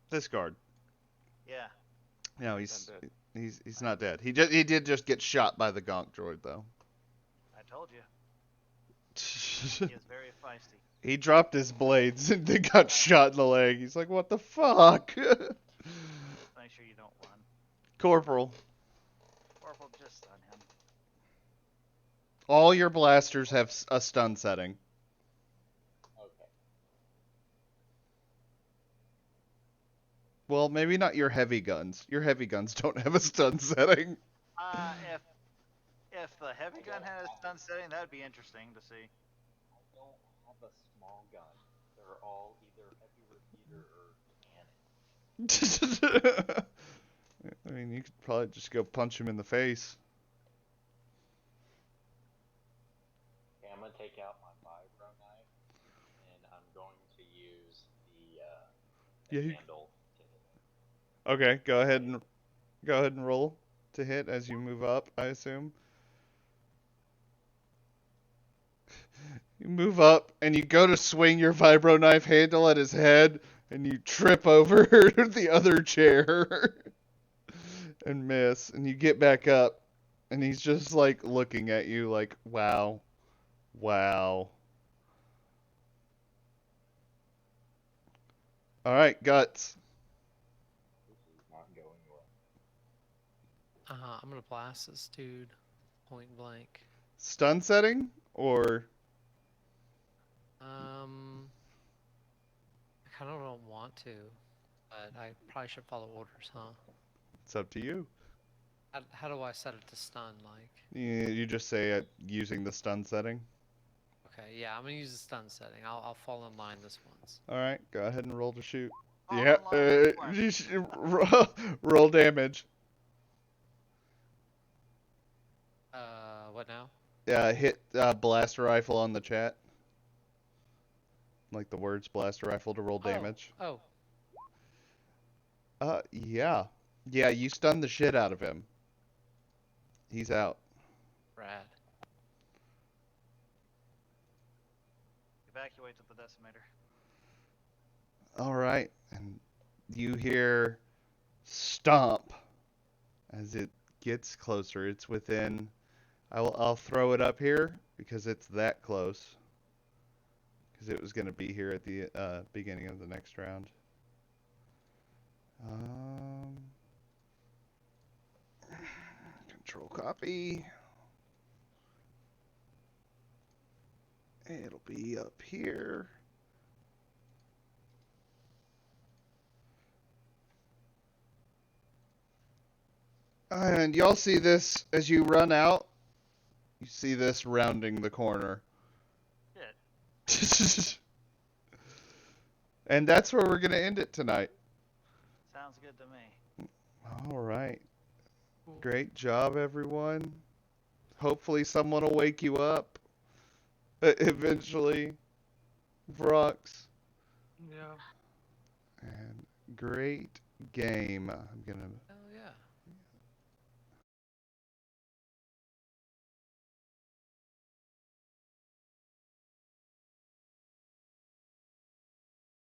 this guard? Yeah. No, he's not dead. He did just get shot by the Gonk droid, though. I told you. He is very feisty. He dropped his blades and then got shot in the leg. He's like, what the fuck? Make sure you don't run. Corporal. Corporal, just stun him. All your blasters have a stun setting. Okay. Well, maybe not your heavy guns. Your heavy guns don't have a stun setting. If the heavy gun had a stun setting, that would be interesting to see. I don't have a small gun. They're all either heavy repeater or cannon. I mean, you could probably just go punch him in the face. Okay, I'm gonna take out my vibro knife, and I'm going to use the handle to hit him. Okay, go ahead and roll to hit as you move up, I assume. You move up and you go to swing your vibro knife handle at his head and you trip over the other chair. and miss, and you get back up, and he's just like looking at you like, wow, wow. All right, guts. This is not going well. I'm gonna blast this dude point blank. Stun setting or I kind of don't want to, but I probably should follow orders, huh? it's up to you. How do I set it to stun? Like, You just say it using the stun setting. okay, yeah, I'm gonna use the stun setting. I'll fall in line this once. All right, go ahead and roll to shoot. Fall Yeah, in line with what? you should roll damage. What now? Yeah, hit blaster rifle on the chat. Like the words blaster rifle to roll damage. Oh, Yeah. Yeah, you stunned the shit out of him. He's out. rad. Evacuate to the decimator. All right, and you hear stomp as it gets closer. It's within. I'll throw it up here because it's that close. Because it was going to be here at the beginning of the next round. Control copy. It'll be up here. And y'all see this as you run out. You see this rounding the corner. Shit. And that's where we're going to end it tonight. Sounds good to me. All right. Great job, everyone. Hopefully someone will wake you up eventually. Vrox. Yeah. And great game. I'm going to